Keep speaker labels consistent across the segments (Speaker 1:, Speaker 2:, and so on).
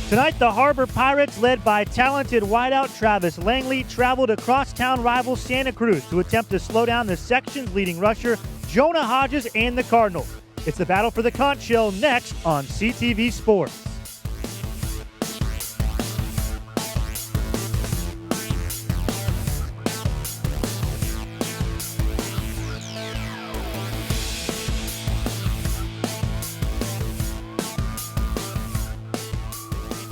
Speaker 1: Tonight, the Harbor Pirates, led by talented wideout Travis Langley, traveled to crosstown rival Santa Cruz to attempt to slow down the section's leading rusher, Jonah Hodges, and the Cardinals. It's the battle for the conch shell next on CTV Sports.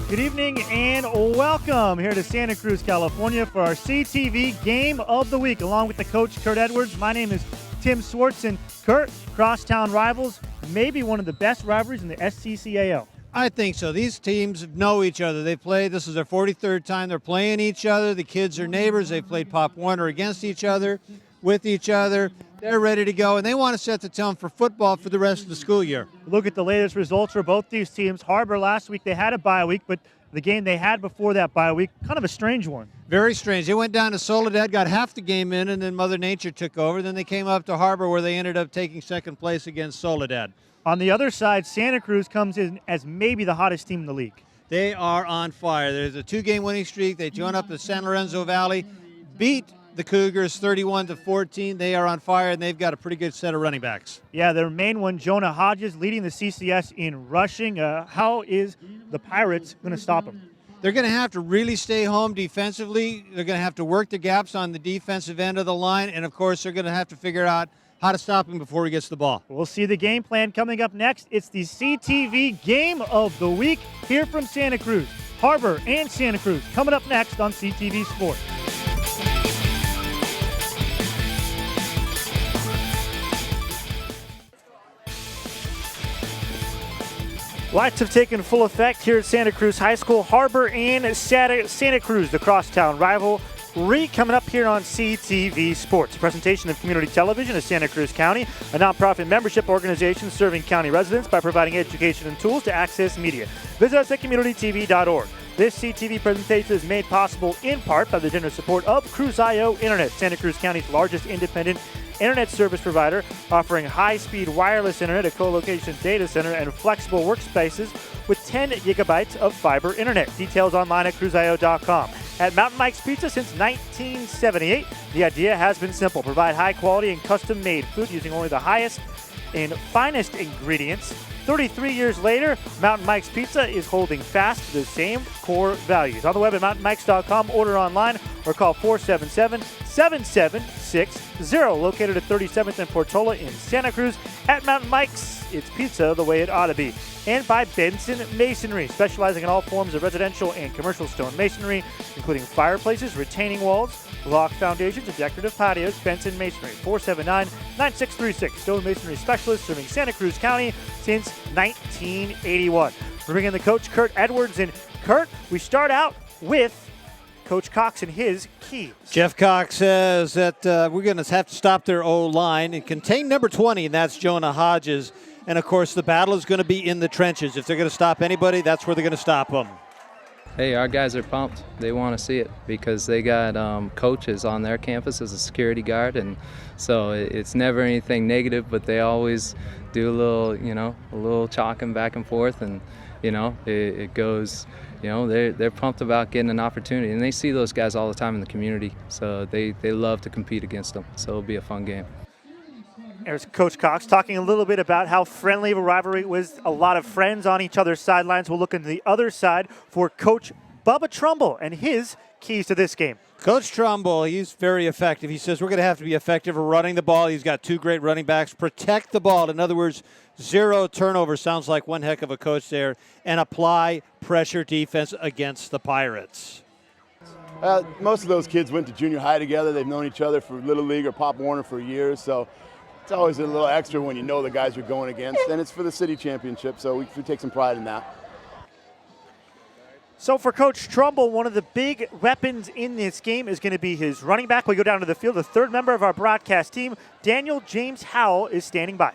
Speaker 1: Good evening and welcome here to Santa Cruz, California for our CTV Game of the Week. Along with the coach, Kurt Edwards, my name is Tim Swartz. And Kurt, crosstown rivals, maybe one of the best rivalries in the SCCAL.
Speaker 2: I think so. These teams know each other. They play, this is their 43rd time they're playing each other. The kids are neighbors. They've played Pop Warner against each other, with each other. They're ready to go, and they want to set the tone for football for the rest of the school year.
Speaker 1: Look at the latest results for both these teams. Harbor last week, they had a bye week, but the game they had before that bye week, kind of a strange one.
Speaker 2: Very strange. They went down to Soledad, got half the game in, and then Mother Nature took over. Then they came up to Harbor, where they ended up taking second place against Soledad.
Speaker 1: On the other side, Santa Cruz comes in as maybe the hottest team in the league.
Speaker 2: They are on fire. There's a two-game winning streak. They join up the San Lorenzo Valley, beat the Cougars 31-14. They are on fire, and they've got a pretty good set of running backs.
Speaker 1: Yeah, their main one, Jonah Hodges, leading the CCS in rushing. How is the Pirates going to stop him?
Speaker 2: They're going to have to really stay home defensively. They're going to have to work the gaps on the defensive end of the line, and, of course, they're going to have to figure out how to stop him before he gets the ball.
Speaker 1: We'll see the game plan coming up next. It's the CTV Game of the Week here from Santa Cruz. Harbor and Santa Cruz coming up next on CTV Sports. Lights have taken full effect here at Santa Cruz High School. Harbor and Santa Cruz, the crosstown rivalry, coming up here on CTV Sports. A presentation of Community Television of Santa Cruz County, a nonprofit membership organization serving county residents by providing education and tools to access media. Visit us at communitytv.org. This CTV presentation is made possible in part by the generous support of Cruz.io Internet, Santa Cruz County's largest independent internet service provider, offering high-speed wireless internet, a co-location data center, and flexible workspaces with 10 gigabytes of fiber internet. Details online at cruzio.com. At Mountain Mike's Pizza since 1978, the idea has been simple: provide high-quality and custom-made food using only the highest and finest ingredients. 33 years later, Mountain Mike's Pizza is holding fast to the same core values. On the web at mountainmikes.com, order online, or call 477-7760. Located at 37th and Portola in Santa Cruz. At Mountain Mike's, it's pizza the way it ought to be. And by Benson Masonry, specializing in all forms of residential and commercial stone masonry, including fireplaces, retaining walls, block foundations, and decorative patios. Benson Masonry, 479-9636. Stone masonry specialist serving Santa Cruz County since 1981. We're bringing in the coach, Kurt Edwards. And Kurt, we start out with Coach Cox and his keys.
Speaker 2: Jeff Cox says that we're going to have to stop their O-line and contain number 20, and that's Jonah Hodges. And, of course, the battle is going to be in the trenches. If they're going to stop anybody, that's where they're going to stop them.
Speaker 3: Hey, our guys are pumped. They want to see it because they got coaches on their campus as a security guard, and so it's never anything negative, but they always do a little chalking back and forth, and, it goes, they're pumped about getting an opportunity, and they see those guys all the time in the community, so they love to compete against them, so it'll be a fun game.
Speaker 1: There's Coach Cox talking a little bit about how friendly of a rivalry was. A lot of friends on each other's sidelines. We'll look into the other side for Coach Bubba Trumbull and his keys to this game.
Speaker 2: Coach Trumbull, he's very effective. He says we're going to have to be effective at running the ball. He's got two great running backs. Protect the ball. In other words, zero turnover. Sounds like one heck of a coach there. And apply pressure defense against the Pirates.
Speaker 4: Most of those kids went to junior high together. They've known each other for Little League or Pop Warner for years. So it's always a little extra when you know the guys you're going against. And it's for the city championship, so we take some pride in that.
Speaker 1: So for Coach Trumbull, one of the big weapons in this game is going to be his running back. We go down to the field. The third member of our broadcast team, Daniel James Howell, is standing by.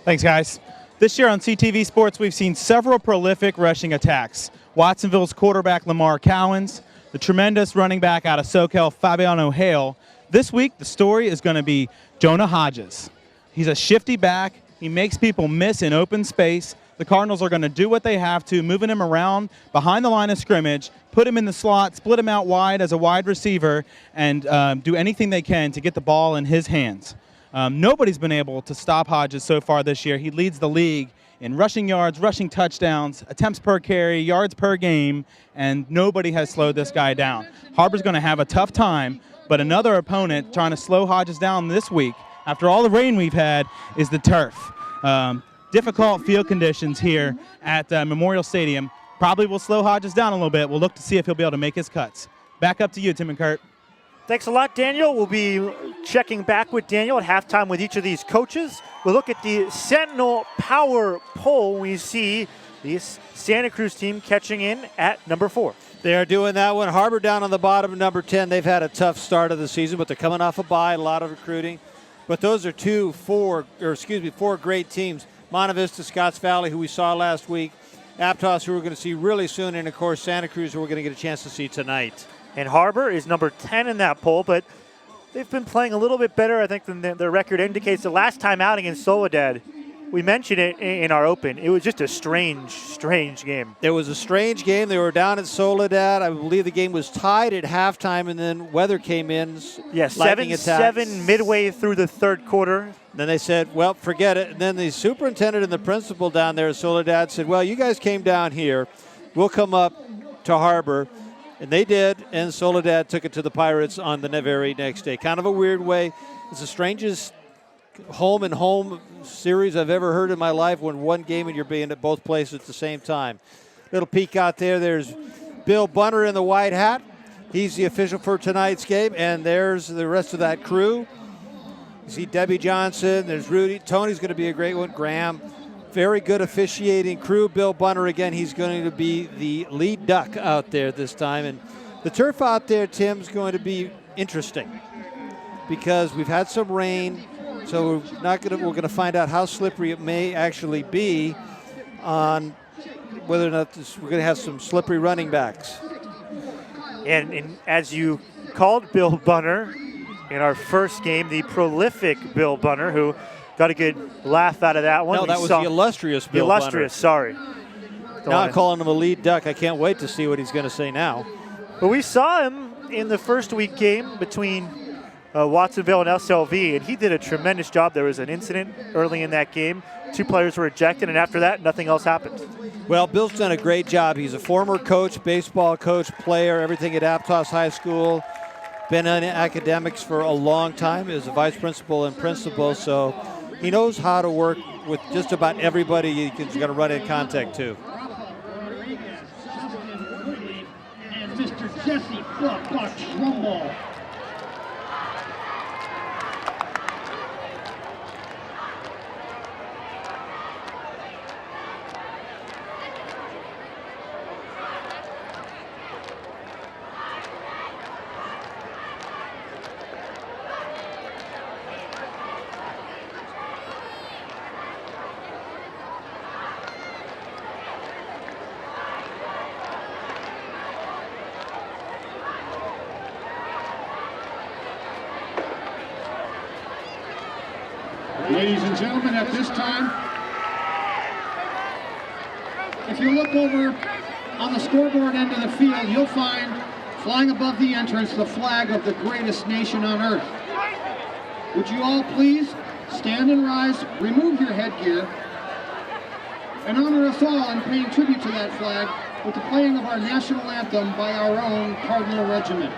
Speaker 5: Thanks, guys. This year on CTV Sports, we've seen several prolific rushing attacks. Watsonville's quarterback, Lamar Cowens, the tremendous running back out of SoCal, Fabiano Hale. This week, the story is going to be Jonah Hodges. He's a shifty back. He makes people miss in open space. The Cardinals are going to do what they have to, moving him around behind the line of scrimmage, put him in the slot, split him out wide as a wide receiver, and do anything they can to get the ball in his hands. Nobody's been able to stop Hodges so far this year. He leads the league in rushing yards, rushing touchdowns, attempts per carry, yards per game, and nobody has slowed this guy down. Harbor's going to have a tough time, but another opponent trying to slow Hodges down this week, after all the rain we've had, is the turf. Difficult field conditions here at Memorial Stadium. Probably will slow Hodges down a little bit. We'll look to see if he'll be able to make his cuts. Back up to you, Tim and Kurt.
Speaker 1: Thanks a lot, Daniel. We'll be checking back with Daniel at halftime with each of these coaches. We'll look at the Sentinel Power Poll. We see the Santa Cruz team catching in at number 4.
Speaker 2: They are doing that one. Harbor down on the bottom, number 10. They've had a tough start of the season, but they're coming off a bye, a lot of recruiting. But those are four great teams. Monte Vista, Scotts Valley, who we saw last week. Aptos, who we're going to see really soon. And, of course, Santa Cruz, who we're going to get a chance to see tonight.
Speaker 1: And Harbor is number 10 in that poll, but they've been playing a little bit better, I think, than their record indicates. The last time out against Soledad, we mentioned it in our open. It was just a strange game.
Speaker 2: It was a strange game. They were down at Soledad. I believe the game was tied at halftime, and then weather came in.
Speaker 1: Yeah, 7-7 midway through the third quarter.
Speaker 2: Then they said, well, forget it. And then the superintendent and the principal down there at Soledad said, well, you guys came down here. We'll come up to Harbor. And they did, and Soledad took it to the Pirates on the very next day. Kind of a weird way. It's the strangest home series I've ever heard in my life, when one game and you're being at both places at the same time. Little peek out there. There's Bill Bunner in the white hat. He's the official for tonight's game, and there's the rest of that crew. You see Debbie Johnson. There's Rudy. Tony's going to be a great one. Graham. Very good officiating crew. Bill Bunner, again, he's going to be the lead duck out there this time. And the turf out there, Tim's going to be interesting because we've had some rain, so we're going to find out how slippery it may actually be on whether or not we're going to have some slippery running backs.
Speaker 1: And as you called Bill Bunner in our first game, the prolific Bill Bunner, who got a good laugh out of that one.
Speaker 2: No, that was the illustrious Bill Bunner.
Speaker 1: Sorry.
Speaker 2: Now I'm calling him a lead duck. I can't wait to see what he's going to say now.
Speaker 1: But we saw him in the first week game between Watsonville and SLV, and he did a tremendous job. There was an incident early in that game. 2 players were ejected, and after that, nothing else happened.
Speaker 2: Well, Bill's done a great job. He's a former coach, baseball coach, player, everything at Aptos High School. Been in academics for a long time as a vice principal and principal, so he knows how to work with just about everybody he's going to run in contact to.
Speaker 6: And Mr. Jesse Buck Trumbull. Ladies and gentlemen, at this time, if you look over on the scoreboard end of the field, you'll find flying above the entrance the flag of the greatest nation on earth. Would you all please stand and rise, remove your headgear, and honor us all in paying tribute to that flag with the playing of our national anthem by our own Cardinal Regiment.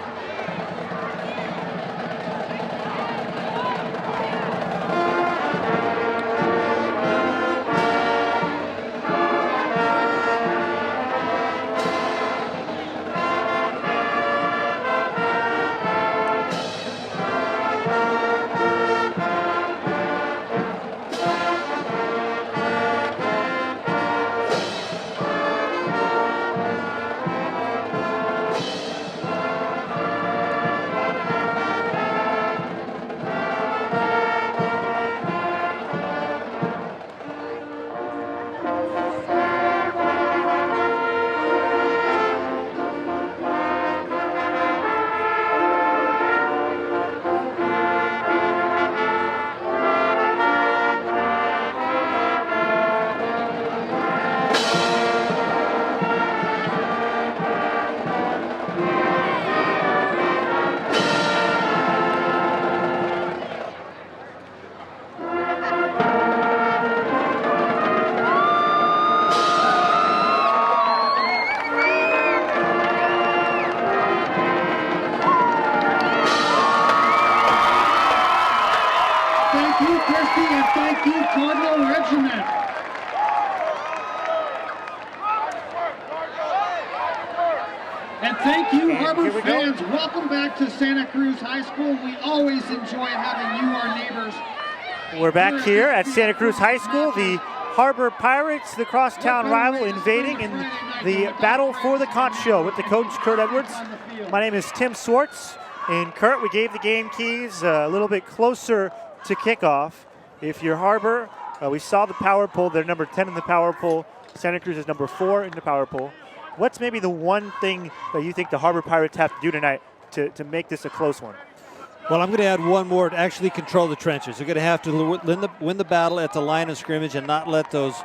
Speaker 6: Thank you,
Speaker 1: And
Speaker 6: Harbor
Speaker 1: here we go.
Speaker 6: fans. Welcome back to Santa Cruz High School. We always enjoy having you, our neighbors.
Speaker 1: We're back here at Santa Cruz High School. The Harbor Pirates, the crosstown rival, invading in the battle for the conch shell with the coach, Kurt Edwards. My name is Tim Swartz. And Kurt, we gave the game keys a little bit closer to kickoff. If you're Harbor, we saw the power poll. They're number 10 in the power poll. Santa Cruz is number 4 in the power poll. What's maybe the one thing that you think the Harbor Pirates have to do tonight to make this a close one?
Speaker 2: Well, I'm going to add one more to actually control the trenches. They're going to have to win the battle at the line of scrimmage and not let those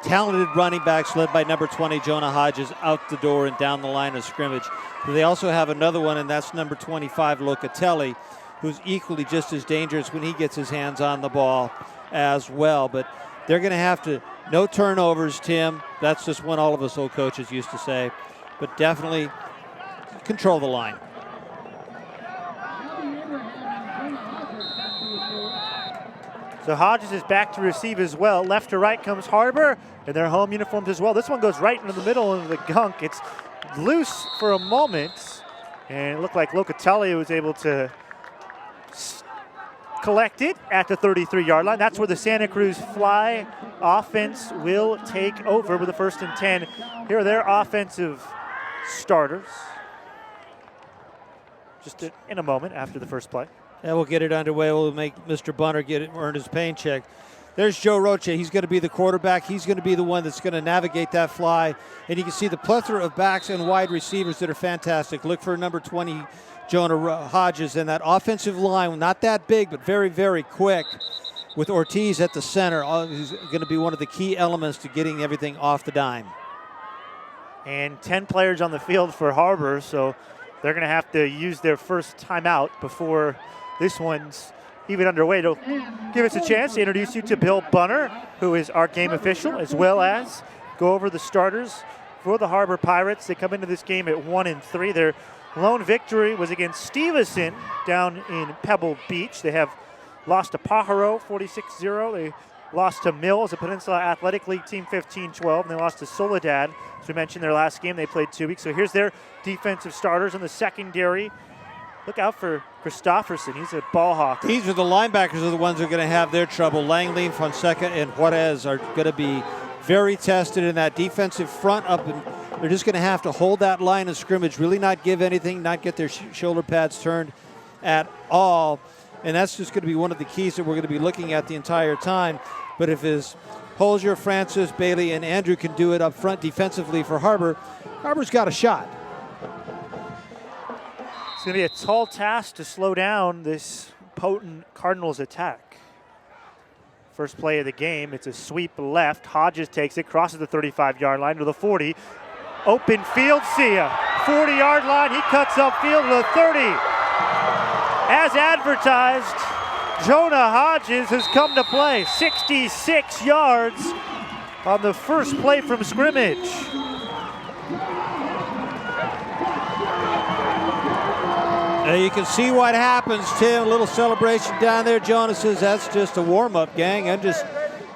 Speaker 2: talented running backs led by number 20, Jonah Hodges, out the door and down the line of scrimmage. But they also have another one, and that's number 25, Locatelli, who's equally just as dangerous when he gets his hands on the ball as well. But they're going to have to, no turnovers, Tim. That's just what all of us old coaches used to say. But definitely control the line.
Speaker 1: So Hodges is back to receive as well. Left to right comes Harbor in their home uniforms as well. This one goes right into the middle of the gunk. It's loose for a moment, and it looked like Locatelli was able to collect it at the 33-yard line. That's where the Santa Cruz Fly offense will take over with the 1st and 10. Here are their offensive starters. Just in a moment after the first play.
Speaker 2: And we'll get it underway. We'll make Mr. Bunner earn his paycheck. There's Joe Roche. He's going to be the quarterback. He's going to be the one that's going to navigate that fly. And you can see the plethora of backs and wide receivers that are fantastic. Look for number 20, Jonah Hodges, and that offensive line, not that big, but very, very quick, with Ortiz at the center. He's going to be one of the key elements to getting everything off the dime.
Speaker 1: And 10 players on the field for Harbor, so they're going to have to use their first timeout before this one's even underway. To give us a chance to introduce you to Bill Bunner, who is our game official, as well as go over the starters for the Harbor Pirates. They come into this game at 1-3. Their lone victory was against Stevenson down in Pebble Beach. They have lost to Pajaro 46-0. They lost to Mills, a Peninsula Athletic League team, 15-12. And they lost to Soledad, as we mentioned, their last game. They played 2 weeks. So here's their defensive starters in the secondary. Look out for Christofferson. He's a ball hawk.
Speaker 2: These are the linebackers are the ones who are going to have their trouble. Langley, Fonseca, and Juarez are going to be very tested in that defensive front up. And they're just going to have to hold that line of scrimmage, really not give anything, not get their shoulder pads turned at all. And that's just going to be one of the keys that we're going to be looking at the entire time. But if Holzer, Francis, Bailey, and Andrew can do it up front defensively for Harbor, Harbor's got a shot.
Speaker 1: It's going to be a tall task to slow down this potent Cardinals attack. First play of the game, it's a sweep left. Hodges takes it, crosses the 35-yard line to the 40. Open field, see ya. 40-yard line, he cuts upfield to the 30. As advertised, Jonah Hodges has come to play. 66 yards on the first play from scrimmage.
Speaker 2: Now you can see what happens, Tim. A little celebration down there. Jonah says that's just a warm-up, gang. I'm just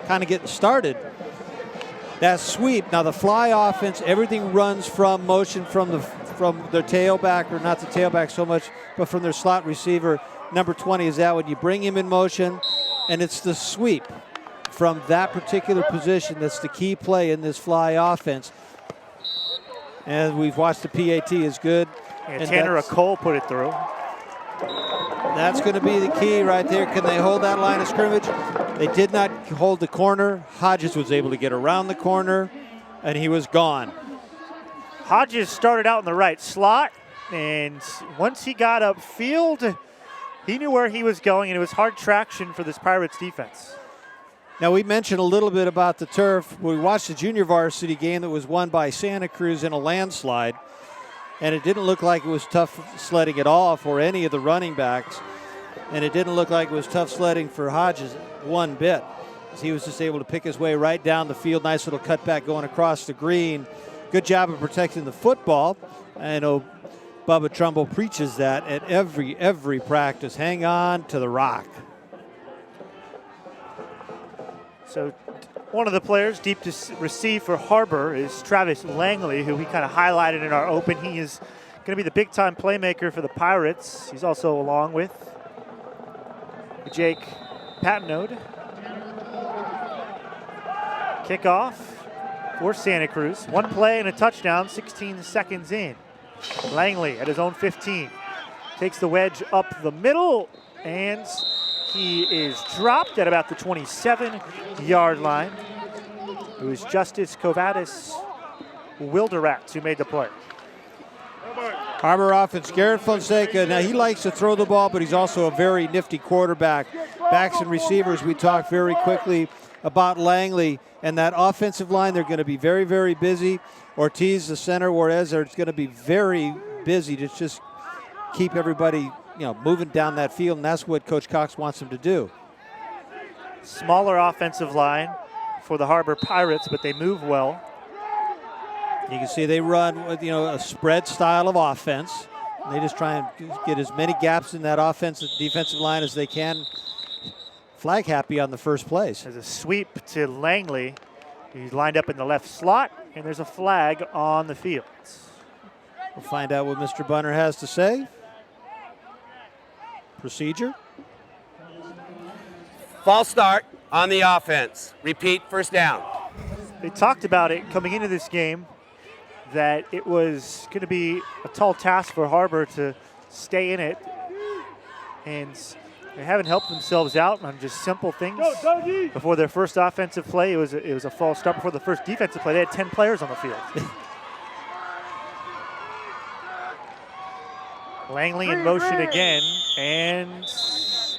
Speaker 2: kind of getting started. That sweep. Now the fly offense, everything runs from motion from their tailback, or not the tailback so much, but from their slot receiver. Number 20 is that when you bring him in motion, and it's the sweep from that particular position that's the key play in this fly offense. And we've watched the PAT is good.
Speaker 1: And Tanner Cole put it through.
Speaker 2: That's going to be the key right there. Can they hold that line of scrimmage? They did not hold the corner. Hodges was able to get around the corner, and he was gone.
Speaker 1: Hodges started out in the right slot, and once he got upfield, he knew where he was going, and it was hard traction for this Pirates defense.
Speaker 2: Now, we mentioned a little bit about the turf. We watched the junior varsity game that was won by Santa Cruz in a landslide. And it didn't look like it was tough sledding at all for any of the running backs. And it didn't look like it was tough sledding for Hodges one bit. He was just able to pick his way right down the field. Nice little cutback going across the green. Good job of protecting the football. I know Bubba Trumbull preaches that at every practice. Hang on to the rock.
Speaker 1: So one of the players deep to receive for Harbor is Travis Langley, who we kind of highlighted in our open. He is going to be the big-time playmaker for the Pirates. He's also along with Jake Patnode. Kickoff for Santa Cruz. One play and a touchdown, 16 seconds in. Langley at his own 15. Takes the wedge up the middle, and he is dropped at about the 27-yard line. It was Justice Kovadis Wilderat who made the play.
Speaker 2: Harbor offense, Garrett Fonseca. Now, he likes to throw the ball, but he's also a very nifty quarterback. Backs and receivers, we talked very quickly about Langley and that offensive line. They're going to be very, very busy. Ortiz, the center, Juarez are going to be very busy to just keep everybody, moving down that field, and that's what Coach Cox wants them to do.
Speaker 1: Smaller offensive line for the Harbor Pirates, but they move well.
Speaker 2: You can see they run with, a spread style of offense. They just try and get as many gaps in that defensive line as they can. Flag happy on the first place.
Speaker 1: There's a sweep to Langley. He's lined up in the left slot, and there's a flag on the field.
Speaker 2: We'll find out what Mr. Bunner has to say. Procedure.
Speaker 7: False start on the offense. Repeat, first down.
Speaker 1: They talked about it coming into this game, that it was going to be a tall task for Harbor to stay in it, and they haven't helped themselves out on just simple things. Before their first offensive play, it was a false start. Before the first defensive play, they had 10 players on the field. Langley in motion again, and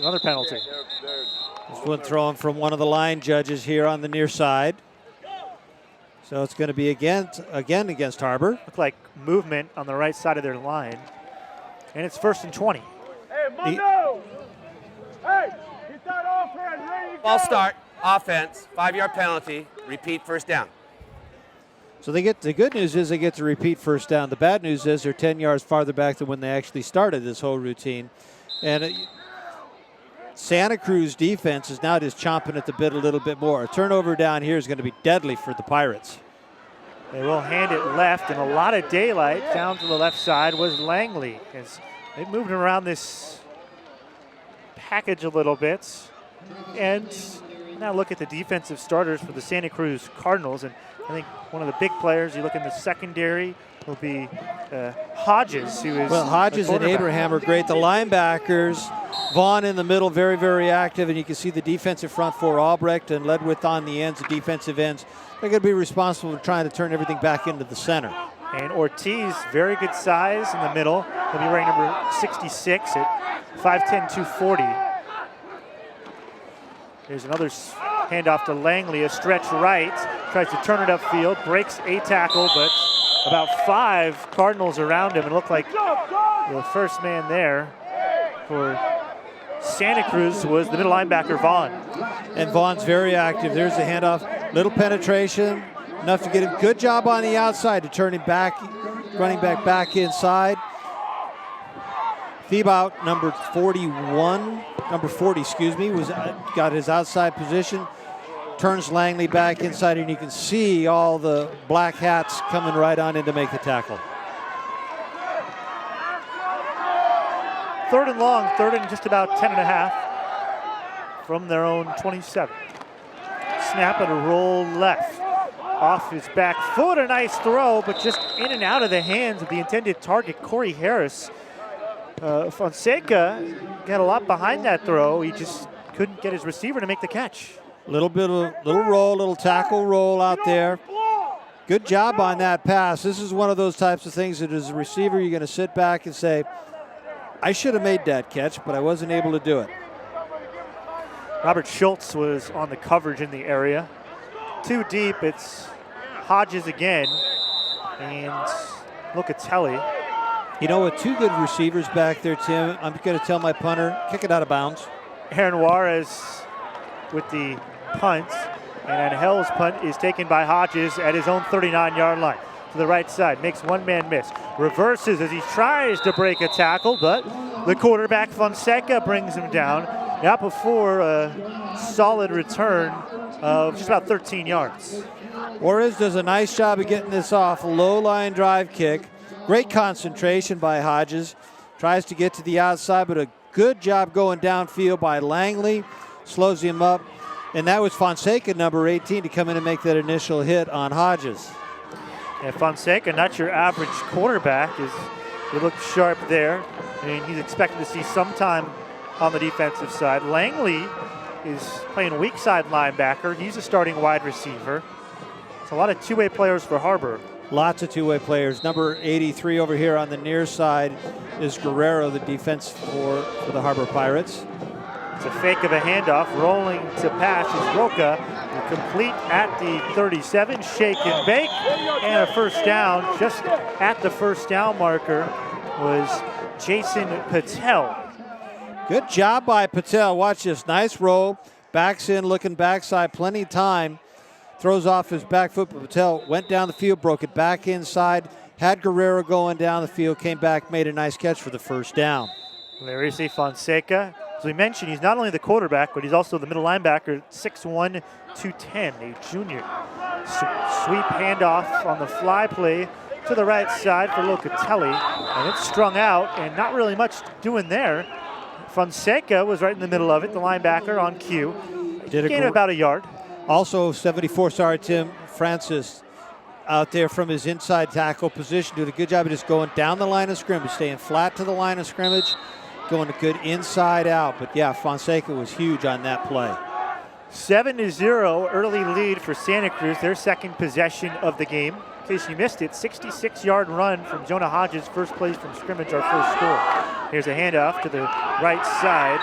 Speaker 1: another penalty.
Speaker 2: This one thrown from one of the line judges here on the near side. So it's going to be again against Harbor.
Speaker 1: Look like movement on the right side of their line. And it's 1st and 20.
Speaker 8: Hey, Mondo! Hey, get that offense ready to go.
Speaker 7: False start, offense, 5-yard penalty. Repeat, first down.
Speaker 2: So the good news is they get to repeat first down. The bad news is they're 10 yards farther back than when they actually started this whole routine. And Santa Cruz defense is now just chomping at the bit a little bit more. A turnover down here is going to be deadly for the Pirates.
Speaker 1: They will hand it left, and a lot of daylight down to the left side was Langley. As they moved around this package a little bit. And now look at the defensive starters for the Santa Cruz Cardinals. And I think one of the big players, you look in the secondary, will be Hodges, who is
Speaker 2: Hodges and Abraham are great. The linebackers, Vaughn in the middle, very, very active, and you can see the defensive front four, Albrecht and Ledwith on the ends, the defensive ends. They're going to be responsible for trying to turn everything back into the center.
Speaker 1: And Ortiz, very good size in the middle. He'll be wearing number 66 at 5'10", 240. There's another handoff to Langley, a stretch right, tries to turn it upfield, breaks a tackle, but about 5 Cardinals around him. It looked like the first man there for Santa Cruz was the middle linebacker, Vaughn.
Speaker 2: And Vaughn's very active. There's the handoff, little penetration, enough to get him. Good job on the outside to turn him back, running back inside. Thibaut, number 40, got his outside position. Turns Langley back inside, and you can see all the black hats coming right on in to make the tackle.
Speaker 1: 3rd and long, 3rd and just about 10.5 from their own 27. Snap and a roll left. Off his back foot, a nice throw, but just in and out of the hands of the intended target, Corey Harris. Fonseca got a lot behind that throw. He just couldn't get his receiver to make the catch.
Speaker 2: Little tackle roll out there. Good job on that pass. This is one of those types of things that as a receiver, you're going to sit back and say, I should have made that catch, but I wasn't able to do it.
Speaker 1: Robert Schultz was on the coverage in the area. Too deep, it's Hodges again, and Locatelli.
Speaker 2: You know, with 2 good receivers back there, Tim, I'm going to tell my punter, kick it out of bounds.
Speaker 1: Aaron Juarez with the punt, and Angel's punt is taken by Hodges at his own 39-yard line. To the right side, makes one man miss. Reverses as he tries to break a tackle, but the quarterback Fonseca brings him down. Not before a solid return of just about 13 yards.
Speaker 2: Juarez does a nice job of getting this off. A low line drive kick. Great concentration by Hodges. Tries to get to the outside, but a good job going downfield by Langley. Slows him up. And that was Fonseca, number 18, to come in and make that initial hit on Hodges.
Speaker 1: And Fonseca, not your average quarterback, he looked sharp there. And he's expected to see some time on the defensive side. Langley is playing weak side linebacker. He's a starting wide receiver. It's a lot of two-way players for Harbor.
Speaker 2: Lots of two-way players. Number 83 over here on the near side is Guerrero, the defense for the Harbor Pirates.
Speaker 1: It's a fake of a handoff. Rolling to pass is Roca. Complete at the 37. Shake and bake. And a first down. Just at the first down marker was Jason Patel.
Speaker 2: Good job by Patel. Watch this. Nice roll. Backs in, looking backside. Plenty of time. Throws off his back foot, but Patel went down the field, broke it back inside. Had Guerrero going down the field, came back, made a nice catch for the first down.
Speaker 1: Larry Fonseca. As we mentioned, he's not only the quarterback, but he's also the middle linebacker, 6'1", 210, a junior. Sweep handoff on the fly play to the right side for Locatelli, and it's strung out, and not really much doing there. Fonseca was right in the middle of it, the linebacker on cue. Gained about a yard.
Speaker 2: Also, 74, Tim Francis out there from his inside tackle position, doing a good job of just going down the line of scrimmage, staying flat to the line of scrimmage, going a good inside out. But yeah, Fonseca was huge on that play.
Speaker 1: 7-0 early lead for Santa Cruz, their second possession of the game. In case you missed it, 66-yard run from Jonah Hodges, first place from scrimmage, our first score. Here's a handoff to the right side,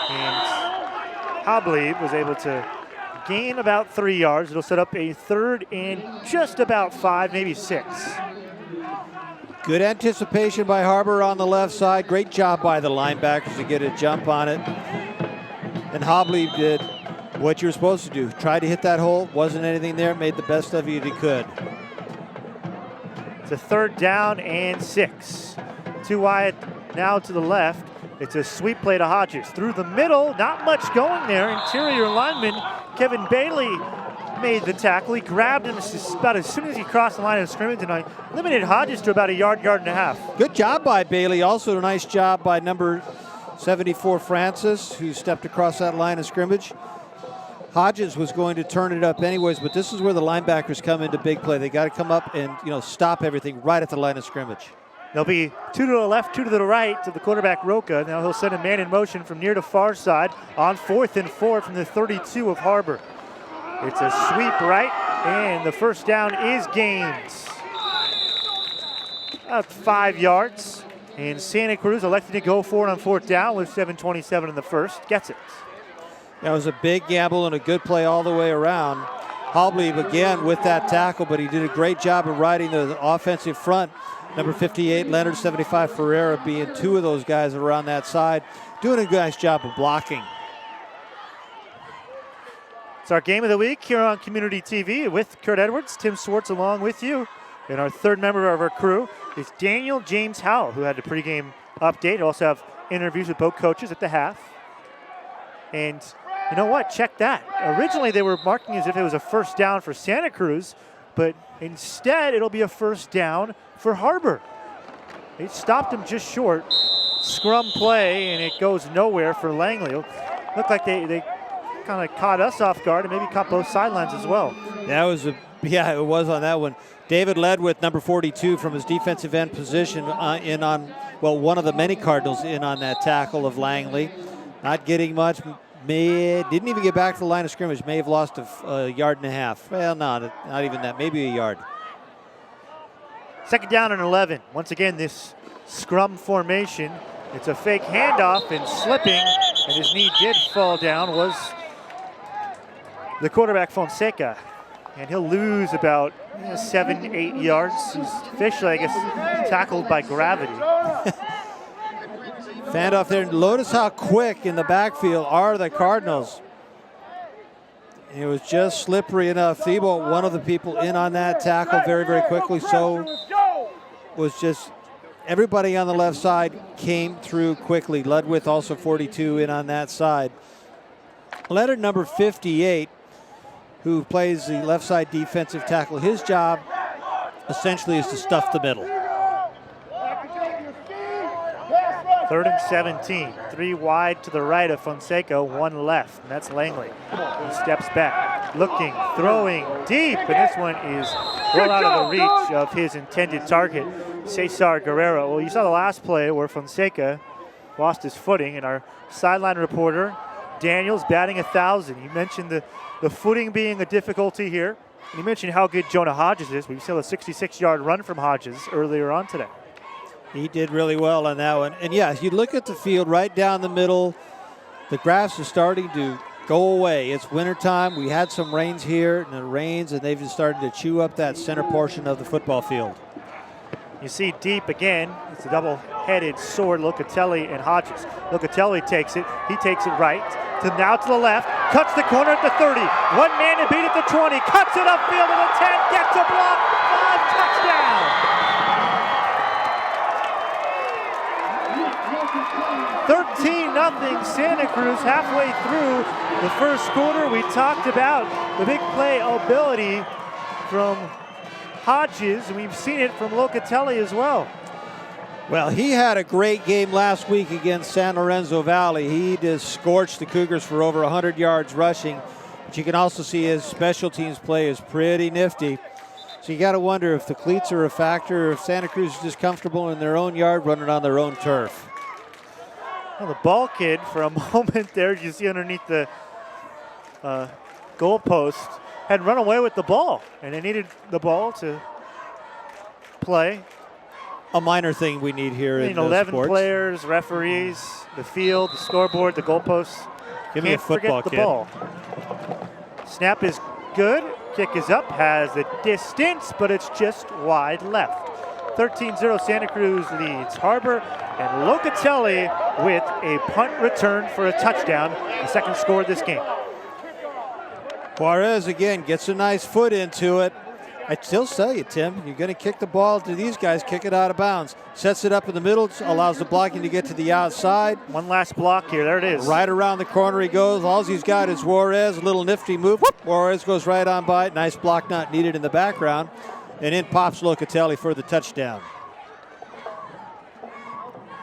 Speaker 1: and Hobley was able to gain about 3 yards. It'll set up a 3rd and just about 5, maybe 6.
Speaker 2: Good anticipation by Harbor on the left side. Great job by the linebackers to get a jump on it. And Hobley did what you were supposed to do. Tried to hit that hole, wasn't anything there, made the best of it he could.
Speaker 1: It's a 3rd down and 6. Too wide now to the left. It's a sweep play to Hodges. Through the middle, not much going there. Interior lineman Kevin Bailey made the tackle. He grabbed him about as soon as he crossed the line of scrimmage and limited Hodges to about a yard and a half.
Speaker 2: Good job by Bailey. Also a nice job by number 74 Francis, who stepped across that line of scrimmage. Hodges was going to turn it up anyways, but this is where the linebackers come into big play. They got to come up and stop everything right at the line of scrimmage.
Speaker 1: There'll be 2 to the left, 2 to the right to the quarterback Roca. Now he'll send a man in motion from near to far side on 4th and 4 from the 32 of Harbor. It's a sweep right, and the first down is gained. About 5 yards, and Santa Cruz elected to go for it on 4th down with 7:27 in the first. Gets it.
Speaker 2: That was a big gamble and a good play all the way around. Hobley again with that tackle, but he did a great job of riding the offensive front. Number 58, Leonard, 75, Ferreira being 2 of those guys around that side, doing a nice job of blocking.
Speaker 1: It's our game of the week here on Community TV with Kurt Edwards, Tim Swartz along with you. And our 3rd member of our crew is Daniel James Howell, who had the pregame update. We also have interviews with both coaches at the half. And you know what? Check that. Originally, they were marking as if it was a first down for Santa Cruz, but instead, it'll be a first down for Harbor. They stopped him just short. Scrum play, and it goes nowhere for Langley. Looked like they kind of caught us off guard and maybe caught both sidelines as well.
Speaker 2: That was it was on that one. David Ledwith, number 42, from his defensive end position one of the many Cardinals in on that tackle of Langley. Not getting much. Didn't even get back to the line of scrimmage. May have lost a yard and a half. Well, no, not even that. Maybe a yard.
Speaker 1: 2nd down and 11. Once again, this scrum formation. It's a fake handoff, and slipping, and his knee did fall down, was the quarterback Fonseca. And he'll lose about 7-8 yards. He's officially, I guess, tackled by gravity.
Speaker 2: Handoff there. Notice how quick in the backfield are the Cardinals. It was just slippery enough. Thibault, one of the people in on that tackle very, very quickly. So was just everybody on the left side came through quickly. Ledwith, also 42, in on that side. Leonard, number 58, who plays the left side defensive tackle. His job essentially is to stuff the middle.
Speaker 1: 3rd and 17. 3 wide to the right of Fonseca, 1 left, and that's Langley. He steps back, looking, throwing deep, and this one is well out of the reach of his intended target, Cesar Guerrero. Well, you saw the last play where Fonseca lost his footing, and our sideline reporter, Daniels, batting 1,000. You mentioned the footing being a difficulty here. And you mentioned how good Jonah Hodges is. We saw a 66-yard run from Hodges earlier on today.
Speaker 2: He did really well on that one. And yeah, you look at the field right down the middle, the grass is starting to go away. It's wintertime. We had some rains here, and it rains, and they've just started to chew up that center portion of the football field.
Speaker 1: You see deep again. It's a double-headed sword, Locatelli and Hodges. Locatelli takes it. He takes it right. Now to the left. Cuts the corner at the 30. One man to beat at the 20. Cuts it upfield at the 10. Gets a block. 5, touchdown. 13-0 Santa Cruz halfway through the first quarter. We talked about the big play ability from Hodges, and we've seen it from Locatelli as well.
Speaker 2: Well, he had a great game last week against San Lorenzo Valley. He just scorched the Cougars for over 100 yards rushing. But you can also see his special teams play is pretty nifty. So you got to wonder if the cleats are a factor, or if Santa Cruz is just comfortable in their own yard running on their own turf.
Speaker 1: Well, the ball kid, for a moment there, you see underneath the goalpost, had run away with the ball, and they needed the ball to play.
Speaker 2: A minor thing we need here in
Speaker 1: 11
Speaker 2: sports.
Speaker 1: players, referees, the field, the scoreboard, the goalposts.
Speaker 2: Give me a football,
Speaker 1: forget the
Speaker 2: kid.
Speaker 1: ball. Snap is good. Kick is up, has the distance, but it's just wide left. 13-0 Santa Cruz leads Harbor, and Locatelli with a punt return for a touchdown, the second score of this game.
Speaker 2: Juarez again gets a nice foot into it. I still tell you, Tim, you're going to kick the ball to these guys, kick it out of bounds. Sets it up in the middle, allows the blocking to get to the outside.
Speaker 1: One last block here, there it is.
Speaker 2: Right around the corner he goes. All he's got is Juarez, a little nifty move. Whoop. Juarez goes right on by it. Nice block not needed in the background. And in pops Locatelli for the touchdown.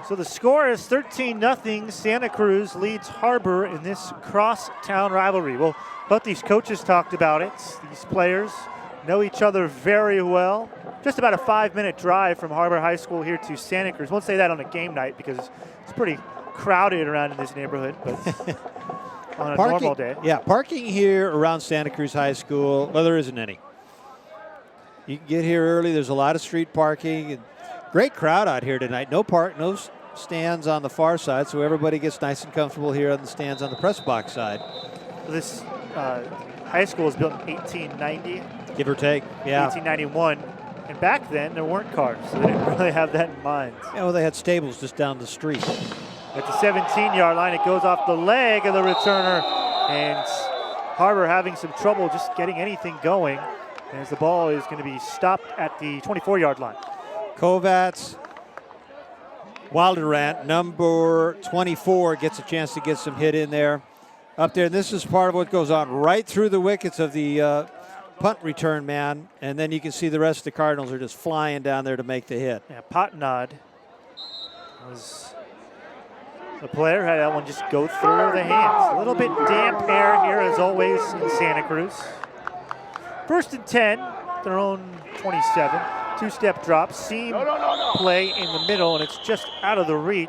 Speaker 1: So the score is 13-0. Santa Cruz leads Harbor in this cross-town rivalry. Well, both these coaches talked about it. These players know each other very well. Just about a 5-minute drive from Harbor High School here to Santa Cruz. Won't say that on a game night because it's pretty crowded around in this neighborhood, but on a normal day.
Speaker 2: Yeah, parking here around Santa Cruz High School, well, there isn't any. You can get here early. There's a lot of street parking. And great crowd out here tonight. No stands on the far side, so everybody gets nice and comfortable here on the stands on the press box side.
Speaker 1: This high school was built in 1890.
Speaker 2: Give or take, yeah.
Speaker 1: 1891. And back then, there weren't cars, so they didn't really have that in mind.
Speaker 2: Yeah, well, they had stables just down the street.
Speaker 1: At the 17-yard line, it goes off the leg of the returner, and Harbor having some trouble just getting anything going, as the ball is going to be stopped at the 24-yard line.
Speaker 2: Kovats, Wilderant, number 24, gets a chance to get some hit in there. Up there, and this is part of what goes on right through the wickets of the punt return man, and then you can see the rest of the Cardinals are just flying down there to make the hit.
Speaker 1: Yeah, Potnod was the player, had that one just go through the hands. A little bit damp air here as always in Santa Cruz. 1st and 10, their own 27. Two-step drop, seam play in the middle, and it's just out of the reach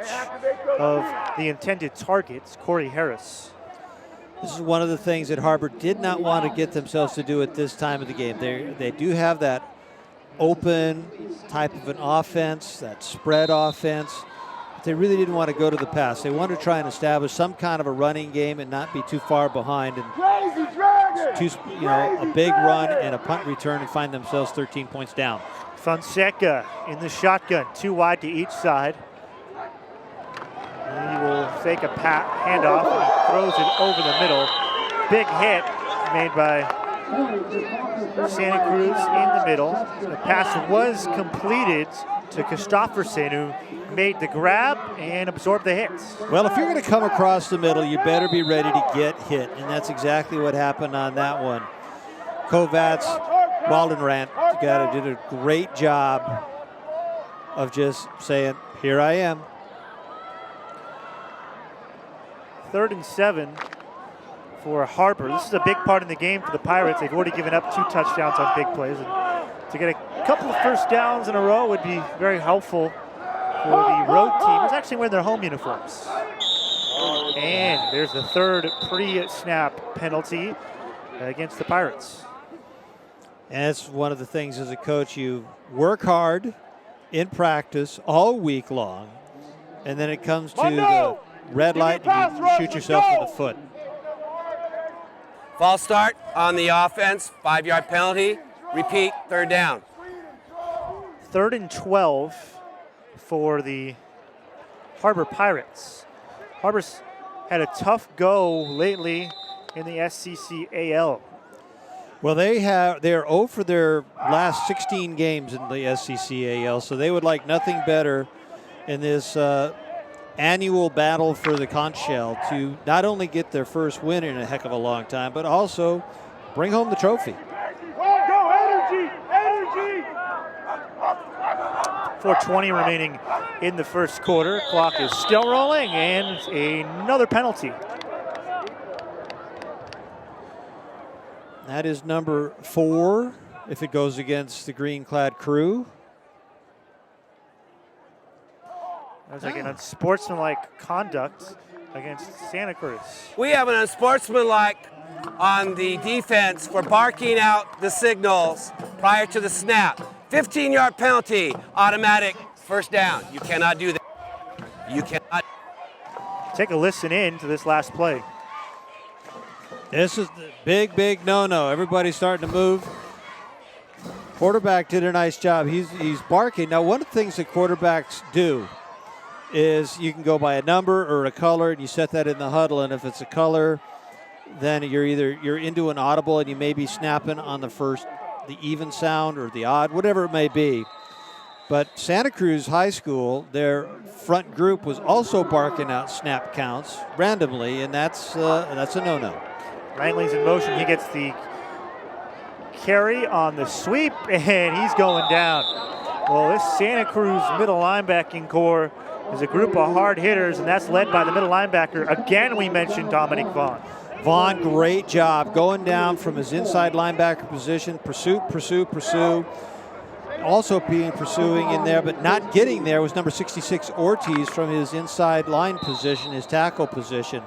Speaker 1: of the intended targets, Corey Harris.
Speaker 2: This is one of the things that Harbor did not want to get themselves to do at this time of the game. They do have that open type of an offense, that spread offense. But they really didn't want to go to the pass. They wanted to try and establish some kind of a running game and not be too far behind. And a big run and a punt return and find themselves 13 points down.
Speaker 1: Fonseca in the shotgun, 2 wide to each side. He will fake a handoff and he throws it over the middle. Big hit made by Santa Cruz in the middle. The pass was completed to Christofferson, who made the grab and absorbed the hits.
Speaker 2: Well, if you're going to come across the middle, you better be ready to get hit, and that's exactly what happened on that one. Kovats, Waldenrand did a great job of just saying, here I am.
Speaker 1: 3rd and 7 for Harbor. This is a big part in the game for the Pirates. They've already given up 2 touchdowns on big plays. And to get a couple of first downs in a row would be very helpful for the road team, who's actually wearing their home uniforms. And there's the 3rd pre-snap penalty against the Pirates.
Speaker 2: And it's one of the things as a coach, you work hard in practice all week long, and then it comes to the red light and you shoot yourself in the foot.
Speaker 7: False start on the offense, 5-yard penalty. Repeat, 3rd down.
Speaker 1: 3rd and 12 for the Harbor Pirates. Harbor's had a tough go lately in the SCCAL.
Speaker 2: Well, they're 0 for their last 16 games in the SCCAL, so they would like nothing better in this annual battle for the conch shell to not only get their first win in a heck of a long time, but also bring home the trophy.
Speaker 8: Go, energy, energy.
Speaker 1: 4:20 remaining in the first quarter. Clock is still rolling, and another penalty.
Speaker 2: That is number 4 if it goes against the green-clad crew.
Speaker 1: That's like an unsportsmanlike conduct against Santa Cruz.
Speaker 7: We have an unsportsmanlike on the defense for barking out the signals prior to the snap. 15-yard penalty, automatic first down. You cannot do that. You cannot.
Speaker 1: Take a listen in to this last play.
Speaker 2: This is the big no-no. Everybody's starting to move. Quarterback did a nice job. He's barking. Now, one of the things that quarterbacks do is you can go by a number or a color, and you set that in the huddle. And if it's a color, then you're into an audible, and you may be snapping on the even sound or the odd, whatever it may be. But Santa Cruz High School, their front group was also barking out snap counts randomly, and that's a no-no.
Speaker 1: Langley's in motion. He gets the carry on the sweep, and he's going down. Well, this Santa Cruz middle linebacking core is a group of hard hitters, and that's led by the middle linebacker. Again, we mentioned Dominic Vaughn.
Speaker 2: Vaughn, great job going down from his inside linebacker position. Pursue. Also pursuing in there, but not getting there was number 66, Ortiz, from his inside line position, his tackle position.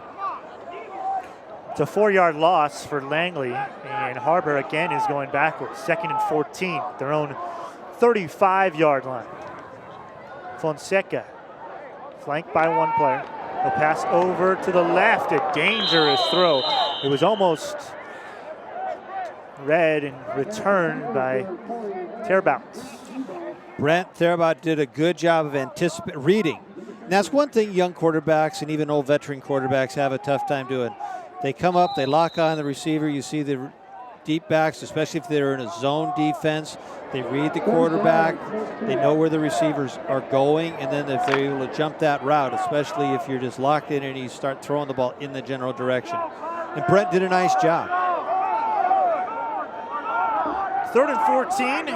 Speaker 1: It's a 4-yard loss for Langley, and Harbor again is going backwards. 2nd and 14, their own 35-yard line. Fonseca, flanked by one player. He'll pass over to the left, a dangerous throw. It was almost read and returned by Terabouts.
Speaker 2: Brent Therabout did a good job of reading. And that's one thing young quarterbacks and even old veteran quarterbacks have a tough time doing. They come up, they lock on the receiver. You see the deep backs, especially if they're in a zone defense. They read the quarterback. They know where the receivers are going. And then if they're able to jump that route, especially if you're just locked in and you start throwing the ball in the general direction. And Brent did a nice job.
Speaker 1: 3rd and 14.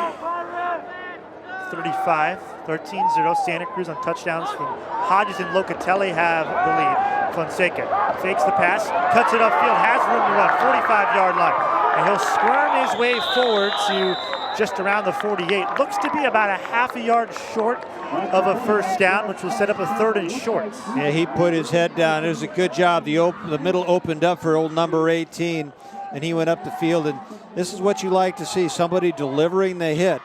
Speaker 1: 35, 13-0 Santa Cruz on touchdowns from Hodges and Locatelli have the lead. Fonseca fakes the pass, cuts it upfield, has room to run, 45-yard line. And he'll squirm his way forward to just around the 48. Looks to be about a half a yard short of a first down, which will set up a 3rd and short.
Speaker 2: Yeah, he put his head down. It was a good job. The middle opened up for old number 18, and he went up the field. And this is what you like to see, somebody delivering the hit.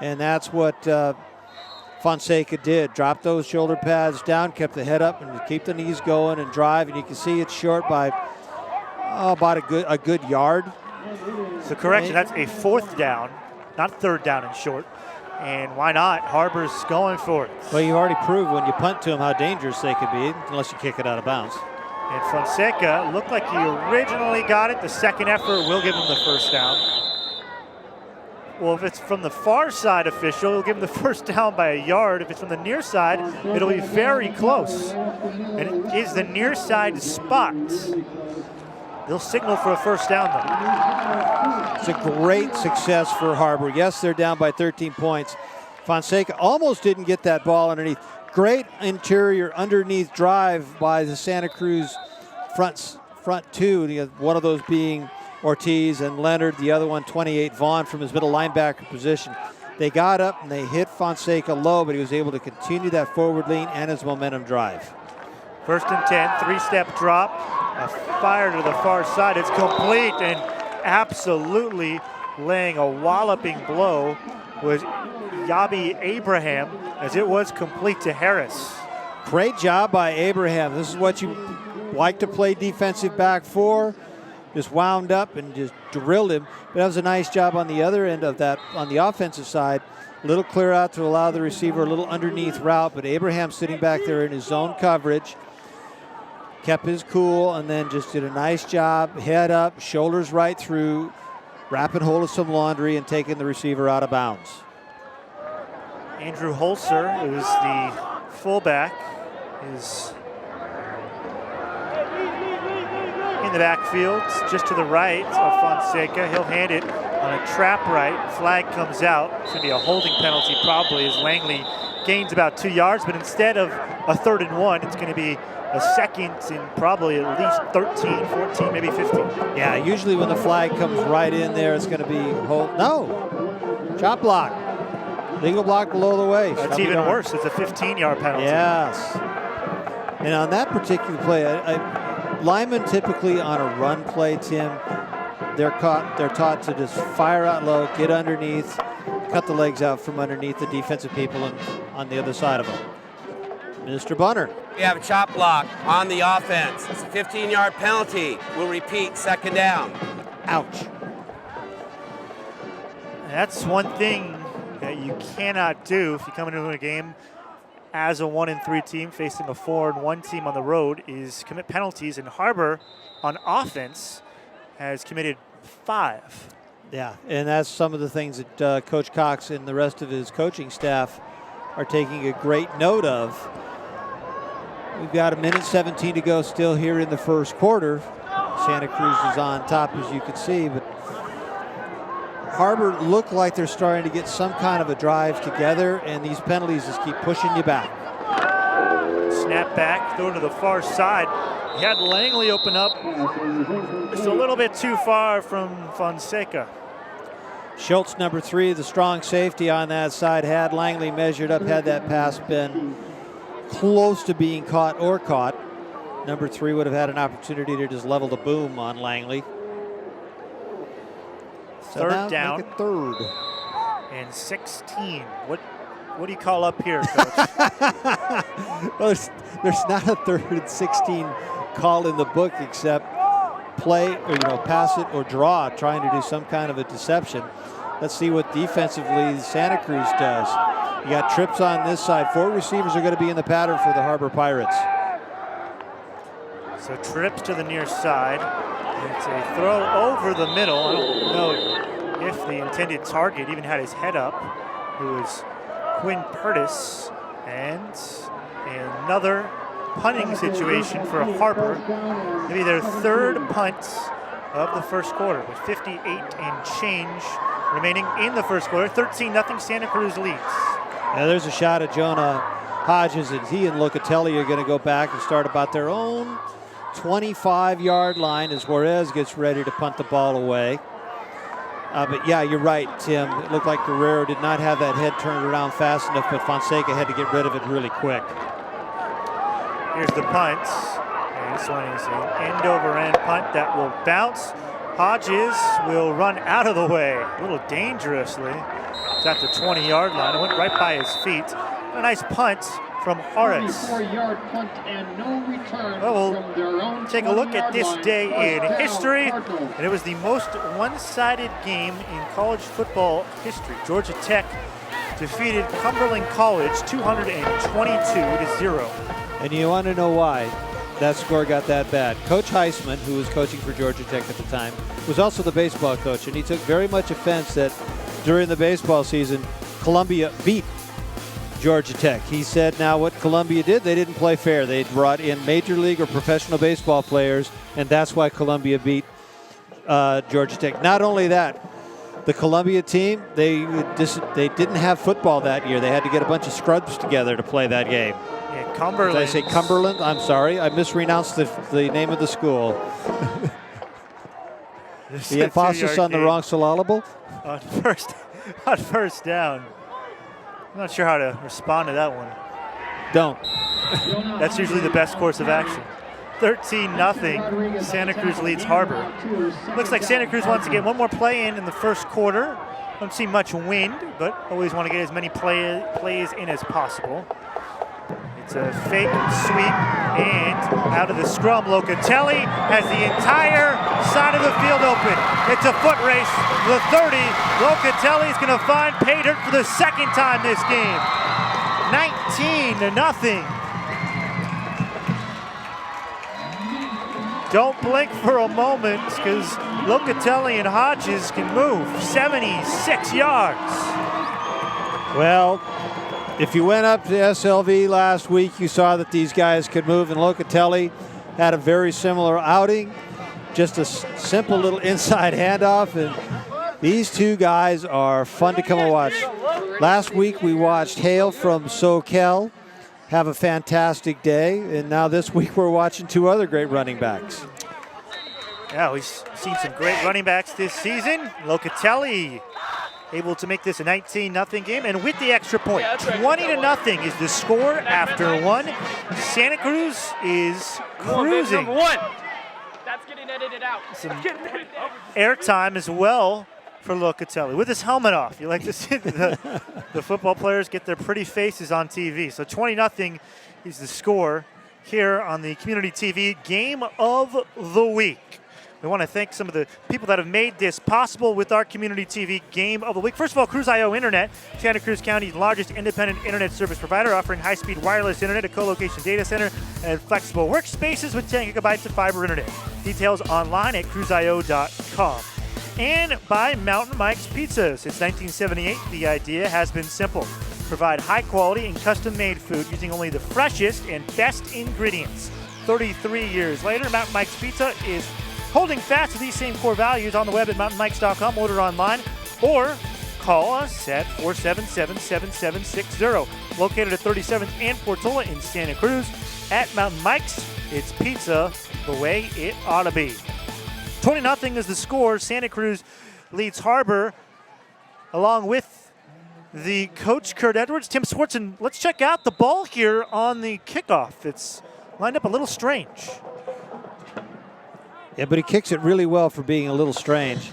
Speaker 2: And that's what Fonseca did. Dropped those shoulder pads down, kept the head up, and keep the knees going and drive. And you can see it's short by about a good yard.
Speaker 1: So correction, that's a 4th down, not 3rd down and short. And why not? Harbor's going for it.
Speaker 2: Well, you already proved when you punt to them how dangerous they could be, unless you kick it out of bounds.
Speaker 1: And Fonseca looked like he originally got it. The second effort will give him the first down. Well, if it's from the far side official, he'll give him the first down by a yard. If it's from the near side, it'll be very close. And it is the near side spot. They'll signal for a first down, though.
Speaker 2: It's a great success for Harbor. Yes, they're down by 13 points. Fonseca almost didn't get that ball underneath. Great interior underneath drive by the Santa Cruz front two, one of those being Ortiz and Leonard, the other one 28 Vaughn from his middle linebacker position. They got up and they hit Fonseca low, but he was able to continue that forward lean and his momentum drive.
Speaker 1: 1st and 10, 3-step drop, a fire to the far side. It's complete, and absolutely laying a walloping blow was Yabi Abraham, as it was complete to Harris.
Speaker 2: Great job by Abraham. This is what you like to play defensive back for. Just wound up and just drilled him. But that was a nice job on the other end of that, on the offensive side. A little clear out to allow the receiver a little underneath route, but Abraham sitting back there in his zone coverage, kept his cool, and then just did a nice job, head up, shoulders right through, wrapping hold of some laundry and taking the receiver out of bounds.
Speaker 1: Andrew Holzer, who's the fullback, is in the backfield, just to the right of Fonseca. He'll hand it on a trap right. Flag comes out. It's going to be a holding penalty probably, as Langley gains about 2 yards, but instead of a 3rd and 1, it's going to be a second and probably at least 13, 14, maybe 15.
Speaker 2: Yeah, usually when the flag comes right in there, it's going to be no. Chop block. Legal block below the waist.
Speaker 1: That's even worse. It's a 15-yard penalty.
Speaker 2: Yes. And on that particular play, linemen typically on a run play, Tim, they're taught to just fire out low, get underneath, cut the legs out from underneath the defensive people and on the other side of them. Mr. Bunner.
Speaker 7: We have a chop block on the offense. It's a 15-yard penalty. We'll repeat, 2nd down.
Speaker 2: Ouch.
Speaker 1: That's one thing that you cannot do if you come into a game as a 1-3 team facing a 4-1 team on the road, is commit penalties. And Harbor on offense has committed 5.
Speaker 2: Yeah, and that's some of the things that Coach Cox and the rest of his coaching staff are taking a great note of. We've got 1:17 to go still here in the first quarter. Santa Cruz is on top, as you can see, but Harbor look like they're starting to get some kind of a drive together, and these penalties just keep pushing you back.
Speaker 1: Snap back, throw to the far side. He had Langley open up just a little bit too far from Fonseca.
Speaker 2: Schultz, number 3, the strong safety on that side, had Langley measured up, had that pass been close to being caught or caught, number 3 would have had an opportunity to just level the boom on Langley. So
Speaker 1: 3rd down.
Speaker 2: Make it 3rd.
Speaker 1: And 16. What do you call up here, Coach?
Speaker 2: Well, there's not a 3rd and 16 call in the book except play or pass it or draw, trying to do some kind of a deception. Let's see what defensively Santa Cruz does. You got trips on this side. 4 receivers are going to be in the pattern for the Harbor Pirates.
Speaker 1: So trips to the near side. It's a throw over the middle. I don't know if the intended target even had his head up, who is Quinn Purtis. And another punting situation for Harbor. Maybe their 3rd punt of the first quarter with 58 and change remaining in the first quarter. 13-0 Santa Cruz leads.
Speaker 2: Now there's a shot at Jonah Hodges, and he and Locatelli are going to go back and start about their own 25-yard line as Juarez gets ready to punt the ball away. But yeah, you're right, Tim. It looked like Guerrero did not have that head turned around fast enough, but Fonseca had to get rid of it really quick.
Speaker 1: Here's the punt. And this one is an end-over-end punt that will bounce. Hodges will run out of the way a little dangerously. It's at the 20-yard line. It went right by his feet. A nice punt from Horace.
Speaker 6: 24-yard punt and no return
Speaker 1: Well,
Speaker 6: from their own
Speaker 1: take a look at
Speaker 6: 20-yard
Speaker 1: this
Speaker 6: line.
Speaker 1: day in history,
Speaker 6: Cardinals.
Speaker 1: and it was the most one-sided game in college football history. Georgia Tech defeated Cumberland College 222-0.
Speaker 2: And you want to know why that score got that bad? Coach Heisman, who was coaching for Georgia Tech at the time, was also the baseball coach, and he took very much offense that during the baseball season, Columbia beat Georgia Tech. He said now what Columbia did, they didn't play fair. They brought in major league or professional baseball players, and that's why Columbia beat Georgia Tech. Not only that, the Columbia team, they didn't have football that year. They had to get a bunch of scrubs together to play that game.
Speaker 1: Yeah, Cumberland.
Speaker 2: Did I say Cumberland? I'm sorry. I mispronounced the name of the school. The emphasis on the wrong syllable?
Speaker 1: On first down. I'm not sure how to respond to that one.
Speaker 2: Don't.
Speaker 1: That's usually the best course of action. 13-0. Santa Cruz leads Harbor. Looks like Santa Cruz wants to get one more play in the first quarter. Don't see much wind, but always want to get as many plays in as possible. It's a fake sweep, and out of the scrum, Locatelli has the entire side of the field open. It's a foot race. The 30. Locatelli is going to find pay dirt for the second time this game. 19-0. Don't blink for a moment, because Locatelli and Hodges can move 76 yards.
Speaker 2: Well, if you went up to SLV last week, you saw that these guys could move, and Locatelli had a very similar outing. Just a simple little inside handoff, and these two guys are fun to come and watch. Last week we watched Hale from SCCAL have a fantastic day, and now this week we're watching two other great running backs.
Speaker 1: Yeah, we've seen some great running backs this season. Locatelli able to make this a 19-0 game, and with the extra point, 20-0 is the score after one. Santa Cruz is cruising.
Speaker 8: Number one. That's getting edited out.
Speaker 1: Some airtime as well for Locatelli with his helmet off. You like to see the football players get their pretty faces on TV. So 20-0 is the score here on the Community TV Game of the Week. We want to thank some of the people that have made this possible with our Community TV Game of the Week. First of all, Cruz.io Internet, Santa Cruz County's largest independent internet service provider, offering high-speed wireless internet, a co-location data center, and flexible workspaces with 10 gigabytes of fiber internet. Details online at cruzio.com. And by Mountain Mike's Pizza. Since 1978, the idea has been simple. Provide high-quality and custom-made food using only the freshest and best ingredients. 33 years later, Mountain Mike's Pizza is holding fast to these same core values on the web at mountainmikes.com. Order online or call us at 477-7760. Located at 37th and Portola in Santa Cruz. At Mountain Mike's, it's pizza the way it ought to be. 20-0 is the score. Santa Cruz leads Harbor along with the coach, Kurt Edwards, Tim Swartz. And let's check out the ball here on the kickoff. It's lined up a little strange.
Speaker 2: Yeah, but he kicks it really well for being a little strange.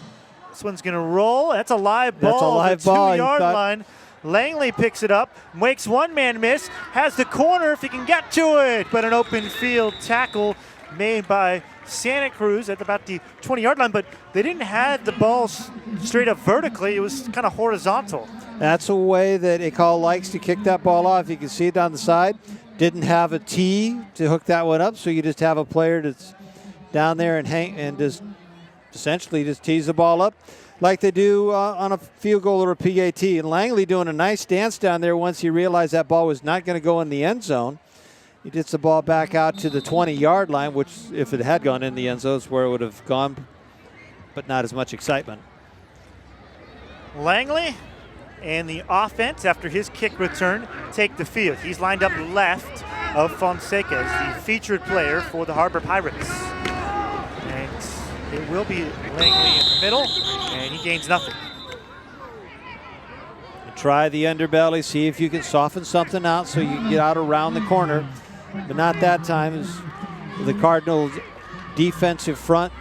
Speaker 1: This one's going to roll. That's a live ball.
Speaker 2: That's a live
Speaker 1: the
Speaker 2: ball.
Speaker 1: 2-yard line. Langley picks it up, makes one man miss, has the corner if he can get to it. But an open field tackle made by Santa Cruz at about the 20-yard line. But they didn't have the ball straight up vertically. It was kind of horizontal.
Speaker 2: That's a way that ACAL likes to kick that ball off. You can see it down the side. Didn't have a tee to hook that one up, so you just have a player that's down there and hang and just essentially just tees the ball up like they do on a field goal or a PAT. And Langley doing a nice dance down there once he realized that ball was not going to go in the end zone. He gets the ball back out to the 20-yard line, which if it had gone in the end zone is where it would have gone, but not as much excitement.
Speaker 1: Langley and the offense, after his kick return, take the field. He's lined up left of Fonseca as the featured player for the Harbor Pirates. And it will be Langley in the middle, and he gains nothing.
Speaker 2: Try the underbelly, see if you can soften something out so you can get out around the corner. But not that time, as the Cardinals' defensive front,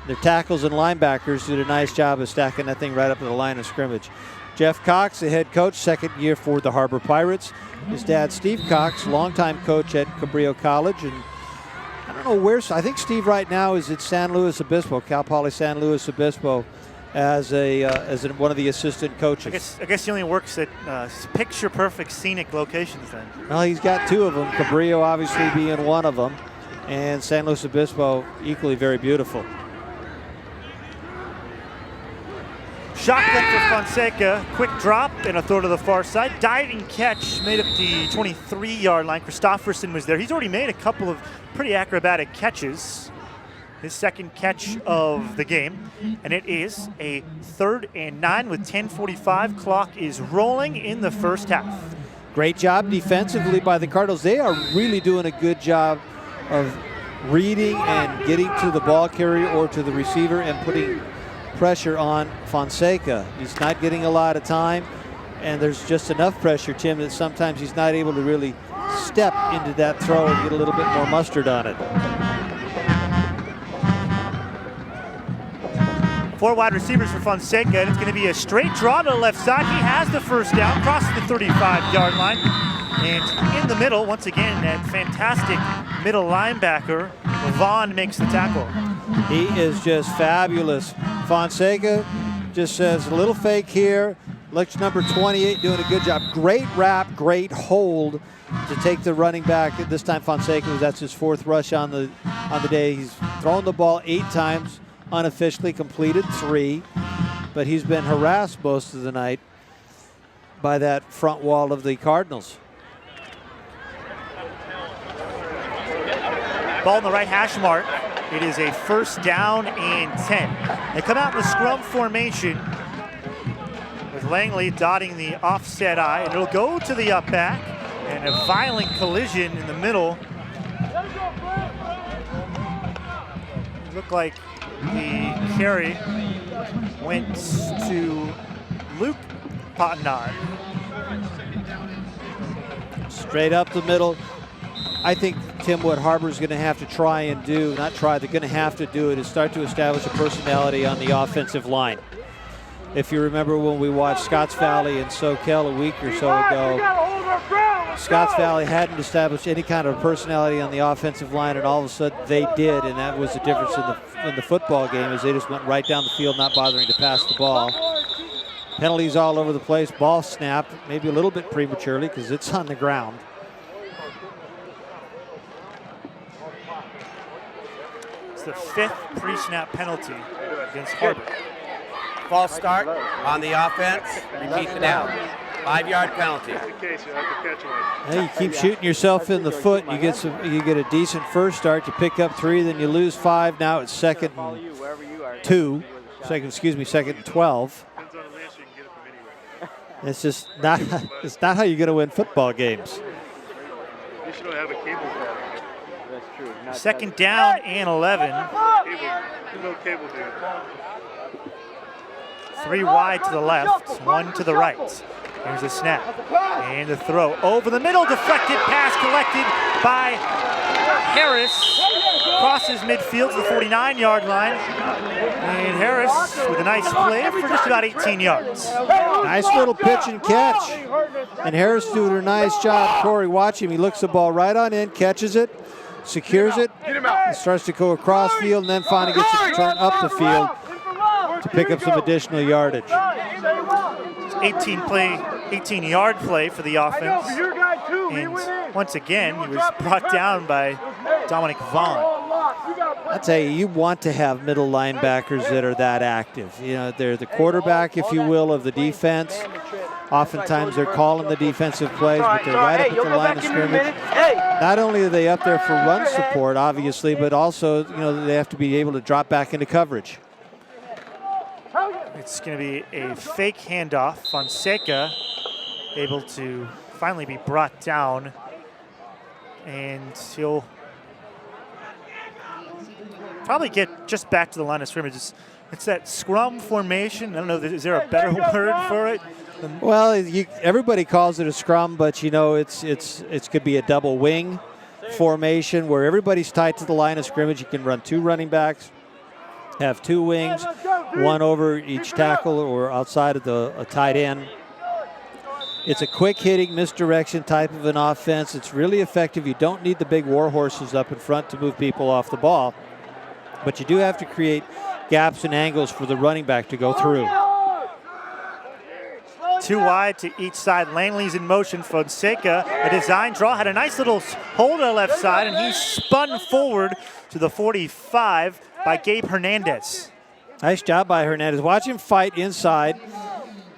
Speaker 2: their tackles and linebackers did a nice job of stacking that thing right up to the line of scrimmage. Jeff Cox, the head coach, second year for the Harbor Pirates. His dad, Steve Cox, longtime coach at Cabrillo College. And I don't know where, I think Steve right now is at San Luis Obispo, Cal Poly San Luis Obispo, as one of the assistant coaches.
Speaker 1: I guess he only works at picture-perfect scenic locations then.
Speaker 2: Well, he's got two of them, Cabrillo obviously being one of them, and San Luis Obispo equally very beautiful.
Speaker 1: Shotgun for Fonseca, quick drop and a throw to the far side. Diving catch made up the 23-yard line. Christofferson was there. He's already made a couple of pretty acrobatic catches. his second catch of the game. And it is a 3rd and 9 with 10:45. Clock is rolling in the first half.
Speaker 2: Great job defensively by the Cardinals. They are really doing a good job of reading and getting to the ball carrier or to the receiver and putting pressure on Fonseca. He's not getting a lot of time, and there's just enough pressure, Tim, that sometimes he's not able to really step into that throw and get a little bit more mustard on it.
Speaker 1: 4 wide receivers for Fonseca, and it's going to be a straight draw to the left side. He has the first down, crosses the 35-yard line. And in the middle, once again, that fantastic middle linebacker, Vaughn, makes the tackle.
Speaker 2: He is just fabulous. Fonseca just says a little fake here. Looks number 28 doing a good job. Great wrap, great hold to take the running back. This time Fonseca, that's his 4th rush on the day. He's thrown the ball 8 times, unofficially completed 3, but he's been harassed most of the night by that front wall of the Cardinals.
Speaker 1: Ball in the right hash mark. It is a 1st down and 10. They come out in the scrum formation with Langley dotting the offset eye, and it'll go to the up back, and a violent collision in the middle. It looked like the carry went to Luke Pottenard.
Speaker 2: Straight up the middle. I think, Tim, what Harbor's going to have to try and do, not try, they're going to have to do it, is start to establish a personality on the offensive line. If you remember when we watched Scotts Valley and SoCal a week or so ago, Scotts Valley hadn't established any kind of personality on the offensive line, and all of a sudden they did, and that was the difference in the football game, is they just went right down the field, not bothering to pass the ball. Penalties all over the place. Ball snapped, maybe a little bit prematurely because it's on the ground.
Speaker 1: It's the 5th pre-snap penalty against Harbor.
Speaker 7: False start on the offense. Repeat the down. 5-yard penalty.
Speaker 2: Hey, you keep shooting yourself in the foot. You get a decent first start. You pick up 3, then you lose 5. Now it's 2nd and 2. Second and 12. It's just not. It's not how you're going to win football games.
Speaker 8: You should have a cable car.
Speaker 6: That's true.
Speaker 1: 2nd down and 11.
Speaker 8: No cable, dude.
Speaker 1: 3 wide to the left, 1 to the right. Here's a snap and a throw over the middle. Deflected pass collected by Harris. Crosses midfield to the 49-yard line. And Harris with a nice play for just about 18 yards.
Speaker 2: Nice little pitch and catch. And Harris doing a nice job. Corey, watch him. He looks the ball right on in, catches it, secures it, and starts to go across field, and then finally gets it to turn up the field to pick up some additional yardage.
Speaker 1: 18-yard play for the offense. And once again, he was brought down by Dominic Vaughn.
Speaker 2: I tell you, you want to have middle linebackers that are that active. You know, they're the quarterback, if you will, of the defense. Oftentimes they're calling the defensive plays, but they're right up at the line of scrimmage. Not only are they up there for run support, obviously, but also, you know, they have to be able to drop back into coverage.
Speaker 1: It's going to be a fake handoff. Fonseca able to finally be brought down, and he'll probably get just back to the line of scrimmage. It's that scrum formation. I don't know, is there a better word for it?
Speaker 2: Well, everybody calls it a scrum, but you know, it could be a double wing formation where everybody's tight to the line of scrimmage. You can run 2 running backs, have 2 wings, 1 over each tackle or outside of a tight end. It's a quick hitting misdirection type of an offense. It's really effective. You don't need the big war horses up in front to move people off the ball, but you do have to create gaps and angles for the running back to go through.
Speaker 1: 2 wide to each side. Langley's in motion. Fonseca, a design draw, had a nice little hold on the left side, and he spun forward to the 45 by Gabe Hernandez.
Speaker 2: Nice job by Hernandez. Watch him fight inside,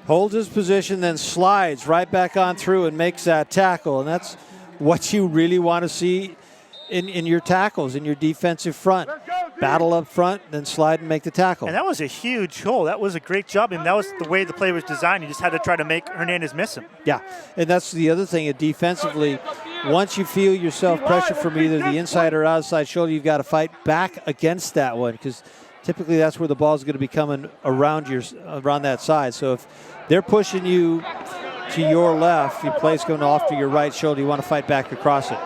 Speaker 2: holds his position, then slides right back on through and makes that tackle. And that's what you really want to see in your tackles, in your defensive front. battle up front, then slide and make the tackle.
Speaker 1: And that was a huge hole. That was a great job. And that was the way the play was designed. You just had to try to make Hernandez miss him.
Speaker 2: Yeah, and that's the other thing. Defensively, once you feel yourself pressure from either the inside or outside shoulder, you've got to fight back against that one, because typically that's where the ball is going to be coming around that side. So if they're pushing you to your left, your play's going off to your right shoulder, you want to fight back across it.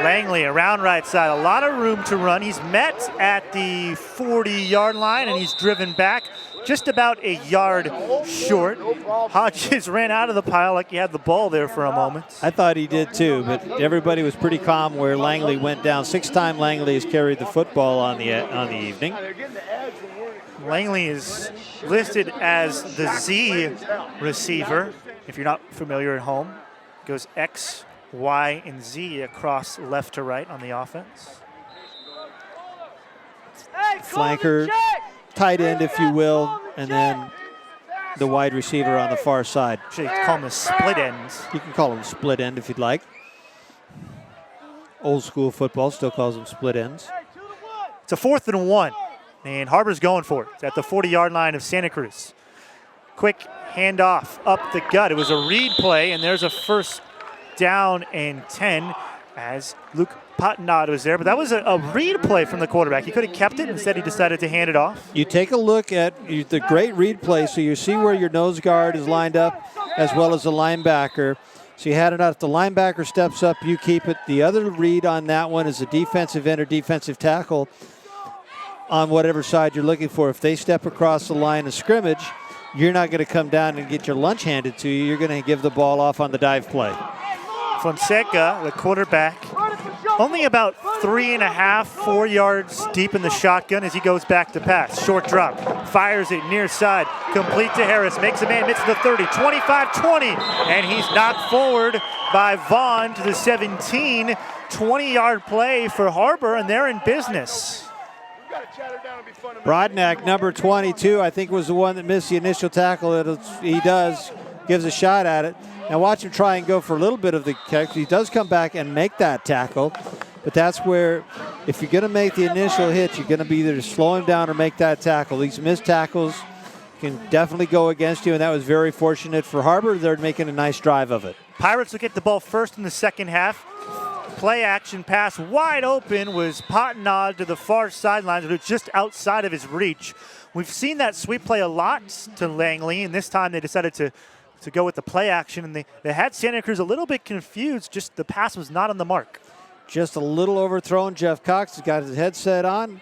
Speaker 1: Langley around right side, a lot of room to run. He's met at the 40-yard line, and he's driven back just about a yard short. Hodges ran out of the pile like he had the ball there for a moment.
Speaker 2: I thought he did too, but everybody was pretty calm where Langley went down. 6-time Langley has carried the football on the evening.
Speaker 1: Langley is listed as the Z receiver. If you're not familiar at home, goes X, Y, and Z across left to right on the offense.
Speaker 2: Flanker, tight end, if you will, and then the wide receiver on the far side.
Speaker 1: Actually, you call them the split ends.
Speaker 2: You can call them split end if you'd like. Old school football still calls them split ends.
Speaker 1: It's a 4th and 1, and Harbor's going for it. It's at the 40-yard line of Santa Cruz. Quick handoff up the gut. It was a read play, and there's a 1st down and 10 as Luke Patinod was there. But that was a read play from the quarterback. He could have kept it. Instead, he decided to hand it off.
Speaker 2: You take a look at the great read play, so you see where your nose guard is lined up as well as the linebacker. So you had it out. If the linebacker steps up, you keep it. The other read on that one is a defensive end or defensive tackle on whatever side you're looking for. If they step across the line of scrimmage, you're not going to come down and get your lunch handed to you. You're going to give the ball off on the dive play.
Speaker 1: Fonseca, the quarterback, only about 3.5, 4 yards deep in the shotgun as he goes back to pass. Short drop, fires it near side, complete to Harris, makes a man, misses the 30, 25-20, and he's knocked forward by Vaughn to the 17. 20-yard play for Harbor, and they're in business.
Speaker 2: Brodnack, number 22, I think was the one that missed the initial tackle. He gives a shot at it. Now watch him try and go for a little bit of the catch. He does come back and make that tackle, but that's where, if you're going to make the initial hit, you're going to be either to slow him down or make that tackle. These missed tackles can definitely go against you, and that was very fortunate for Harbor. They're making a nice drive of it.
Speaker 1: Pirates will get the ball first in the second half. Play action pass wide open was Patinod to the far sidelines, but it's just outside of his reach. We've seen that sweep play a lot to Langley, and this time they decided to go with the play action, and they had Santa Cruz a little bit confused. Just the pass was not on the mark.
Speaker 2: Just a little overthrown. Jeff Cox has got his headset on.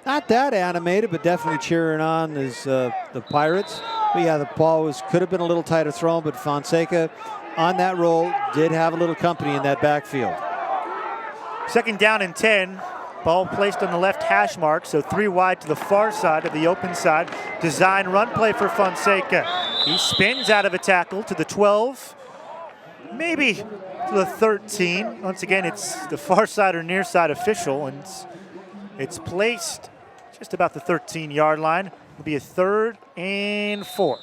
Speaker 2: Not that animated, but definitely cheering on the Pirates. But yeah, the ball could have been a little tighter thrown, but Fonseca on that roll did have a little company in that backfield.
Speaker 1: 2nd down and 10. Ball placed on the left hash mark, so 3 wide to the far side of the open side. Design run play for Fonseca. He spins out of a tackle to the 12, maybe to the 13. Once again, it's the far side or near side official, and it's placed just about the 13-yard line. It'll be a 3rd and 4.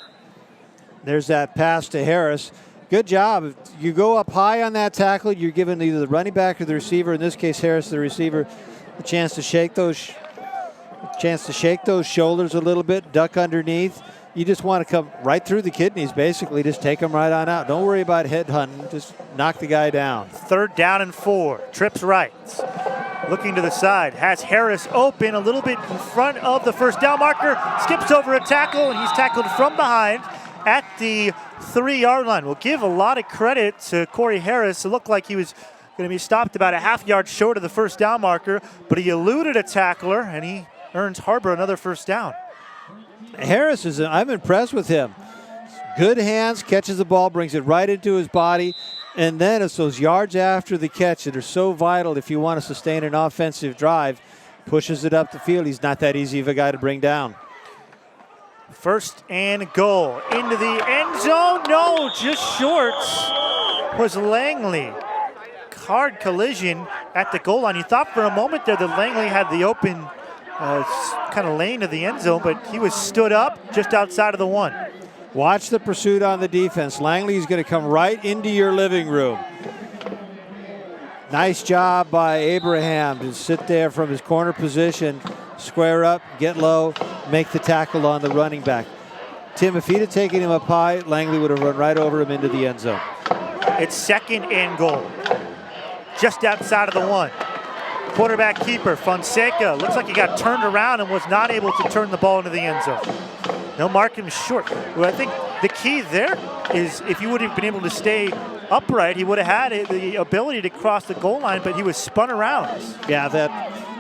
Speaker 2: There's that pass to Harris. Good job. You go up high on that tackle, you're giving either the running back or the receiver, in this case Harris, the receiver, the chance to shake those shoulders a little bit, duck underneath. You just want to come right through the kidneys, basically. Just take them right on out. Don't worry about head hunting. Just knock the guy down.
Speaker 1: 3rd down and 4. Trips right. Looking to the side. Has Harris open a little bit in front of the 1st down marker. Skips over a tackle, and he's tackled from behind at the 3-yard line. We'll give a lot of credit to Corey Harris. It looked like he was going to be stopped about a half-yard short of the 1st down marker, but he eluded a tackler, and he earns Harbor another 1st down.
Speaker 2: Harris I'm impressed with him. Good hands, catches the ball, brings it right into his body, and then it's those yards after the catch that are so vital if you want to sustain an offensive drive. Pushes it up the field. He's not that easy of a guy to bring down.
Speaker 1: 1st and goal into the end zone. No, just short was Langley. Hard collision at the goal line. You thought for a moment there that Langley had the open kind of lane to the end zone, but he was stood up just outside of the 1.
Speaker 2: Watch the pursuit on the defense. Langley's going to come right into your living room. Nice job by Abraham to sit there from his corner position, square up, get low, make the tackle on the running back. Tim, if he'd have taken him up high, Langley would have run right over him into the end zone.
Speaker 1: It's 2nd and goal. Just outside of the 1. Quarterback keeper, Fonseca, looks like he got turned around and was not able to turn the ball into the end zone. They'll mark him short. Well, I think the key there is if you would have been able to stay upright, he would have had the ability to cross the goal line, but he was spun around.
Speaker 2: Yeah,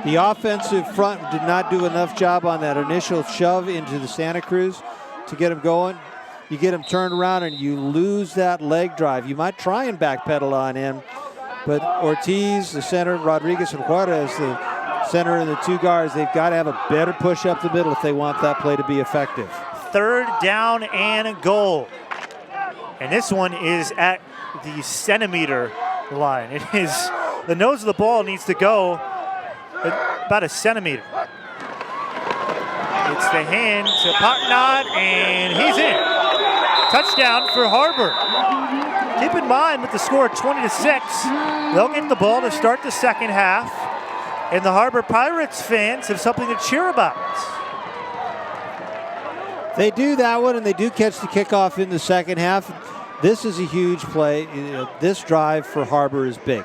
Speaker 2: the offensive front did not do enough job on that initial shove into the Santa Cruz to get him going. You get him turned around and you lose that leg drive. You might try and backpedal on him, but Ortiz, the center, Rodriguez and Juarez, the center and the 2 guards, they've got to have a better push up the middle if they want that play to be effective.
Speaker 1: 3rd down and goal. And this one is at the centimeter line. It is, the nose of the ball needs to go about a centimeter. It's the hand to Potnod, and he's in. Touchdown for Harbor. Keep in mind with the score 20-6, they'll get the ball to start the second half, and the Harbor Pirates fans have something to cheer about.
Speaker 2: They do that one, and they do catch the kickoff in the second half. This is a huge play. This drive for Harbor is big.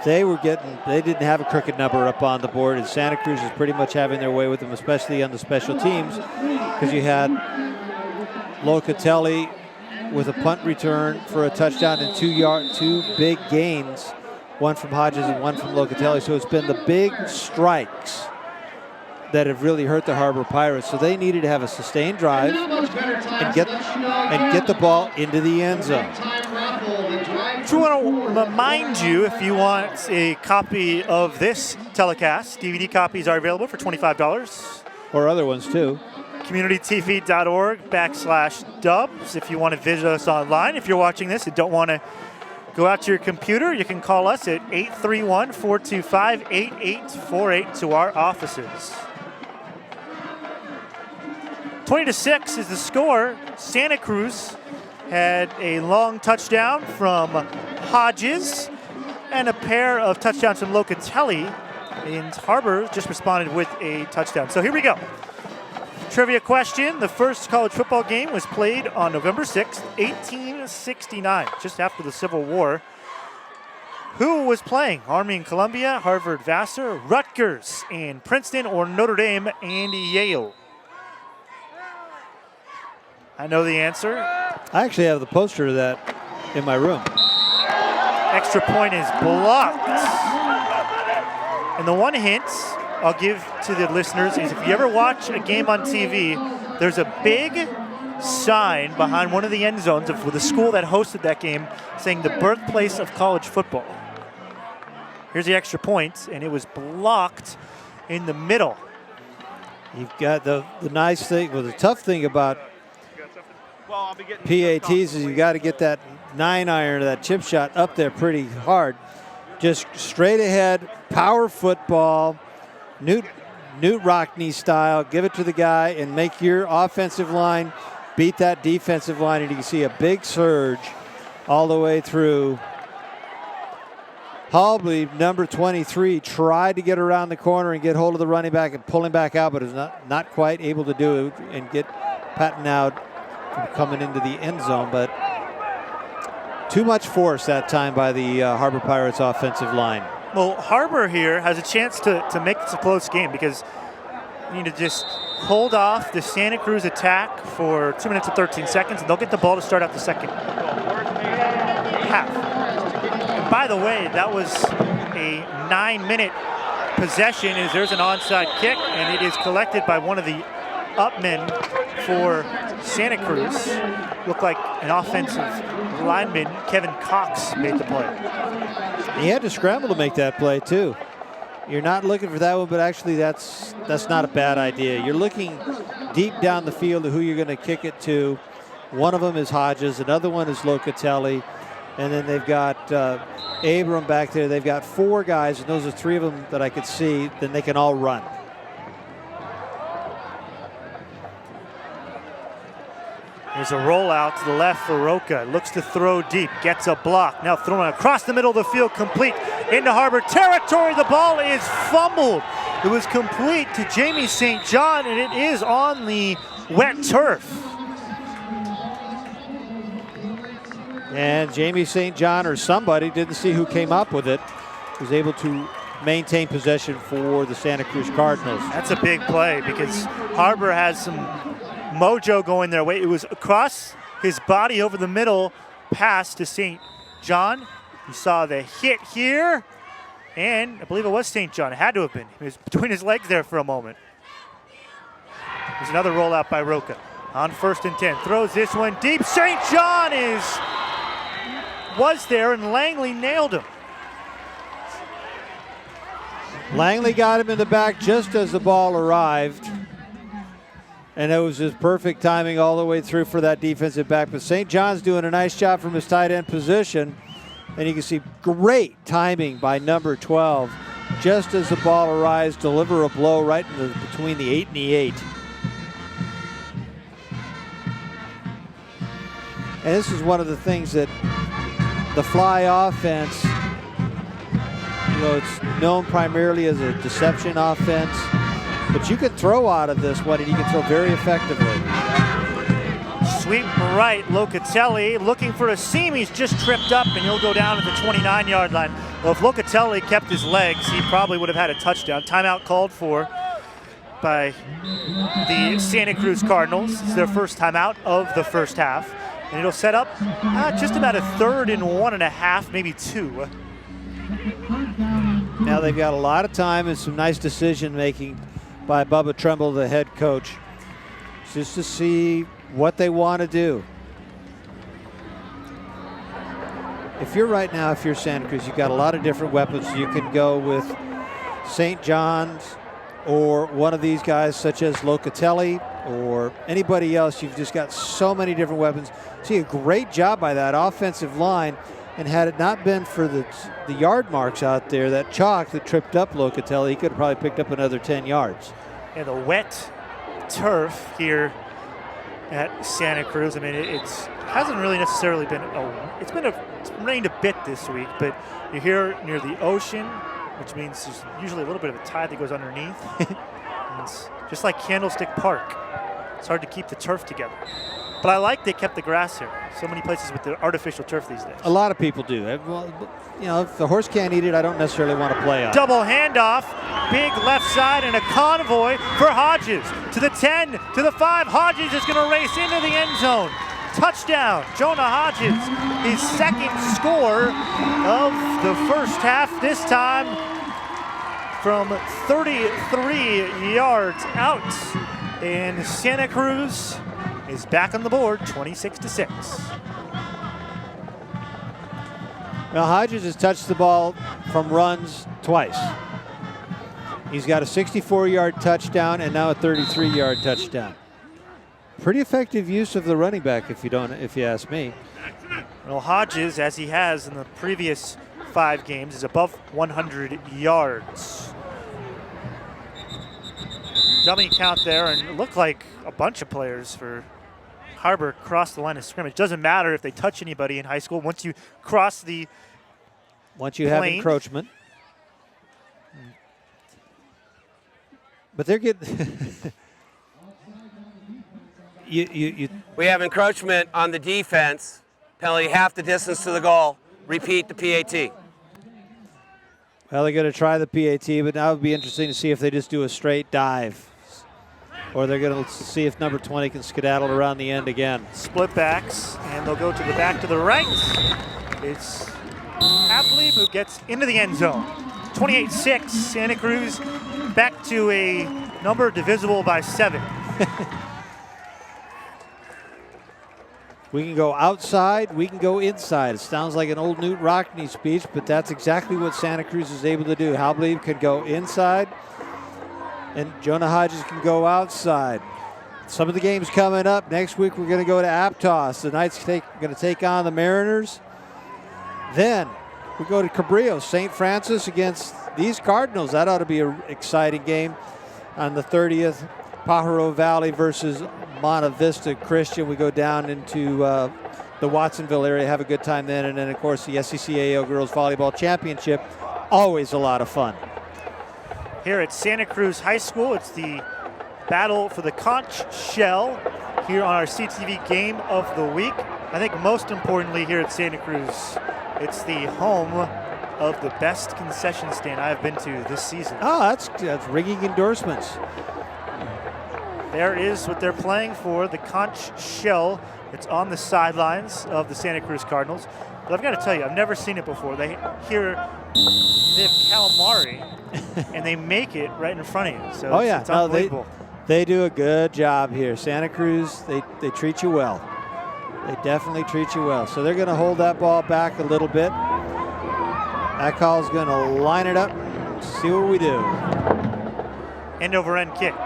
Speaker 2: They didn't have a crooked number up on the board, and Santa Cruz is pretty much having their way with them, especially on the special teams, because you had Locatelli with a punt return for a touchdown and 2 big gains, one from Hodges and one from Locatelli. So it's been the big strikes that have really hurt the Harbor Pirates. So they needed to have a sustained drive and get the ball into the end zone.
Speaker 1: I want to remind you, if you want a copy of this telecast, DVD copies are available for $25.
Speaker 2: Or other ones too.
Speaker 1: CommunityTV.org/dubs if you want to visit us online. If you're watching this and don't want to go out to your computer, you can call us at 831-425-8848 to our offices. 20-6 is the score. Santa Cruz had a long touchdown from Hodges and a pair of touchdowns from Locatelli, and Harbor just responded with a touchdown. So here we go. Trivia question. The first college football game was played on November 6th, 1869, just after the Civil War. Who was playing? Army and Columbia, Harvard, Vassar, Rutgers, and Princeton, or Notre Dame and Yale? I know the answer.
Speaker 2: I actually have the poster of that in my room.
Speaker 1: Extra point is blocked. And the one hint I'll give to the listeners is if you ever watch a game on TV, there's a big sign behind one of the end zones of the school that hosted that game saying the birthplace of college football. Here's the extra point, and it was blocked in the middle.
Speaker 2: You've got the nice thing, well, the tough thing about PATs is you got to get that 9-iron, that chip shot up there pretty hard. Just straight ahead, power football, Newt Rockney style. Give it to the guy and make your offensive line beat that defensive line. And you can see a big surge all the way through. Halby, number 23, tried to get around the corner and get hold of the running back and pull him back out, but is not quite able to do it and get Patton out from coming into the end zone. But too much force that time by the Harbor Pirates offensive line.
Speaker 1: Well, Harbor here has a chance to make this a close game because you need to just hold off the Santa Cruz attack for 2 minutes and 13 seconds, and they'll get the ball to start out the second half. And by the way, that was a 9-minute possession as there's an onside kick, and it is collected by one of the upmen for Santa Cruz. Looked like an offensive lineman, Kevin Cox, made the play.
Speaker 2: He had to scramble to make that play too. You're not looking for that one, but actually that's not a bad idea. You're looking deep down the field of who you're going to kick it to. One of them is Hodges, another one is Locatelli, and then they've got Abram back there. They've got 4 guys, and those are 3 of them that I could see. Then they can all run.
Speaker 1: Here's There's a rollout to the left for Roca. Looks to throw deep, gets a block. Now thrown across the middle of the field, complete into Harbor territory. The ball is fumbled. It was complete to Jamie St. John, and it is on the wet turf.
Speaker 2: And Jamie St. John or somebody, didn't see who came up with it, was able to maintain possession for the Santa Cruz Cardinals.
Speaker 1: That's a big play because Harbor has some mojo going their way. It was across his body over the middle, pass to St. John. You saw the hit here, and I believe it was St. John. It had to have been. It was between his legs there for a moment. There's another rollout by Roca. On 1st and 10, throws this one deep. St. John was there, and Langley nailed him.
Speaker 2: Langley got him in the back just as the ball arrived. And it was just perfect timing all the way through for that defensive back. But St. John's doing a nice job from his tight end position. And you can see great timing by number 12. Just as the ball arrives, deliver a blow right in between the 8 and the 8. And this is one of the things that the fly offense, it's known primarily as a deception offense. But you can throw out of this one, and you can throw very effectively.
Speaker 1: Sweep right, Locatelli looking for a seam. He's just tripped up, and he'll go down at the 29-yard line. Well, if Locatelli kept his legs, he probably would have had a touchdown. Timeout called for by the Santa Cruz Cardinals. It's their first timeout of the first half. And it'll set up just about a 3rd and 1.5, maybe 2.
Speaker 2: Now they've got a lot of time and some nice decision-making by Bubba Tremble, the head coach, just to see what they want to do. If you're Santa Cruz, you've got a lot of different weapons. You can go with St. John's or one of these guys such as Locatelli or anybody else. You've just got so many different weapons. See, a great job by that offensive line. And had it not been for the yard marks out there, that chalk that tripped up Locatelli, he could have probably picked up another 10 yards.
Speaker 1: Yeah, the wet turf here at Santa Cruz. I mean, it hasn't really necessarily been it's rained a bit this week, but you're here near the ocean, which means there's usually a little bit of a tide that goes underneath. It's just like Candlestick Park. It's hard to keep the turf together. But I like they kept the grass here. So many places with the artificial turf these days.
Speaker 2: A lot of people do. Well, if the horse can't eat it, I don't necessarily want to play on.
Speaker 1: Double handoff, big left side, and a convoy for Hodges. To the 10, to the 5. Hodges is going to race into the end zone. Touchdown, Jonah Hodges. His 2nd score of the first half, this time from 33 yards out. And Santa Cruz is back on the board, 26-6.
Speaker 2: Now Hodges has touched the ball from runs twice. He's got a 64-yard touchdown and now a 33-yard touchdown. Pretty effective use of the running back, if you ask me.
Speaker 1: Well, Hodges, as he has in the previous 5 games, is above 100 yards. Dummy count there, and it looked like a bunch of players for Harbor crossed the line of scrimmage. Doesn't matter if they touch anybody in high school. Once you cross the
Speaker 2: have encroachment. But they're getting
Speaker 7: We have encroachment on the defense. Penalty half the distance to the goal. Repeat the PAT.
Speaker 2: Well, they're going to try the PAT, but now it would be interesting to see if they just do a straight dive. Or they're going to see if number 20 can skedaddle around the end again.
Speaker 1: Split backs, and they'll go to the back to the right. It's Hapley who gets into the end zone. 28-6, Santa Cruz back to a number divisible by 7.
Speaker 2: We can go outside, we can go inside. It sounds like an old Newt Rockney speech, but that's exactly what Santa Cruz is able to do. Hapley can go inside, and Jonah Hodges can go outside. Some of the games coming up. Next week we're going to go to Aptos. The Knights going to take on the Mariners. Then we go to Cabrillo, St. Francis against these Cardinals. That ought to be an exciting game on the 30th. Pajaro Valley versus Monte Vista Christian. We go down into the Watsonville area, have a good time then. And then, of course, the SCCAL Girls Volleyball Championship. Always a lot of fun.
Speaker 1: Here at Santa Cruz High School, it's the battle for the conch shell here on our CTV Game of the Week. I think most importantly here at Santa Cruz, it's the home of the best concession stand I've been to this season.
Speaker 2: Oh, that's ringing endorsements.
Speaker 1: There is what they're playing for, the conch shell. It's on the sidelines of the Santa Cruz Cardinals. But I've got to tell you, I've never seen it before. They have calamari, and they make it right in front of you. So it's unbelievable.
Speaker 2: They do a good job here. Santa Cruz, they treat you well. They definitely treat you well. So they're going to hold that ball back a little bit. That call is going to line it up. See what we do.
Speaker 1: End over end kick.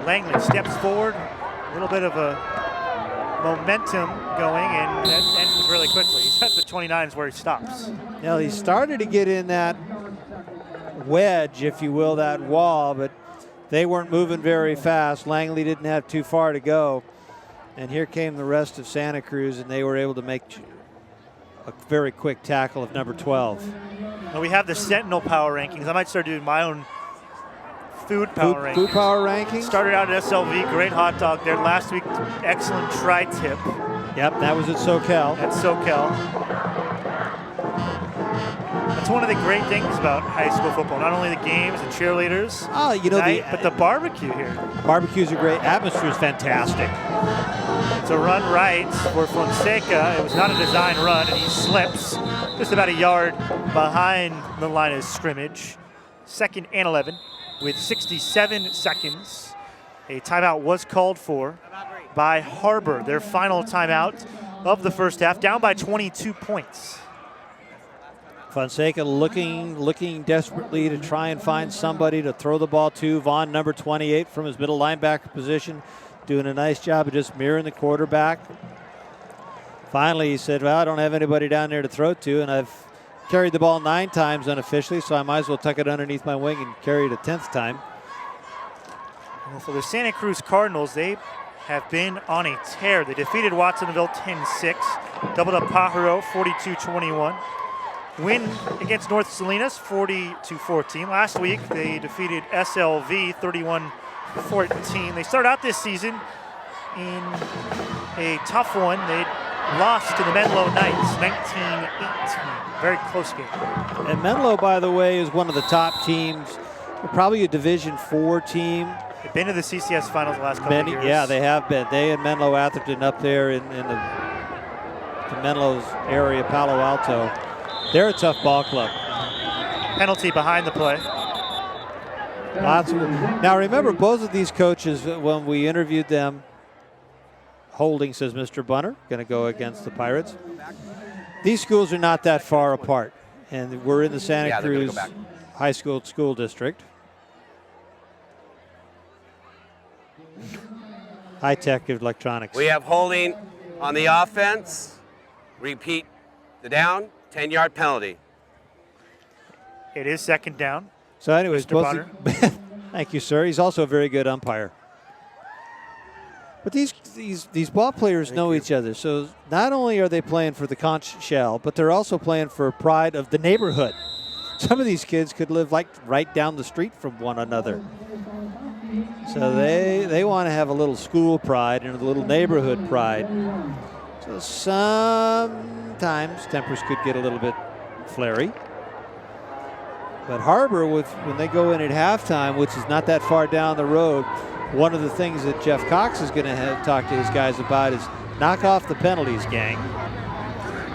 Speaker 1: Langley steps forward. A little bit of a momentum going, and that ends really quickly. He's at the 29 is where he stops.
Speaker 2: Now he started to get in that wedge, if you will, that wall, but they weren't moving very fast. Langley didn't have too far to go. And here came the rest of Santa Cruz, and they were able to make a very quick tackle of number 12.
Speaker 1: Well, we have the Sentinel power rankings. I might start doing my own food power rankings.
Speaker 2: Food power rankings?
Speaker 1: Started out at SLV, great hot dog there. Last week, excellent tri-tip.
Speaker 2: Yep, that was at SoCal.
Speaker 1: At SoCal. That's one of the great things about high school football. Not only the games and cheerleaders, but the barbecue here.
Speaker 2: Barbecues are great. Atmosphere is fantastic.
Speaker 1: It's a run right for Fonseca. It was not a design run, and he slips just about a yard behind the line of scrimmage. 2nd and 11 with 67 seconds. A timeout was called for by Harbor, their final timeout of the first half, down by 22 points.
Speaker 2: Fonseca looking desperately to try and find somebody to throw the ball to. Vaughn, number 28, from his middle linebacker position, doing a nice job of just mirroring the quarterback. Finally, he said, well, I don't have anybody down there to throw to, and I've carried the ball 9 times unofficially, so I might as well tuck it underneath my wing and carry it a 10th time.
Speaker 1: Well, for the Santa Cruz Cardinals, they have been on a tear. They defeated Watsonville 10-6, doubled up Pajaro 42-21. Win against North Salinas 40-14. Last week, they defeated SLV 31-14. They started out this season in a tough one. They lost to the Menlo Knights 19-18. Very close game.
Speaker 2: And Menlo, by the way, is one of the top teams. They're probably a Division IV team.
Speaker 1: They've been to the CCS finals the last couple of years.
Speaker 2: Yeah, they have been. They and Menlo Atherton up there in the Menlo's area, Palo Alto. They're a tough ball club.
Speaker 1: Penalty behind the play.
Speaker 2: Now remember, both of these coaches, when we interviewed them, holding, says Mr. Bunner, going to go against the Pirates. These schools are not that far apart, and we're in the Santa Cruz High School School District. High-tech electronics.
Speaker 7: We have holding on the offense. Repeat the down. 10-yard penalty.
Speaker 1: It is 2nd down.
Speaker 2: So anyways,
Speaker 1: Thank
Speaker 2: you, sir. He's also a very good umpire. But these ball players know each other. So not only are they playing for the conch shell, but they're also playing for pride of the neighborhood. Some of these kids could live like right down the street from one another. So they want to have a little school pride and a little neighborhood pride. So sometimes tempers could get a little bit flary. But Harbor, when they go in at halftime, which is not that far down the road, one of the things that Jeff Cox is going to talk to his guys about is knock off the penalties, gang.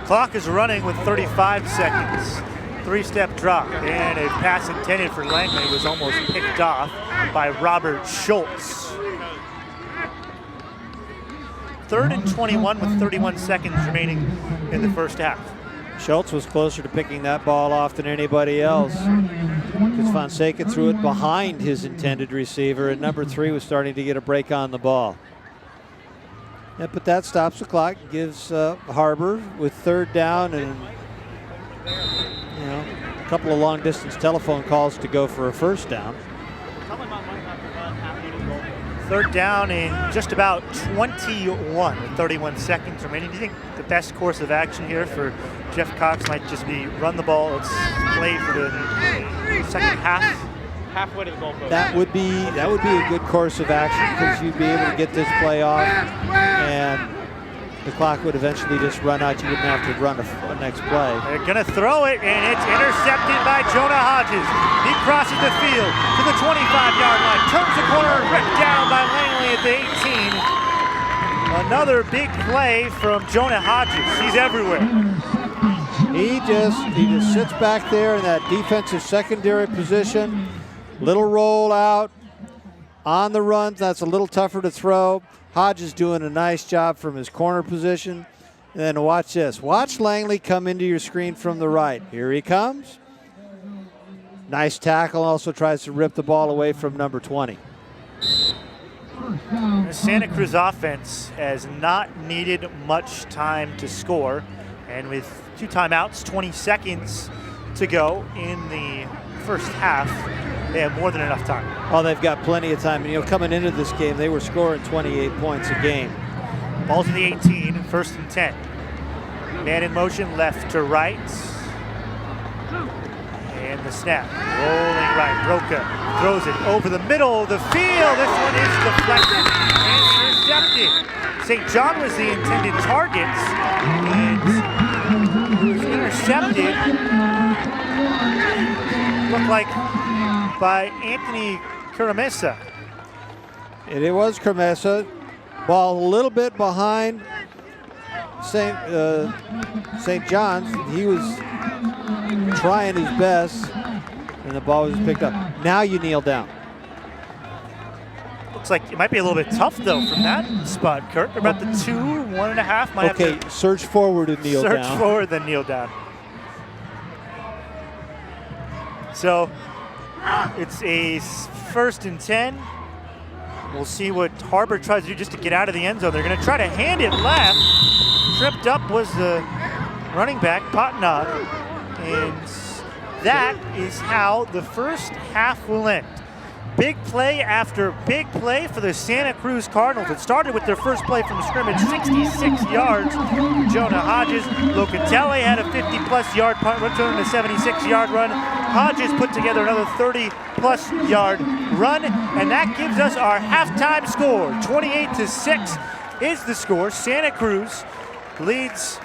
Speaker 1: Clock is running with 35 seconds. 3-step drop, and a pass intended for Langley was almost picked off by Robert Schultz. 3rd and 21 with 31 seconds remaining in the first half.
Speaker 2: Schultz was closer to picking that ball off than anybody else, because Fonseca threw it behind his intended receiver, and number 3 was starting to get a break on the ball. Yeah, but that stops the clock, gives Harbor with 3rd down and a couple of long-distance telephone calls to go for a 1st down.
Speaker 1: Third down in just about 21 with 31 seconds remaining. Do you think the best course of action here for Jeff Cox might just be run the ball, let's play for the second half?
Speaker 5: Halfway to the goalpost.
Speaker 2: That would be a good course of action because you'd be able to get this play off, and the clock would eventually just run out. You wouldn't have to run a next play.
Speaker 1: They're going to throw it, and it's intercepted by Jonah Hodges. He crosses the field to the 25-yard line, turns the corner, ripped down by Langley at the 18. Another big play from Jonah Hodges. He's everywhere.
Speaker 2: He just sits back there in that defensive secondary position. Little roll out on the runs. That's a little tougher to throw. Hodges doing a nice job from his corner position. And then watch this. Watch Langley come into your screen from the right. Here he comes. Nice tackle. Also tries to rip the ball away from number 20.
Speaker 1: The Santa Cruz offense has not needed much time to score. And with 2 timeouts, 20 seconds to go in the first half, they have more than enough time.
Speaker 2: Oh, they've got plenty of time. And, coming into this game, they were scoring 28 points a game.
Speaker 1: Ball to the 18, 1st and 10. Man in motion, left to right. And the snap, rolling right. Roca throws it over the middle of the field. This one is deflected and intercepted. St. John was the intended target, and it was intercepted. Looked like by Anthony Caramesa.
Speaker 2: It was Caramesa. Ball a little bit behind St. John's. He was trying his best, and the ball was picked up. Now you kneel down.
Speaker 1: Looks like it might be a little bit tough, though, from that spot, Kurt. About the 2, 1.5. Might
Speaker 2: okay,
Speaker 1: have to
Speaker 2: search forward and kneel down.
Speaker 1: Search forward, then kneel down. So it's a 1st and 10. We'll see what Harbor tries to do just to get out of the end zone. They're going to try to hand it left. Tripped up was the running back, Potnod. And that is how the first half will end. Big play after big play for the Santa Cruz Cardinals. It started with their first play from scrimmage, 66 yards. Jonah Hodges. Locatelli had a 50-plus yard punt return and a 76-yard run. Hodges put together another 30-plus yard run, and that gives us our halftime score. 28-6 is the score. Santa Cruz leads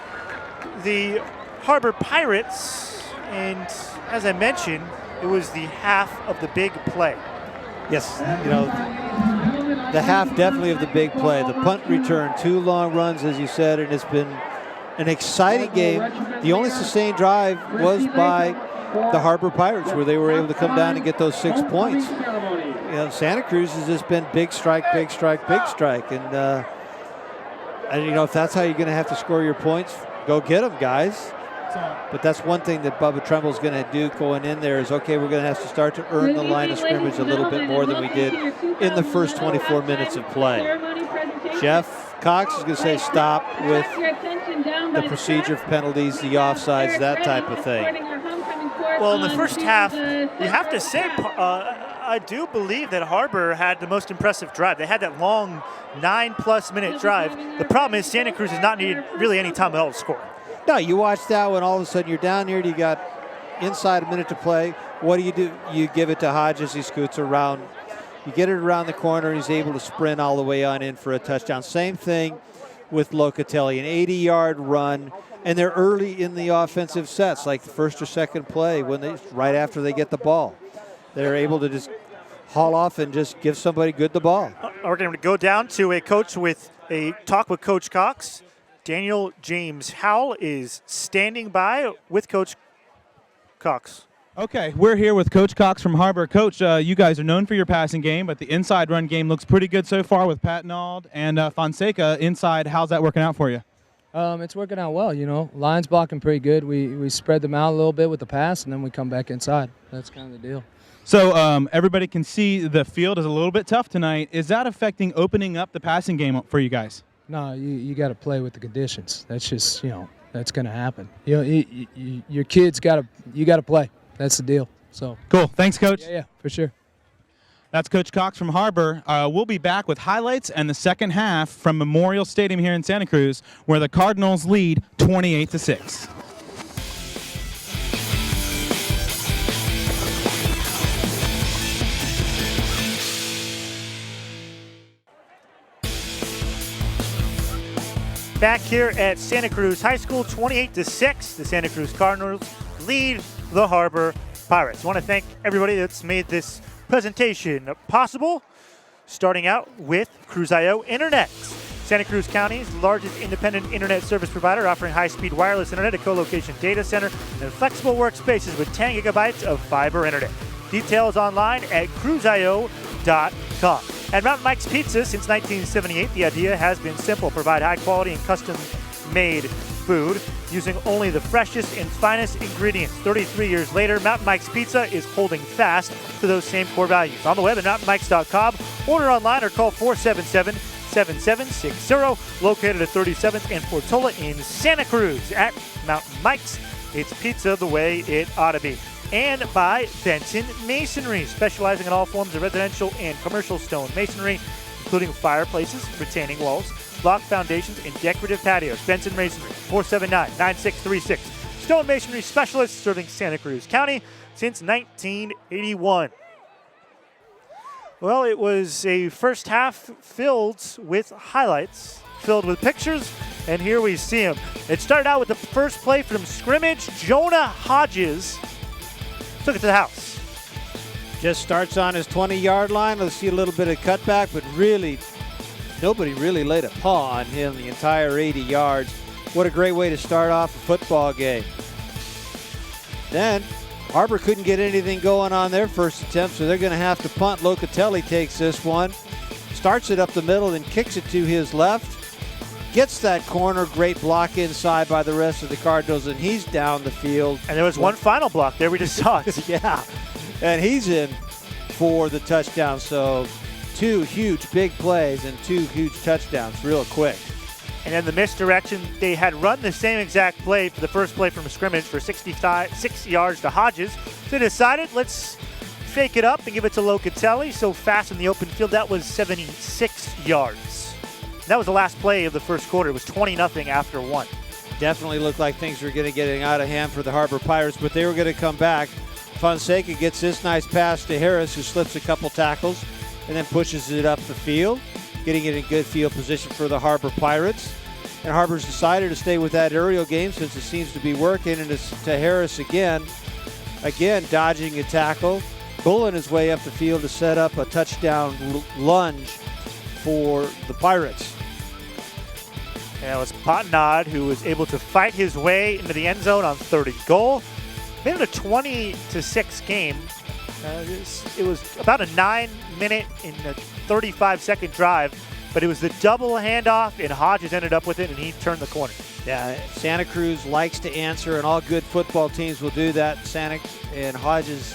Speaker 1: the Harbor Pirates, and as I mentioned, it was the half of the big play.
Speaker 2: Yes, the half definitely of the big play. The punt return, 2 long runs, as you said, and it's been an exciting game. The only sustained drive was by the Harbor Pirates, where they were able to come down and get those 6 points. Santa Cruz has just been big strike, big strike, big strike. And if that's how you're going to have to score your points, go get them, guys. But that's one thing that Bubba Tremble's going to do going in there is, okay, we're going to have to start to earn the line of scrimmage a little bit more than we did in the first 24 minutes of play. Jeff Cox is going to say stop with the procedure penalties, the offsides, that type of thing.
Speaker 1: Well, in the first half, you have to say, I do believe that Harbor had the most impressive drive. They had that long 9-plus minute drive. The problem is Santa Cruz has not needed really any time at all to score.
Speaker 2: No, you watch that when all of a sudden you're down here and you got inside a minute to play. What do? You give it to Hodges. He scoots around. You get it around the corner, and he's able to sprint all the way on in for a touchdown. Same thing with Locatelli, an 80-yard run, and they're early in the offensive sets, like the first or second play, right after they get the ball. They're able to just haul off and just give somebody good the ball.
Speaker 1: We're going to go down to a talk with Coach Cox. Daniel James Howell is standing by with Coach Cox.
Speaker 5: Okay, we're here with Coach Cox from Harbor. Coach, you guys are known for your passing game, but the inside run game looks pretty good so far with Patnaud and Fonseca inside. How's that working out for you?
Speaker 3: It's working out well, Line's blocking pretty good. We spread them out a little bit with the pass, and then we come back inside. That's kind of the deal.
Speaker 5: So everybody can see the field is a little bit tough tonight. Is that affecting opening up the passing game for you guys?
Speaker 3: No, you got to play with the conditions. That's just, that's going to happen. Your kids you got to play. That's the deal. So
Speaker 5: cool. Thanks, Coach.
Speaker 3: Yeah, for sure.
Speaker 5: That's Coach Cox from Harbor. We'll be back with highlights and the second half from Memorial Stadium here in Santa Cruz, where the Cardinals lead 28-6.
Speaker 1: Back here at Santa Cruz High School, 28-6, the Santa Cruz Cardinals lead the Harbor Pirates. I want to thank everybody that's made this presentation possible, starting out with Cruz.io Internet, Santa Cruz County's largest independent internet service provider, offering high-speed wireless internet, a co-location data center, and flexible workspaces with 10 gigabytes of fiber internet. Details online at cruzio.com. At Mountain Mike's Pizza, since 1978, the idea has been simple: provide high-quality and custom-made food using only the freshest and finest ingredients. 33 years later, Mountain Mike's Pizza is holding fast to those same core values. On the web at mountainmikes.com, order online or call 477-7760, located at 37th and Portola in Santa Cruz. At Mountain Mike's, it's pizza the way it ought to be. And by Benson Masonry, specializing in all forms of residential and commercial stone masonry, including fireplaces, retaining walls, block foundations, and decorative patios. Benson Masonry, 479-9636. Stone masonry specialist serving Santa Cruz County since 1981. Well, it was a first half filled with highlights, filled with pictures, and here we see them. It started out with the first play from scrimmage. Jonah Hodges took it to the house.
Speaker 2: Just starts on his 20-yard line. Let's see a little bit of cutback, but really, nobody really laid a paw on him the entire 80 yards. What a great way to start off a football game. Then, Harbor couldn't get anything going on their first attempt, so they're going to have to punt. Locatelli takes this one, starts it up the middle, and kicks it to his left. Gets that corner, great block inside by the rest of the Cardinals, and he's down the field.
Speaker 1: And there was one final block there, we just saw it.
Speaker 2: Yeah, and he's in for the touchdown. So 2 huge big plays and 2 huge touchdowns real quick.
Speaker 1: And then the misdirection, they had run the same exact play for the first play from a scrimmage for 6 yards to Hodges. So they decided, let's fake it up and give it to Locatelli. So fast in the open field, that was 76 yards. That was the last play of the first quarter. It was 20-0 after 1.
Speaker 2: Definitely looked like things were getting out of hand for the Harbor Pirates, but they were going to come back. Fonseca gets this nice pass to Harris, who slips a couple tackles and then pushes it up the field, getting it in good field position for the Harbor Pirates. And Harbor's decided to stay with that aerial game since it seems to be working, and it's to Harris again dodging a tackle, pulling his way up the field to set up a touchdown lunge for the Pirates.
Speaker 1: And it was Potnod who was able to fight his way into the end zone on 3rd and goal. Made it a 20-6 game. It was about a 9-minute and a 35-second drive, but it was the double handoff, and Hodges ended up with it, and he turned the corner.
Speaker 2: Yeah, Santa Cruz likes to answer, and all good football teams will do that. And Hodges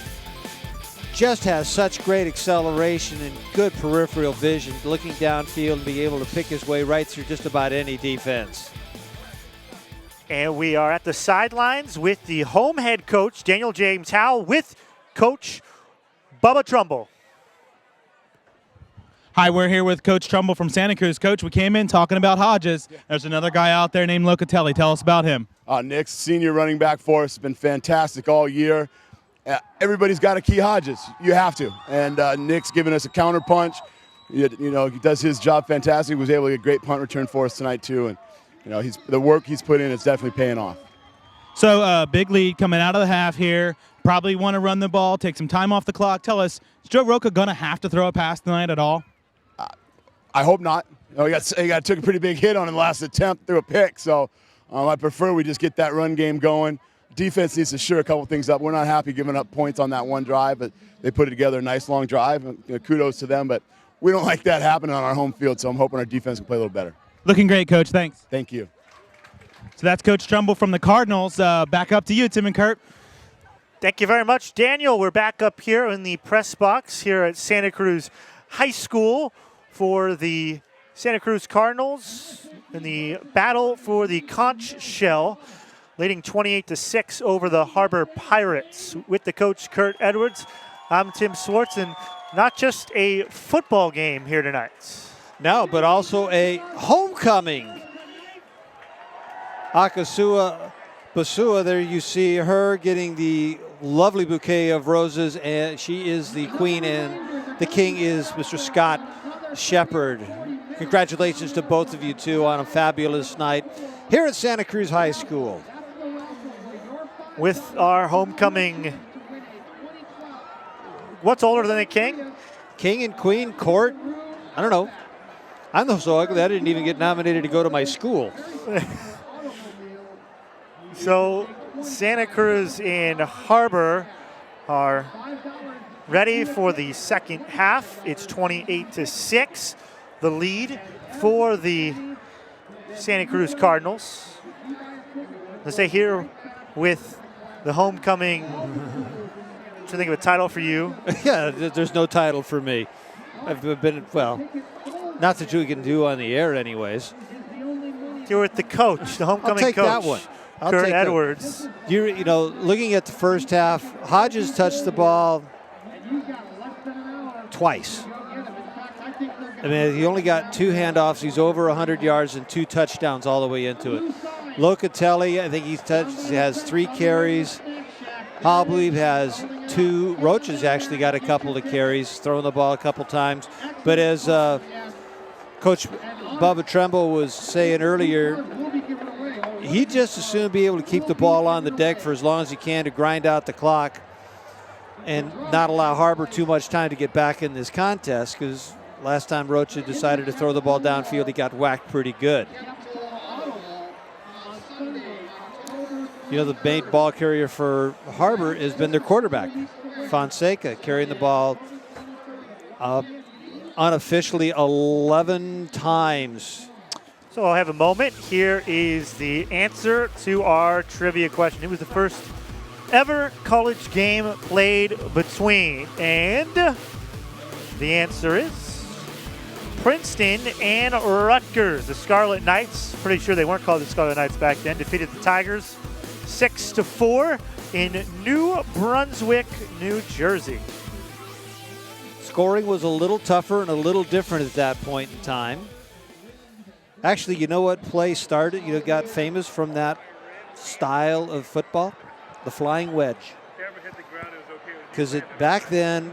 Speaker 2: just has such great acceleration and good peripheral vision, looking downfield and being able to pick his way right through just about any defense.
Speaker 1: And we are at the sidelines with the home head coach, Daniel James Howell, with Coach Bubba Trumbull.
Speaker 5: Hi, we're here with Coach Trumbull from Santa Cruz. Coach, we came in talking about Hodges. There's another guy out there named Locatelli. Tell us about him.
Speaker 4: Nick's senior running back for us. Has been fantastic all year. Everybody's got to key Hodges. You have to. And Nick's giving us a counter punch. He does his job fantastic. He was able to get a great punt return for us tonight too. And the work he's put in is definitely paying off.
Speaker 5: So big lead coming out of the half here. Probably want to run the ball, take some time off the clock. Tell us, is Joe Roca going to have to throw a pass tonight at all?
Speaker 4: I hope not. He took a pretty big hit on the last attempt through a pick. So I prefer we just get that run game going. Defense needs to shore a couple things up. We're not happy giving up points on that one drive, but they put it together a nice long drive. Kudos to them, but we don't like that happening on our home field, so I'm hoping our defense can play a little better.
Speaker 5: Looking great, Coach. Thanks.
Speaker 4: Thank you.
Speaker 5: So that's Coach Trumbull from the Cardinals. Back up to you, Tim and Kurt.
Speaker 1: Thank you very much, Daniel. We're back up here in the press box here at Santa Cruz High School for the Santa Cruz Cardinals in the battle for the conch shell, leading 28-6 over the Harbor Pirates. With the coach, Kurt Edwards, I'm Tim Swartz, and not just a football game here tonight.
Speaker 2: No, but also a homecoming. Akasua Basua, there you see her getting the lovely bouquet of roses, and she is the queen, and the king is Mr. Scott Shepard. Congratulations to both of you two on a fabulous night here at Santa Cruz High School.
Speaker 1: With our homecoming, what's older than a king?
Speaker 2: King and queen, court, I don't know. I'm so ugly I didn't even get nominated to go to my school.
Speaker 1: So Santa Cruz and Harbor are ready for the second half. It's 28-6, the lead for the Santa Cruz Cardinals. Let's say here with the homecoming, to think of a title for you.
Speaker 2: Yeah, there's no title for me. I've been, well, not that you can do on the air anyways.
Speaker 1: You're with the coach, the homecoming
Speaker 2: I'll take
Speaker 1: coach.
Speaker 2: That one. I'll
Speaker 1: Kurt
Speaker 2: take
Speaker 1: Edwards.
Speaker 2: You know, looking at the first half, Hodges touched the ball twice. I mean, he only got 2 handoffs. He's over 100 yards and 2 touchdowns all the way into it. Locatelli, I think he has 3 carries. Hobley has 2. Roaches actually got a couple of carries, throwing the ball a couple times. But as Coach Bubba Tremble was saying earlier, he'd just as soon be able to keep the ball on the deck for as long as he can to grind out the clock and not allow Harbor too much time to get back in this contest, because last time Rocha decided to throw the ball downfield, he got whacked pretty good. You know, the main ball carrier for Harbor has been their quarterback, Fonseca, carrying the ball unofficially 11 times.
Speaker 1: So I'll have a moment. Here is the answer to our trivia question. It was the first ever college game played between, and the answer is Princeton and Rutgers. The Scarlet Knights, pretty sure they weren't called the Scarlet Knights back then, defeated the Tigers 6-4 in New Brunswick, New Jersey.
Speaker 2: Scoring was a little tougher and a little different at that point in time. Actually, you know what play started? You know, got famous from that style of football? The flying wedge. Because back then,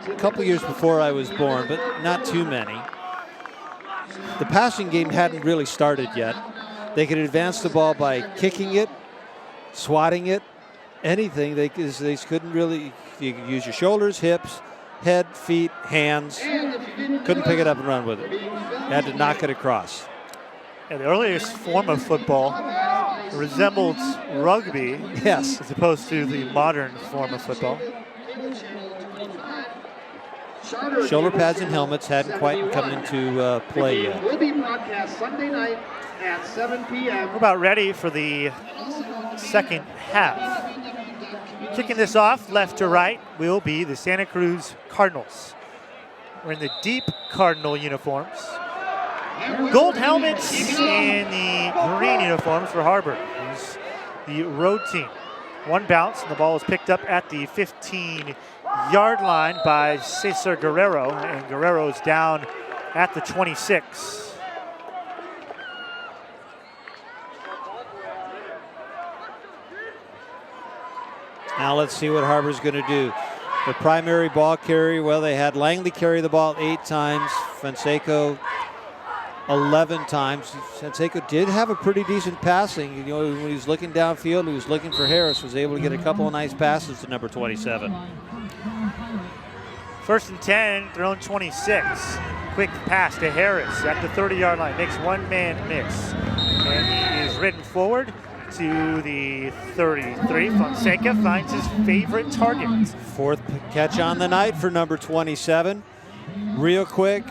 Speaker 2: a couple years before I was born, but not too many, the passing game hadn't really started yet. They could advance the ball by kicking it, swatting it, anything. They couldn't really, you could use your shoulders, hips, head, feet, hands. Couldn't pick it up and run with it. Had to knock it across.
Speaker 1: Yeah, the earliest form of football resembled rugby,
Speaker 2: yes,
Speaker 1: as opposed to the modern form of football.
Speaker 2: Shoulder pads and helmets hadn't quite come into play yet.
Speaker 6: Will be broadcast Sunday night at 7 p.m.
Speaker 1: We're about ready for the second half. Kicking this off left to right will be the Santa Cruz Cardinals. We're in the deep Cardinal uniforms. Gold helmets and the green uniforms for Harbor. Here's the road team. One bounce, and the ball is picked up at the 15-yard line by Cesar Guerrero, and Guerrero is down at the 26.
Speaker 2: Now let's see what Harbor's going to do. The primary ball carrier, well, they had Langley carry the ball 8 times, Fonseca 11 times. Fonseca did have a pretty decent passing. You know, when he was looking downfield, he was looking for Harris, was able to get a couple of nice passes to number 27.
Speaker 1: First and 10, their own 26. Quick pass to Harris at the 30-yard line. Makes one man miss. And he is ridden forward to the 33. Fonseca finds his favorite target.
Speaker 2: 4th catch on the night for number 27. Real quick,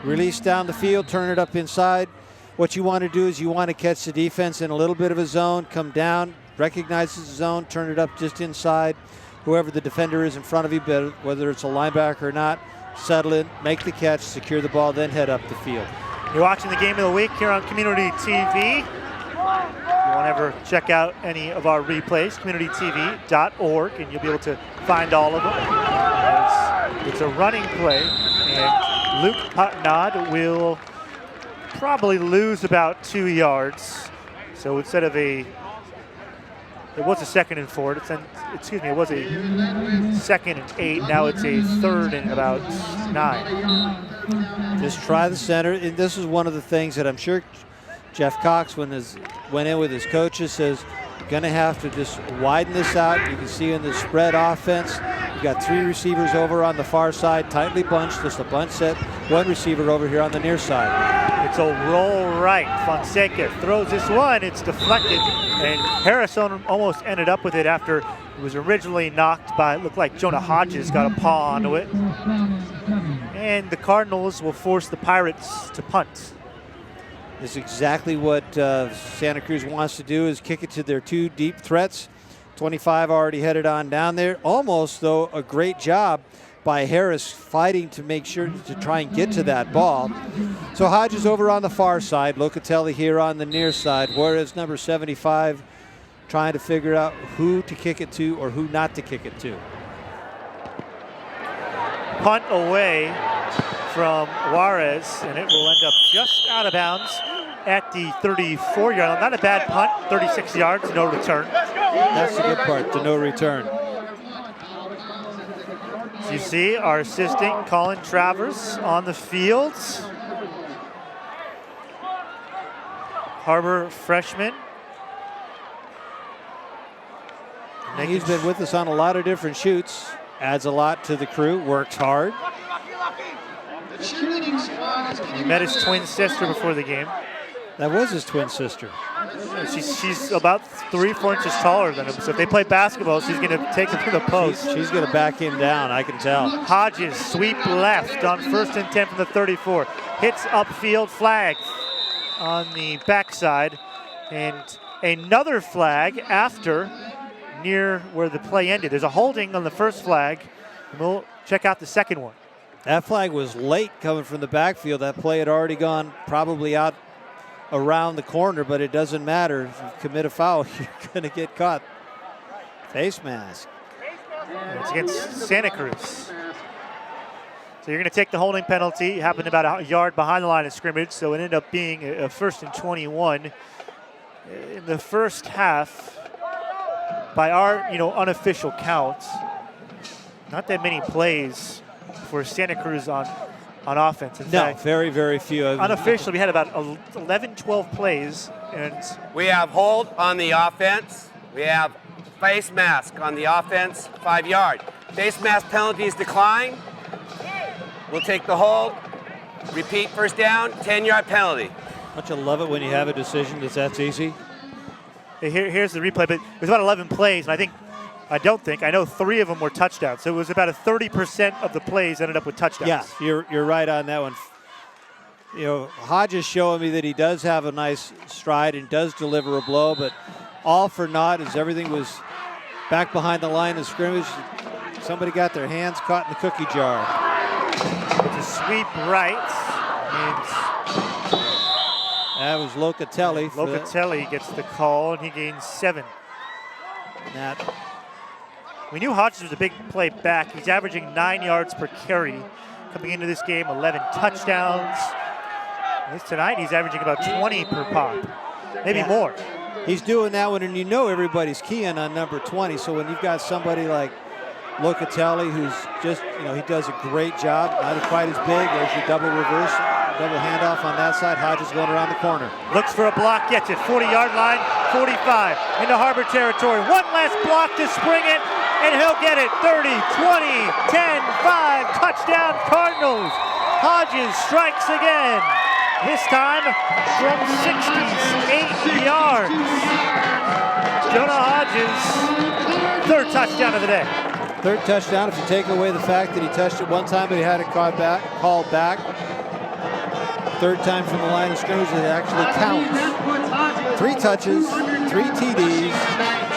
Speaker 2: release down the field, turn it up inside. What you want to do is you want to catch the defense in a little bit of a zone, come down, recognizes the zone, turn it up just inside. Whoever the defender is in front of you, whether it's a linebacker or not, settle in, make the catch, secure the ball, then head up the field.
Speaker 1: You're watching the game of the week here on Community TV. won't ever check out any of our replays, communitytv.org, and you'll be able to find all of them. It's a running play, and Luke Putnod will probably lose about 2 yards. So instead of it was a 2nd and 4. It was a 2nd and 8. Now it's a 3rd and about 9.
Speaker 2: Just try the center. And this is one of the things that I'm sure Jeff Cox, went in with his coaches, says you're going to have to just widen this out. You can see in the spread offense, you've got 3 receivers over on the far side, tightly bunched, just a bunch set, 1 receiver over here on the near side.
Speaker 1: It's a roll right. Fonseca throws this one. It's deflected, and Harrison almost ended up with it after it was originally knocked by, it looked like Jonah Hodges got a paw onto it. And the Cardinals will force the Pirates to punt.
Speaker 2: This is exactly what Santa Cruz wants to do, is kick it to their 2 deep threats. 25 already headed on down there. Almost, though, a great job by Harris fighting to make sure to try and get to that ball. So Hodges over on the far side, Locatelli here on the near side, whereas number 75 trying to figure out who to kick it to or who not to kick it to.
Speaker 1: Punt away from Juarez, and it will end up just out of bounds at the 34-yard line. Not a bad punt, 36 yards, no return.
Speaker 2: That's the good part, the no return.
Speaker 1: So you see our assistant, Colin Travers, on the field. Harbor freshman.
Speaker 2: He's been with us on a lot of different shoots. Adds a lot to the crew, works hard.
Speaker 1: He met his twin sister before the game.
Speaker 2: That was his twin sister.
Speaker 1: She's about 3-4 inches taller than him, so if they play basketball, she's going to take him to the post.
Speaker 2: She's going to back him down, I can tell.
Speaker 1: Hodges, sweep left on 1st and 10 from the 34. Hits upfield, flag on the backside, and another flag after near where the play ended. There's a holding on the first flag, and we'll check out the second one.
Speaker 2: That flag was late coming from the backfield. That play had already gone probably out around the corner, but it doesn't matter. If you commit a foul, you're going to get caught. Face mask.
Speaker 1: It's against Santa Cruz. So you're going to take the holding penalty. It happened about a yard behind the line of scrimmage, so it ended up being a 1st and 21. In the first half, by our unofficial count, not that many plays for Santa Cruz on offense. In fact,
Speaker 2: very, very few.
Speaker 1: Unofficially, we had about 11, 12 plays. And
Speaker 7: we have hold on the offense. We have face mask on the offense, 5 yard. Face mask penalties decline. We'll take the hold. Repeat, 1st down, 10-yard penalty.
Speaker 2: Don't you love it when you have a decision that's easy?
Speaker 1: Here's the replay, but it was about 11 plays, and I know 3 of them were touchdowns. So it was about 30% of the plays ended up with touchdowns.
Speaker 2: Yeah, you're right on that one. Hodges showing me that he does have a nice stride and does deliver a blow, but all for naught as everything was back behind the line of scrimmage. Somebody got their hands caught in the cookie jar.
Speaker 1: It's a sweep right, and
Speaker 2: that was Locatelli.
Speaker 1: Locatelli gets the call, and he gains 7. We knew Hodges was a big play back. He's averaging 9 yards per carry coming into this game, 11 touchdowns. Tonight he's averaging about 20 per pop, maybe more.
Speaker 2: He's doing that one, and everybody's keying on number 20. So when you've got somebody like Locatelli, who's just, he does a great job, not quite as big as your double reverse, double handoff on that side. Hodges going around the corner.
Speaker 1: Looks for a block, gets it, 40-yard line, 45, into Harbor territory. One last block to spring it, and he'll get it. 30, 20, 10, 5, touchdown Cardinals. Hodges strikes again, this time from 68 yards. Jonah Hodges, 3rd touchdown of the day.
Speaker 2: 3rd touchdown, if you take away the fact that he touched it one time but he had it called back. 3rd time from the line of scrimmage, it actually counts. 3 touches, 3 TDs,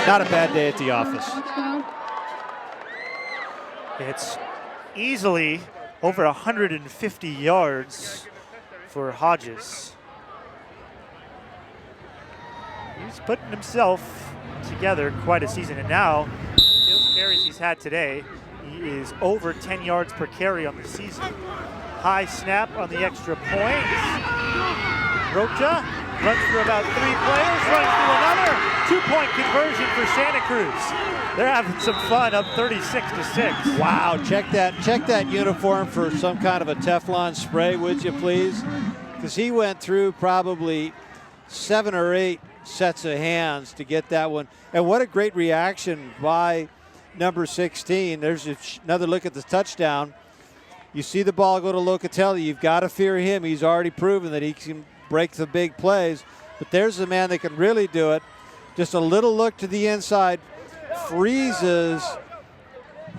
Speaker 2: not a bad day at the office.
Speaker 1: It's easily over 150 yards for Hodges. He's putting himself together quite a season, and now those carries he's had today, he is over 10 yards per carry on the season. High snap on the extra point. Rocha runs through about 3 players, runs through another. 2-point conversion for Santa Cruz. They're having some fun, up 36-6.
Speaker 2: Wow, check that uniform for some kind of a Teflon spray, would you please? Because he went through probably 7 or 8 sets of hands to get that one. And what a great reaction by number 16. There's another look at the touchdown. You see the ball go to Locatelli. You've got to fear him. He's already proven that he can break the big plays. But there's the man that can really do it. Just a little look to the inside, freezes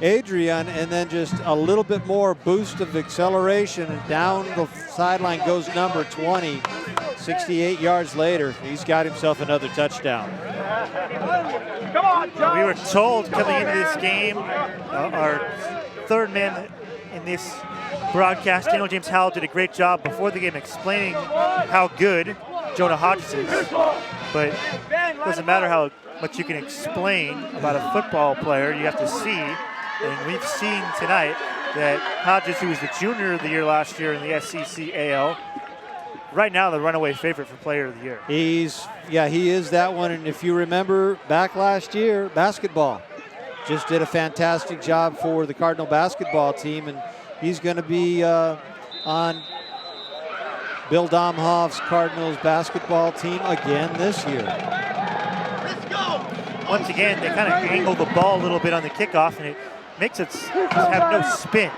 Speaker 2: Adrian, and then just a little bit more boost of acceleration, and down the sideline goes number 20. 68 yards later, he's got himself another touchdown.
Speaker 8: Come on, John.
Speaker 1: We were told coming into this game, our third man in this broadcast, Daniel James Howell, did a great job before the game explaining how good Jonah Hodges is. But it doesn't matter how much you can explain about a football player, you have to see. And we've seen tonight that Hodges, who was the junior of the year last year in the SCCAL, right now the runaway favorite for player of the year.
Speaker 2: He is that one. And if you remember back last year, basketball just did a fantastic job for the Cardinal basketball team, and he's going to be on Bill Domhoff's Cardinals basketball team again this year.
Speaker 1: Once again, they kind of angle the ball a little bit on the kickoff, and it makes it have no spin.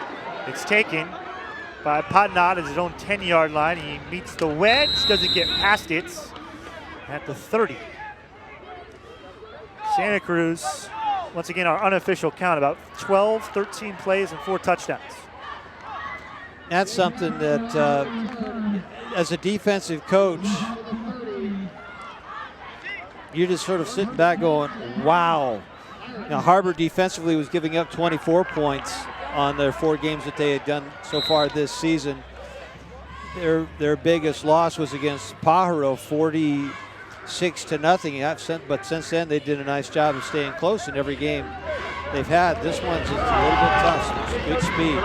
Speaker 1: It's taken by Padnot at his own 10-yard line. He meets the wedge, doesn't get past it at the 30. Santa Cruz, once again, our unofficial count, about 12, 13 plays and 4 touchdowns.
Speaker 2: That's something that, as a defensive coach, you're just sort of sitting back going, wow. Now, Harbor defensively was giving up 24 points on their 4 games that they had done so far this season. Their biggest loss was against Pajaro, 46-0. But since then, they did a nice job of staying close in every game they've had. This one's just a little bit tough. It's good speed.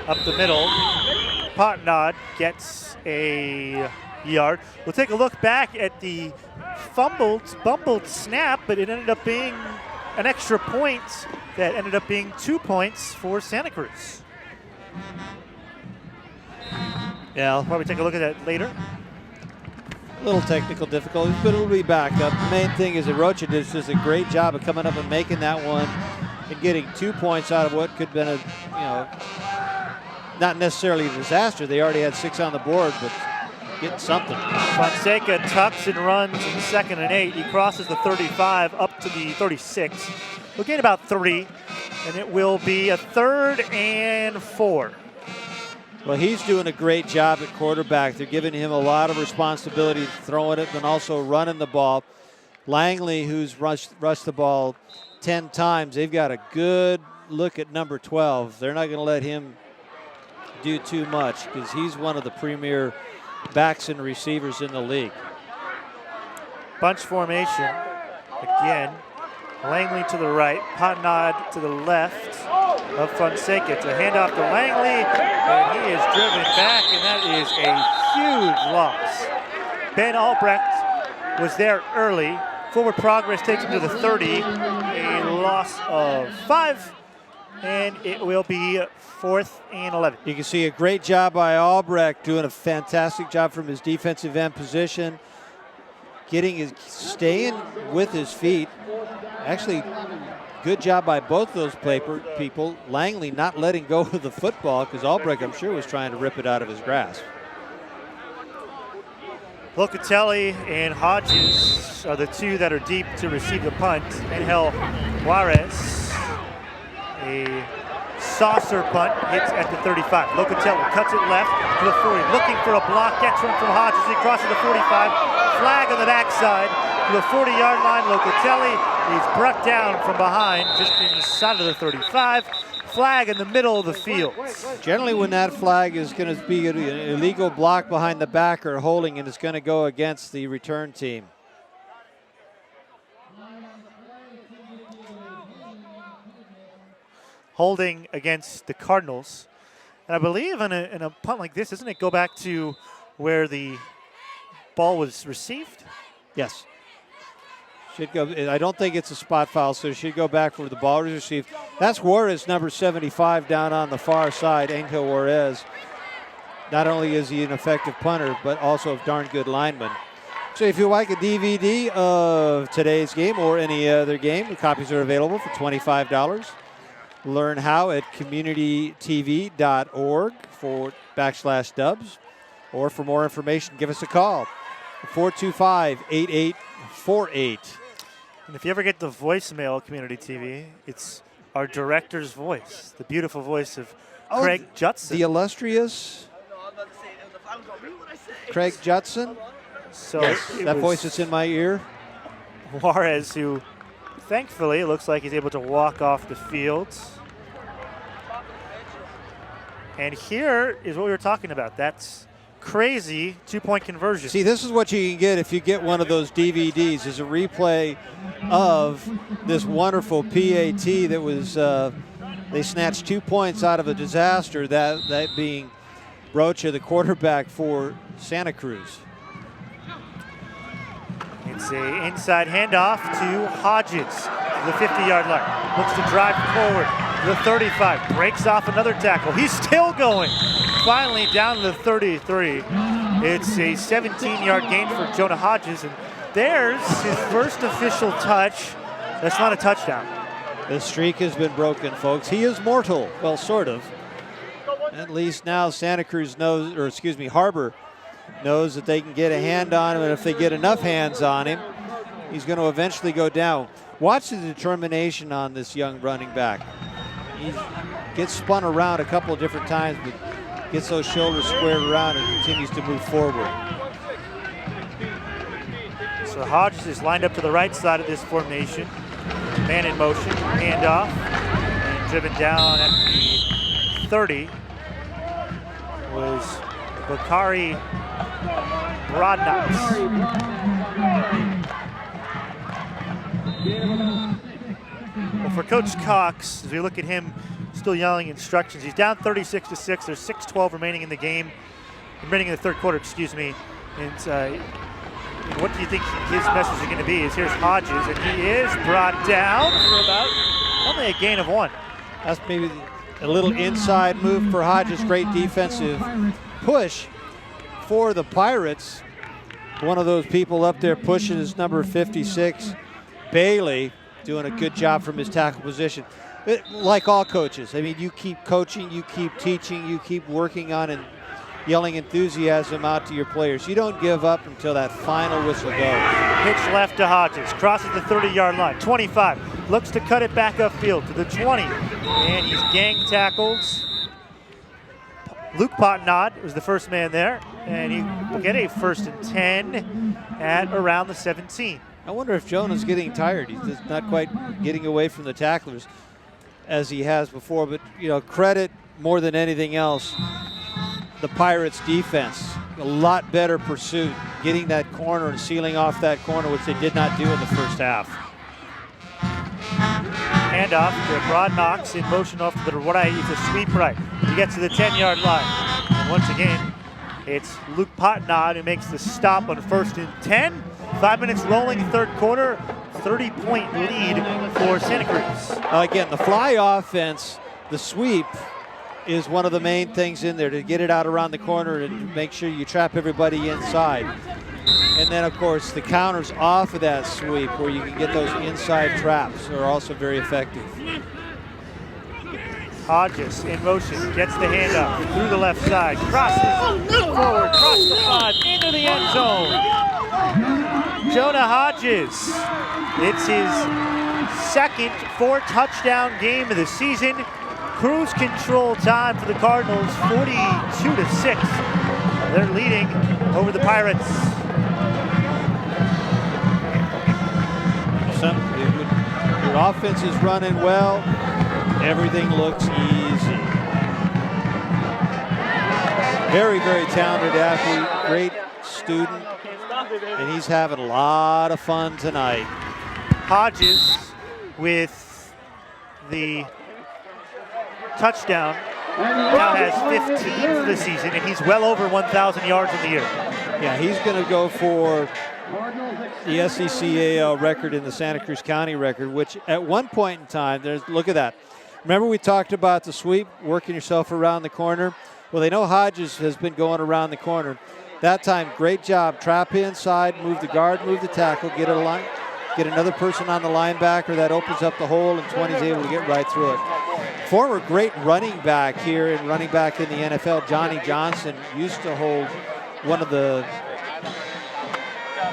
Speaker 1: Up the middle, Potnod gets a yard. We'll take a look back at the bumbled snap, but it ended up being an extra point that ended up being 2 points for Santa Cruz. Yeah, I'll probably take a look at that later.
Speaker 2: A little technical difficulties, but it'll be back up. The main thing is that Rocha did just a great job of coming up and making that one and getting 2 points out of what could have been a, not necessarily a disaster. They already had 6 on the board, but getting something.
Speaker 1: Fonseca tucks and runs in 2nd and 8. He crosses the 35 up to the 36. We'll gain about 3, and it will be a 3rd and 4.
Speaker 2: Well, he's doing a great job at quarterback. They're giving him a lot of responsibility throwing it, but also running the ball. Langley, who's rushed the ball 10 times, they've got a good look at number 12. They're not going to let him do too much because he's one of the premier backs and receivers in the league.
Speaker 1: Bunch formation. Again, Langley to the right, Potnod to the left of Fonseca. It's a handoff to Langley, and he is driven back, and that is a huge loss. Ben Albrecht was there early. Forward progress takes him to the 30. A loss of 5, and it will be 4th and 11.
Speaker 2: You can see a great job by Albrecht, doing a fantastic job from his defensive end position, staying with his feet. Actually, good job by both those people. Langley not letting go of the football because Albrecht, I'm sure, was trying to rip it out of his grasp.
Speaker 1: Locatelli and Hodges are the 2 that are deep to receive the punt. Angel Juarez, a saucer punt, hits at the 35. Locatelli cuts it left to the 40, looking for a block, gets one from Hodges. He crosses the 45, flag on the backside to the 40-yard line. Locatelli is brought down from behind, just inside of the 35. Flag in the middle of the field.
Speaker 2: Generally, when that flag is going to be an illegal block behind the back or holding, and it's going to go against the return team.
Speaker 1: holding against the Cardinals. And I believe in a punt like this, doesn't it go back to where the ball was received?
Speaker 2: Yes. Should go. I don't think it's a spot foul, so it should go back for the ball was received. That's Juarez, number 75, down on the far side, Angel Juarez. Not only is he an effective punter, but also a darn good lineman. So if you like a DVD of today's game or any other game, the copies are available for $25. Learn how at communitytv.org/dubs. Or for more information, give us a call, 425-8848.
Speaker 1: And if you ever get the voicemail, Community TV, it's our director's voice, the beautiful voice of Craig Judson.
Speaker 2: The illustrious Craig Judson.
Speaker 1: So
Speaker 2: yes, that voice is in my ear.
Speaker 1: Juarez, who thankfully it looks like he's able to walk off the field. And here is what we were talking about. That's crazy two-point conversion.
Speaker 2: See, this is what you can get if you get one of those DVDs, is a replay of this wonderful PAT that was, they snatched 2 points out of a disaster, that being Rocha, the quarterback for Santa Cruz.
Speaker 1: It's a inside handoff to Hodges, the 50-yard line. Looks to drive forward. The 35 breaks off another tackle. He's still going. Finally down to the 33. It's a 17-yard gain for Jonah Hodges, and there's his first official touch. That's not a touchdown.
Speaker 2: The streak has been broken, folks. He is mortal. Well, sort of. At least now Santa Cruz knows, or excuse me, Harbor knows that they can get a hand on him, and if they get enough hands on him, he's going to eventually go down. Watch the determination on this young running back. He gets spun around a couple of different times, but gets those shoulders squared around and continues to move forward.
Speaker 1: So Hodges is lined up to the right side of this formation. Man in motion, handoff, and driven down at the 30 was Bakari Brodnax. Well, for Coach Cox, as we look at him still yelling instructions, he's down 36-6. There's 6:12 remaining in the game, remaining in the third quarter, excuse me. And what do you think his message is going to be? Here's Hodges, and he is brought down for about only a gain of 1.
Speaker 2: That's maybe a little inside move for Hodges. Great defensive push for the Pirates. One of those people up there pushing is number 56, Bailey, doing a good job from his tackle position. Like all coaches, I mean, you keep coaching, you keep teaching, you keep working on and yelling enthusiasm out to your players. You don't give up until that final whistle goes.
Speaker 1: Pitch left to Hodges, crosses the 30-yard line, 25, looks to cut it back upfield to the 20, and he's gang tackled. Luke Potnod was the first man there, and he will get a 1st and 10 at around the 17.
Speaker 2: I wonder if Jonah's getting tired. He's just not quite getting away from the tacklers as he has before, but you know, credit more than anything else the Pirates defense. A lot better pursuit, getting that corner and sealing off that corner, which they did not do in the first half.
Speaker 1: Handoff to Brodnax in motion off to the right. It's a sweep right. He gets to the 10-yard line. And once again, it's Luke Potnod who makes the stop on 1st and 10. 5 minutes rolling, third quarter, 30-point lead for Santa Cruz.
Speaker 2: Again, the fly offense, the sweep, is one of the main things in there, to get it out around the corner and make sure you trap everybody inside. And then, of course, the counters off of that sweep where you can get those inside traps are also very effective.
Speaker 1: Hodges in motion, gets the handoff through the left side, crosses forward, across the 5, into the end zone. Jonah Hodges, it's his second 4-touchdown game of the season. Cruise control time for the Cardinals, 42-6. They're leading over the Pirates.
Speaker 2: Your offense is running well. Everything looks easy. Very, very talented athlete, great student, and he's having a lot of fun tonight.
Speaker 1: Hodges with the touchdown. Now has 15 for the season, and he's well over 1,000 yards in the year.
Speaker 2: Yeah, he's going to go for the SCCAL record in the Santa Cruz County record, which at one point in time, look at that. Remember we talked about the sweep, working yourself around the corner? Well, they know Hodges has been going around the corner. That time, great job. Trap inside, move the guard, move the tackle, get another person on the linebacker. That opens up the hole, and 20's able to get right through it. Former great running back here and running back in the NFL, Johnny Johnson, used to hold one of the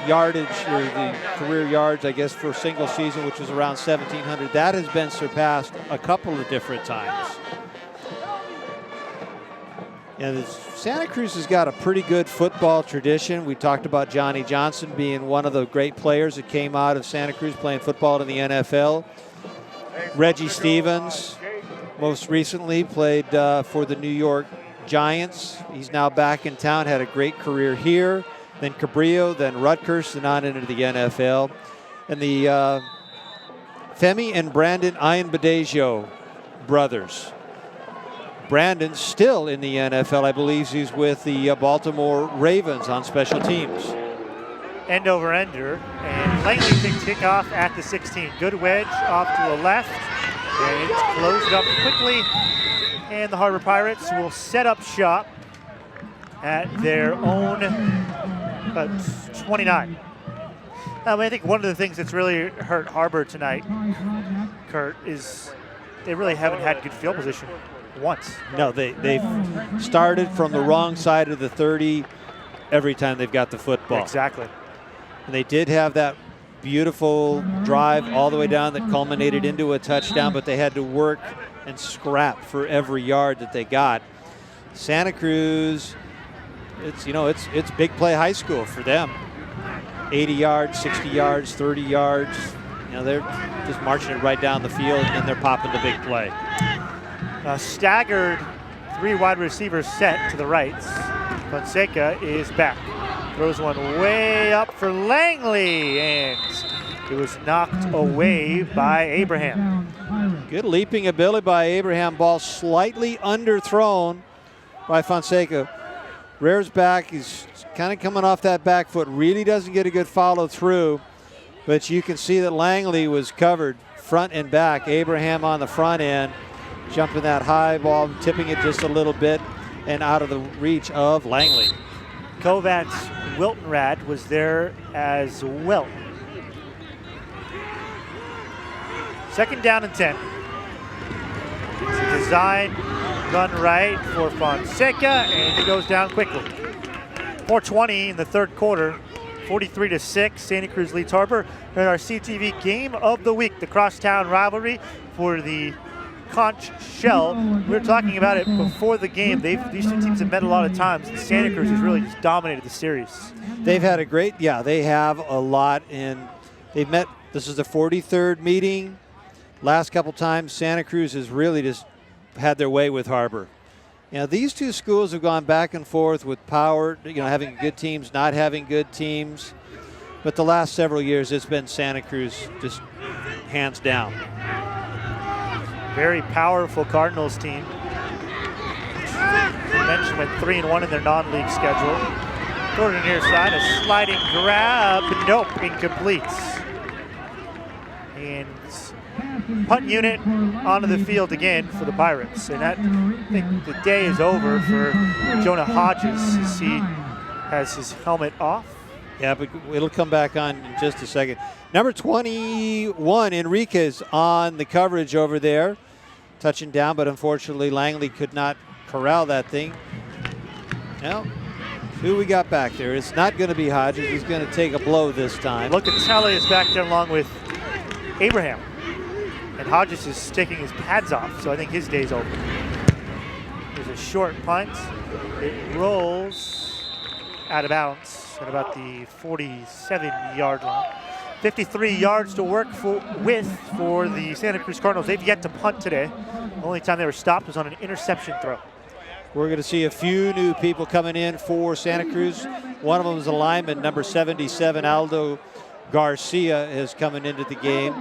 Speaker 2: yardage or the career yards, I guess, for a single season, which was around 1,700. That has been surpassed a couple of different times. And Santa Cruz has got a pretty good football tradition. We talked about Johnny Johnson being one of the great players that came out of Santa Cruz playing football in the NFL. Reggie Stevens most recently played for the New York Giants. He's now back in town, had a great career here. Then Cabrillo, then Rutgers, and on into the NFL. And the Femi and Brandon Ayanbadejo brothers. Brandon's still in the NFL. I believe he's with the Baltimore Ravens on special teams.
Speaker 1: End over ender, and Langley takes kickoff at the 16. Good wedge off to the left, and it's closed up quickly. And the Harbor Pirates will set up shop at their own 29. I think one of the things that's really hurt Harbor tonight, Kurt, is they really haven't had good field position once.
Speaker 2: No, they've started from the wrong side of the 30 every time they've got the football.
Speaker 1: Exactly.
Speaker 2: And they did have that beautiful drive all the way down that culminated into a touchdown, but they had to work and scrap for every yard that they got. Santa Cruz, it's big play high school for them. 80 yards, 60 yards, 30 yards. They're just marching it right down the field, and they're popping the big play.
Speaker 1: A staggered 3 wide receivers set to the right. Fonseca is back. Throws one way up for Langley, and it was knocked away by Abraham.
Speaker 2: Good leaping ability by Abraham. Ball slightly underthrown by Fonseca. Rears back. He's kind of coming off that back foot. Really doesn't get a good follow through, but you can see that Langley was covered front and back. Abraham on the front end, jumping that high ball, tipping it just a little bit and out of the reach of Langley.
Speaker 1: Kovats Wiltonrad was there as well. 2nd down and 10. It's a design run right for Fonseca, and he goes down quickly. 4:20 in the 3rd quarter. 43-6, Santa Cruz leads Harbor. And our CTV game of the week, the crosstown rivalry for the Conch Shell. We were talking about it before the game. These two teams have met a lot of times, and Santa Cruz has really just dominated the series.
Speaker 2: They've had a great, they have a lot, and they've met. This is the 43rd meeting. Last couple times, Santa Cruz has really just had their way with Harbor. These two schools have gone back and forth with power, having good teams, not having good teams. But the last several years, it's been Santa Cruz just hands down.
Speaker 1: Very powerful Cardinals team. I mentioned went 3-1 in their non-league schedule. Throw to the near side, a sliding grab, nope, incomplete. And punt unit onto the field again for the Pirates. And I think the day is over for Jonah Hodges as he has his helmet off.
Speaker 2: Yeah, but it'll come back on in just a second. Number 21, Enriquez on the coverage over there. Touching down, but unfortunately Langley could not corral that thing. Now, who we got back there? It's not going to be Hodges. He's going to take a blow this time.
Speaker 1: Locatelli is back there along with Abraham. And Hodges is taking his pads off, so I think his day's over. There's a short punt. It rolls out of bounds at about the 47-yard line. 53 yards to work with for the Santa Cruz Cardinals. They've yet to punt today. The only time they were stopped was on an interception throw.
Speaker 2: We're going to see a few new people coming in for Santa Cruz. One of them is a lineman, number 77, Aldo Garcia is coming into the game.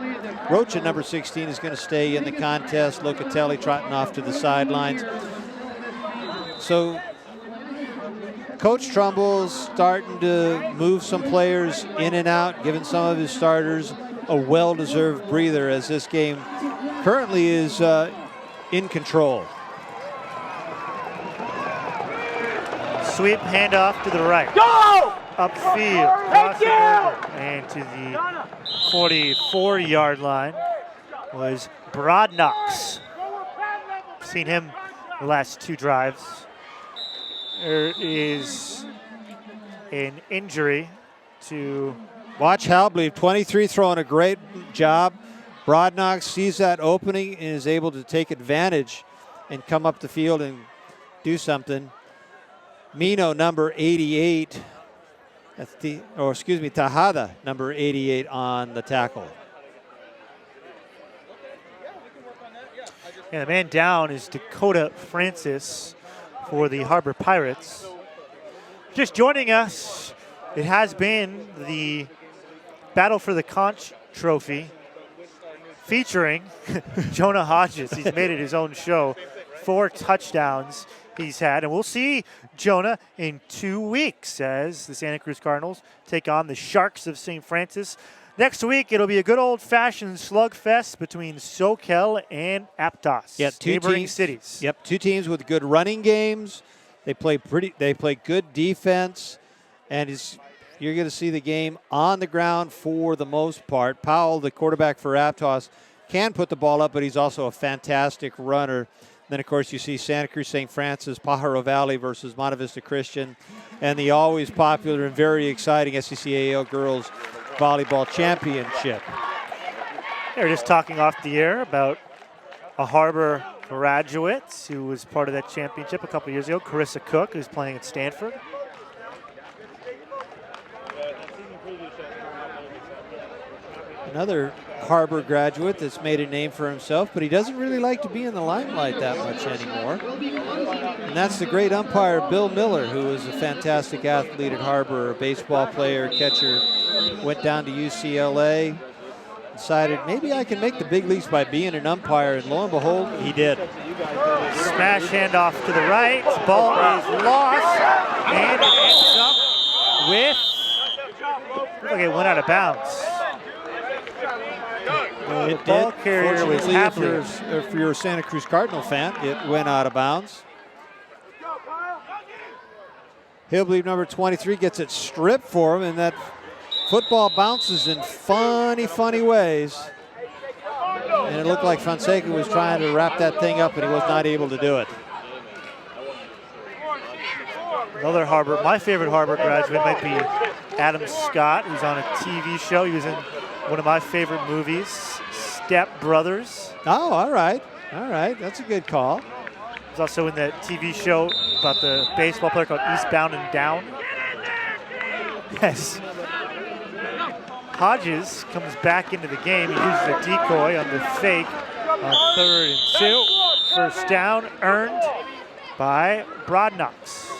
Speaker 2: Roach at number 16 is going to stay in the contest. Locatelli trotting off to the sidelines. So Coach Trumbull's starting to move some players in and out, giving some of his starters a well-deserved breather as this game currently is in control.
Speaker 1: Sweep handoff to the right. Go! Upfield, crossing over, and to the 44-yard line was Brodnox. Seen him the last 2 drives. There is an injury to...
Speaker 2: Watch Halbleaf, 23, throwing a great job. Brodnox sees that opening and is able to take advantage and come up the field and do something. Mino, number 88, Tejada, number 88 on the tackle.
Speaker 1: Yeah, the man down is Dakota Francis for the Harbor Pirates. Just joining us, it has been the Battle for the Conch Trophy featuring Jonah Hodges. He's made it his own show. 4 touchdowns he's had. And we'll see Jonah in 2 weeks as the Santa Cruz Cardinals take on the Sharks of St. Francis. Next week, it'll be a good old-fashioned slugfest between SCCAL and Aptos, neighboring cities.
Speaker 2: Yep, 2 teams with good running games. They play good defense, and you're going to see the game on the ground for the most part. Powell, the quarterback for Aptos, can put the ball up, but he's also a fantastic runner. Then, of course, you see Santa Cruz St. Francis, Pajaro Valley versus Monte Vista Christian, and the always popular and very exciting SCCAL Girls Volleyball Championship.
Speaker 1: They were just talking off the air about a Harbor graduate who was part of that championship a couple years ago, Carissa Cook, who's playing at Stanford.
Speaker 2: Another Harbor graduate that's made a name for himself, but he doesn't really like to be in the limelight that much anymore. And that's the great umpire, Bill Miller, who is a fantastic athlete at Harbor, a baseball player, catcher, went down to UCLA, decided maybe I can make the big leagues by being an umpire, and lo and behold, he did.
Speaker 1: Smash handoff to the right, ball is lost, and it ends up with, looks like it went out of bounds. The ball carrier was happy.
Speaker 2: If you're a Santa Cruz Cardinal fan, it went out of bounds. Hillbleed, number 23, gets it stripped for him, and that football bounces in funny, funny ways. And it looked like Fonseca was trying to wrap that thing up, and he was not able to do it.
Speaker 1: Another Harbor, my favorite Harbor graduate might be Adam Scott, who's on a TV show. He was in one of my favorite movies, Step Brothers.
Speaker 2: Oh, all right. All right. That's a good call.
Speaker 1: He's also in that TV show about the baseball player called Eastbound and Down. Yes. Hodges comes back into the game. He uses a decoy on the fake on 3rd and 2. First down earned by Brodnox.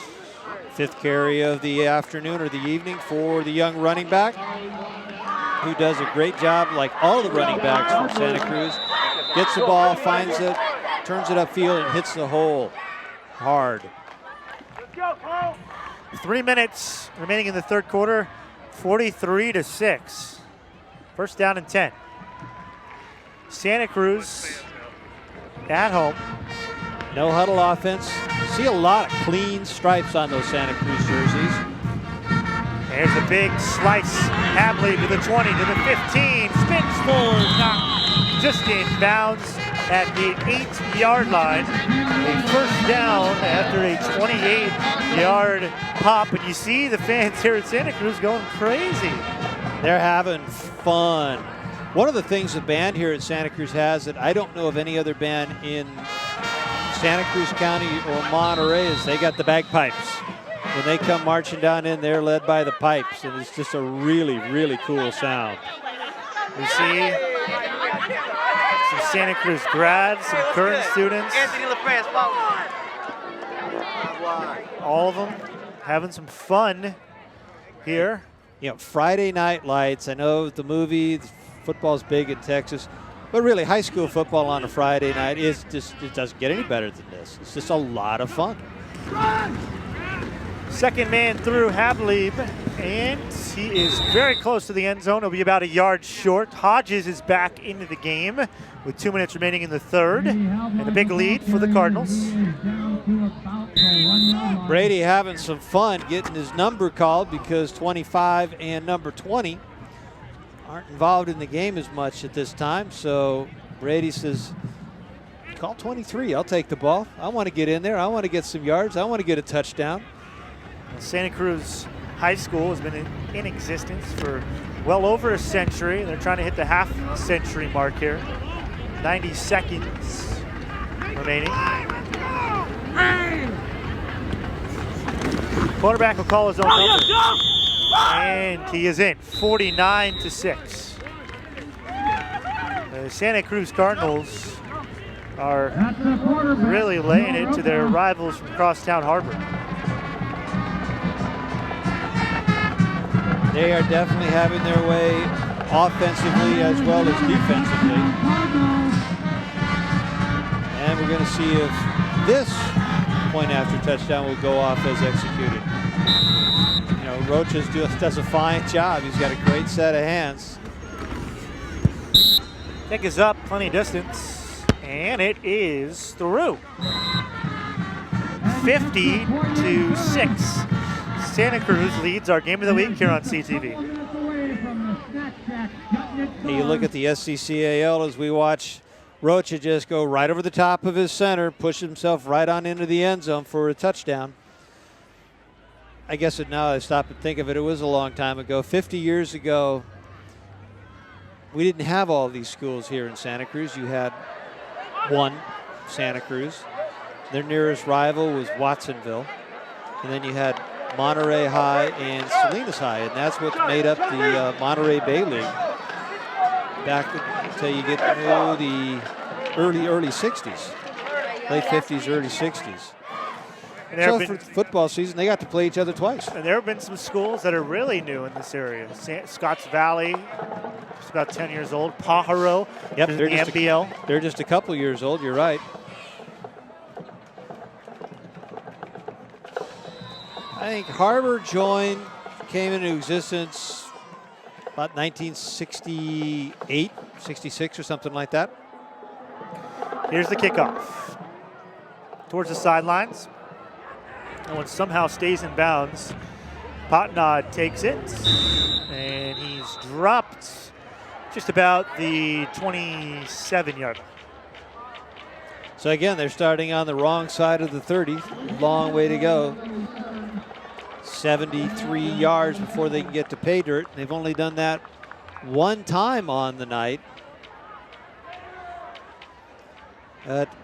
Speaker 2: 5th carry of the afternoon or the evening for the young running back, who does a great job, like all the running backs from Santa Cruz. Gets the ball, finds it, turns it upfield, and hits the hole hard.
Speaker 1: 3 minutes remaining in the 3rd quarter, 43-6. First down and 10. Santa Cruz at home.
Speaker 2: No huddle offense. See a lot of clean stripes on those Santa Cruz jerseys.
Speaker 1: There's a big slice. Habley to the 20, to the 15. Spins forward, knocked just in bounds at the 8-yard line. A first down after a 28-yard pop. And you see the fans here at Santa Cruz going crazy.
Speaker 2: They're having fun. One of the things the band here at Santa Cruz has that I don't know of any other band in Santa Cruz County or Monterey is they got the bagpipes. When they come marching down in, they're led by the pipes, and it's just a really, really cool sound.
Speaker 1: We see some Santa Cruz grads, some current students. All of them having some fun here.
Speaker 2: Friday Night Lights. I know the movie, football's big in Texas, but really high school football on a Friday night is just, it doesn't get any better than this. It's just a lot of fun.
Speaker 1: Second man through Hablib, and he is very close to the end zone. He'll be about a yard short. Hodges is back into the game with 2 minutes remaining in the third, and a big lead for the Cardinals.
Speaker 2: Brady having some fun getting his number called because 25 and number 20 aren't involved in the game as much at this time. So Brady says, call 23, I'll take the ball. I want to get in there. I want to get some yards. I want to get a touchdown.
Speaker 1: Santa Cruz High School has been in existence for well over a century. They're trying to hit the half-century mark here. 90 seconds remaining. Quarterback will call his own number. And he is in, 49-6. The Santa Cruz Cardinals are really laying it to their rivals from Crosstown Harbor.
Speaker 2: They are definitely having their way offensively as well as defensively. And we're going to see if this point after touchdown will go off as executed. Roches does a fine job. He's got a great set of hands.
Speaker 1: Kick is up, plenty of distance, and it is through. 50-6. Santa Cruz leads our game of the week here on CTV.
Speaker 2: You look at the SCCAL as we watch Rocha just go right over the top of his center, push himself right on into the end zone for a touchdown. I guess now I stop and think of it, it was a long time ago. 50 years ago, we didn't have all these schools here in Santa Cruz. You had one, Santa Cruz. Their nearest rival was Watsonville. And then you had Monterey High and Salinas High, and that's what made up the Monterey Bay League back until you get to the early 60s, late 50s, early 60s. So for football season, they got to play each other twice.
Speaker 1: And there have been some schools that are really new in this area. Scotts Valley, just about 10 years old. Pajaro,
Speaker 2: yep,
Speaker 1: they're the MBL.
Speaker 2: They're just a couple years old, you're right. I think Harbor came into existence about 1968, 66 or something like that.
Speaker 1: Here's the kickoff. Towards the sidelines. That one somehow stays in bounds. Potnod takes it, and he's dropped just about the 27-yard.
Speaker 2: So again, they're starting on the wrong side of the 30. Long way to go. 73 yards before they can get to pay dirt. They've only done that one time on the night.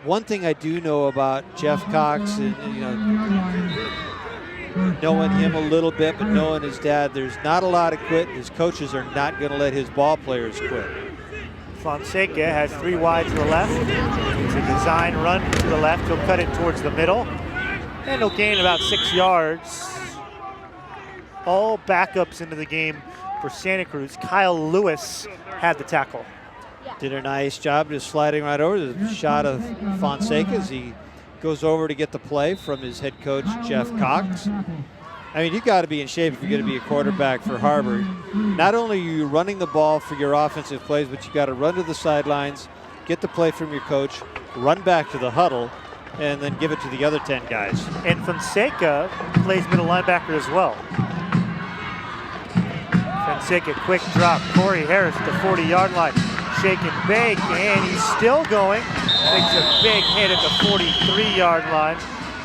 Speaker 2: One thing I do know about Jeff Cox, and knowing him a little bit, but knowing his dad, there's not a lot of quit. His coaches are not going to let his ball players quit.
Speaker 1: Fonseca has 3 wide to the left. It's a design run to the left. He'll cut it towards the middle, and he'll gain about 6 yards. All backups into the game for Santa Cruz. Kyle Lewis had the tackle.
Speaker 2: Did a nice job just sliding right over the shot of Fonseca as he goes over to get the play from his head coach, Jeff Cox. I mean, you got to be in shape if you're going to be a quarterback for Harbor. Not only are you running the ball for your offensive plays, but you got to run to the sidelines, get the play from your coach, run back to the huddle, and then give it to the other 10 guys.
Speaker 1: And Fonseca plays middle linebacker as well. Fonseca, quick drop. Corey Harris at the 40-yard line. Shake and bake, and he's still going. Takes a big hit at the 43-yard line.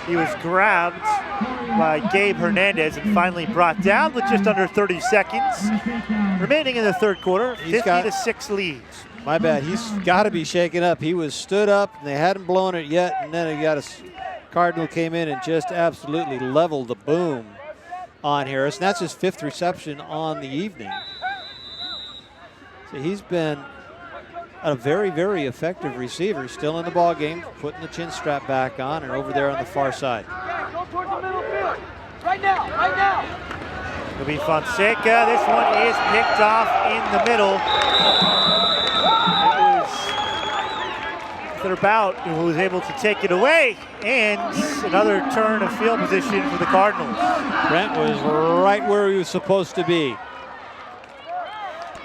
Speaker 1: He was grabbed by Gabe Hernandez and finally brought down with just under 30 seconds remaining in the third quarter. 50-6 lead.
Speaker 2: My bad. He's got to be shaken up. He was stood up, and they hadn't blown it yet, and then Cardinal came in and just absolutely leveled the boom on Harris. And that's his 5th reception on the evening. So he's been a very, very effective receiver, still in the ball game, putting the chin strap back on and over there on the far side.
Speaker 8: Go towards the middle field. Right now, right now.
Speaker 1: It'll be Fonseca. This one is picked off in the middle. It was their bout who was able to take it away. And another turn of field position for the Cardinals.
Speaker 2: Brent was right where he was supposed to be.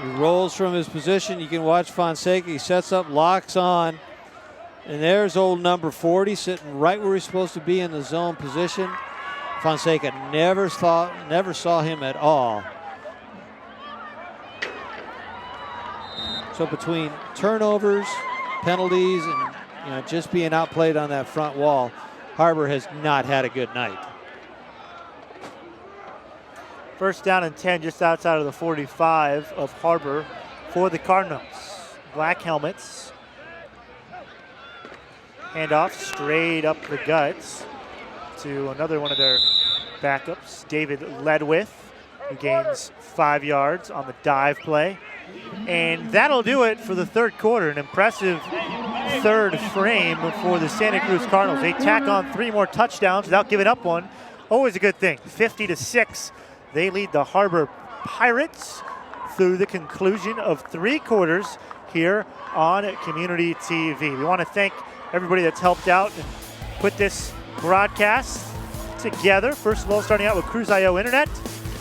Speaker 2: He rolls from his position. You can watch Fonseca. He sets up, locks on. And there's old number 40 sitting right where he's supposed to be in the zone position. Fonseca never saw him at all. So between turnovers, penalties, and just being outplayed on that front wall, Harbor has not had a good night.
Speaker 1: First down and 10 just outside of the 45 of Harbor for the Cardinals. Black helmets. Handoff straight up the guts to another one of their backups, David Ledwith, who gains 5 yards on the dive play. And that'll do it for the third quarter. An impressive third frame for the Santa Cruz Cardinals. They tack on 3 more touchdowns without giving up one. Always a good thing. 50-6. They lead the Harbor Pirates through the conclusion of 3 quarters here on Community TV. We want to thank everybody that's helped out and put this broadcast together. First of all, starting out with Cruz IO Internet,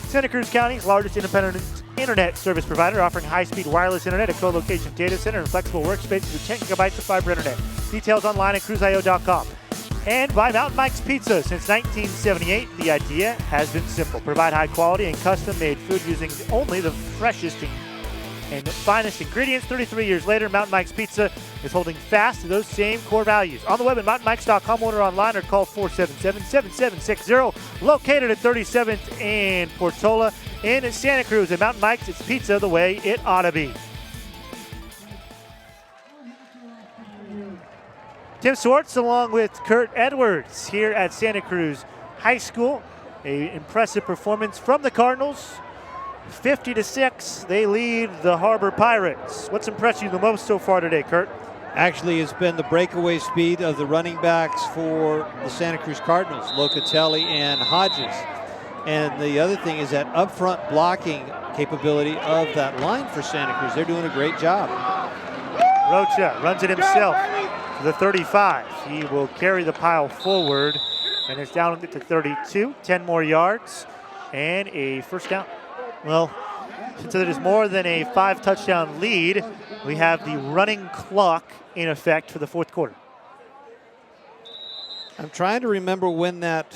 Speaker 1: Santa Cruz County's largest independent internet service provider, offering high-speed wireless internet, a co-location data center, and flexible workspaces with 10 gigabytes of fiber internet. Details online at cruzio.com. And by Mountain Mike's Pizza. Since 1978, the idea has been simple. Provide high quality and custom-made food using only the freshest and finest ingredients. 33 years later, Mountain Mike's Pizza is holding fast to those same core values. On the web at mountainmikes.com, order online, or call 477-7760. Located at 37th and Portola in Santa Cruz. At Mountain Mike's, it's pizza the way it ought to be. Tim Swartz along with Kurt Edwards here at Santa Cruz High School. An impressive performance from the Cardinals. 50-6, they lead the Harbor Pirates. What's impressed you the most so far today, Kurt?
Speaker 2: Actually, it's been the breakaway speed of the running backs for the Santa Cruz Cardinals, Locatelli and Hodges. And the other thing is that upfront blocking capability of that line for Santa Cruz. They're doing a great job.
Speaker 1: Rocha runs it himself to the 35. He will carry the pile forward, and it's down to 32. 10 more yards and a first down. Well, since it is more than a 5-touchdown lead, we have the running clock in effect for the fourth quarter.
Speaker 2: I'm trying to remember when that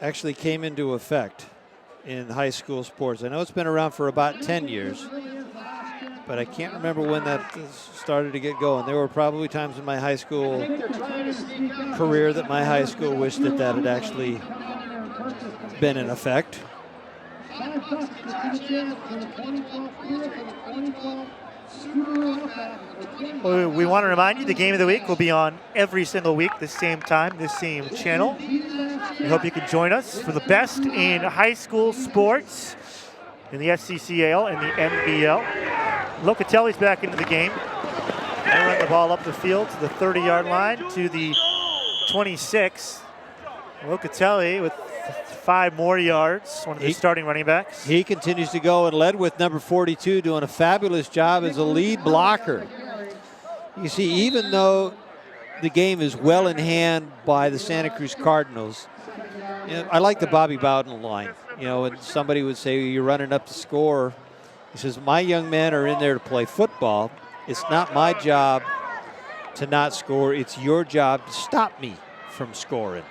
Speaker 2: actually came into effect in high school sports. I know it's been around for about 10 years, but I can't remember when that started to get going. There were probably times in my high school career that my high school wished that that had actually been in effect.
Speaker 1: Well, we want to remind you the game of the week will be on every single week, the same time, the same channel. We hope you can join us for the best in high school sports in the SCCAL and the NBL. Locatelli's back into the game. They run the ball up the field to the 30-yard line to the 26. Locatelli with 5 more yards, one of the starting running backs.
Speaker 2: He continues to go and led with number 42, doing a fabulous job as a lead blocker. You see, even though the game is well in hand by the Santa Cruz Cardinals, I like the Bobby Bowden line. When somebody would say, you're running up to score, he says, my young men are in there to play football. It's not my job to not score. It's your job to stop me from scoring.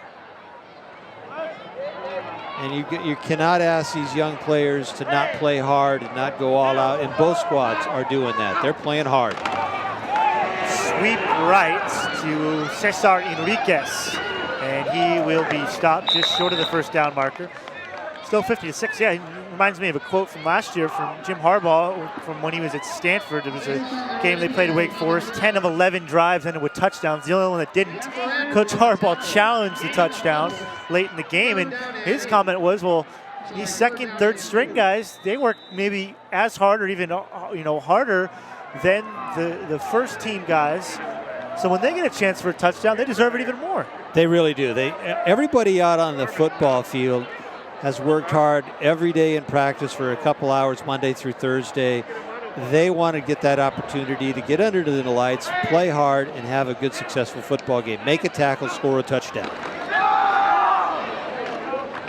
Speaker 2: And you cannot ask these young players to not play hard and not go all out. And both squads are doing that. They're playing hard.
Speaker 1: Sweep right to Cesar Enriquez. And he will be stopped just short of the first down marker. Still 50-6. Yeah, it reminds me of a quote from last year from Jim Harbaugh from when he was at Stanford. It was a game they played at Wake Forest. 10 of 11 drives ended with touchdowns. The only one that didn't. Coach Harbaugh challenged the touchdown late in the game, and his comment was, well, these second, third string guys, they work maybe as hard or even harder than the first team guys. So when they get a chance for a touchdown, they deserve it even more.
Speaker 2: They really do. Everybody out on the football field has worked hard every day in practice for a couple hours, Monday through Thursday. They want to get that opportunity to get under the lights, play hard, and have a good, successful football game. Make a tackle, score a touchdown.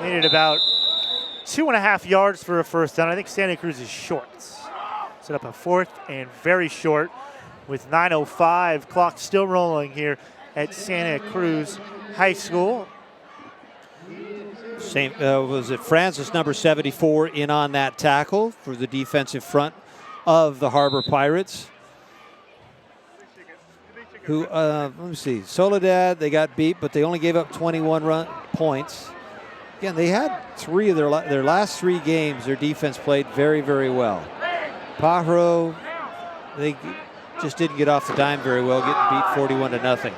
Speaker 1: Needed about 2.5 yards for a first down. I think Santa Cruz is short. Set up a 4th and very short with 9:05. Clock still rolling here at Santa Cruz High School.
Speaker 2: Was it Francis, number 74, in on that tackle for the defensive front of the Harbor Pirates. Who, let me see, Soledad, they got beat, but they only gave up 21 points. Again, they had 3 of their last 3 games. Their defense played very, very well. Pajaro, they just didn't get off the dime very well, getting beat 41-0.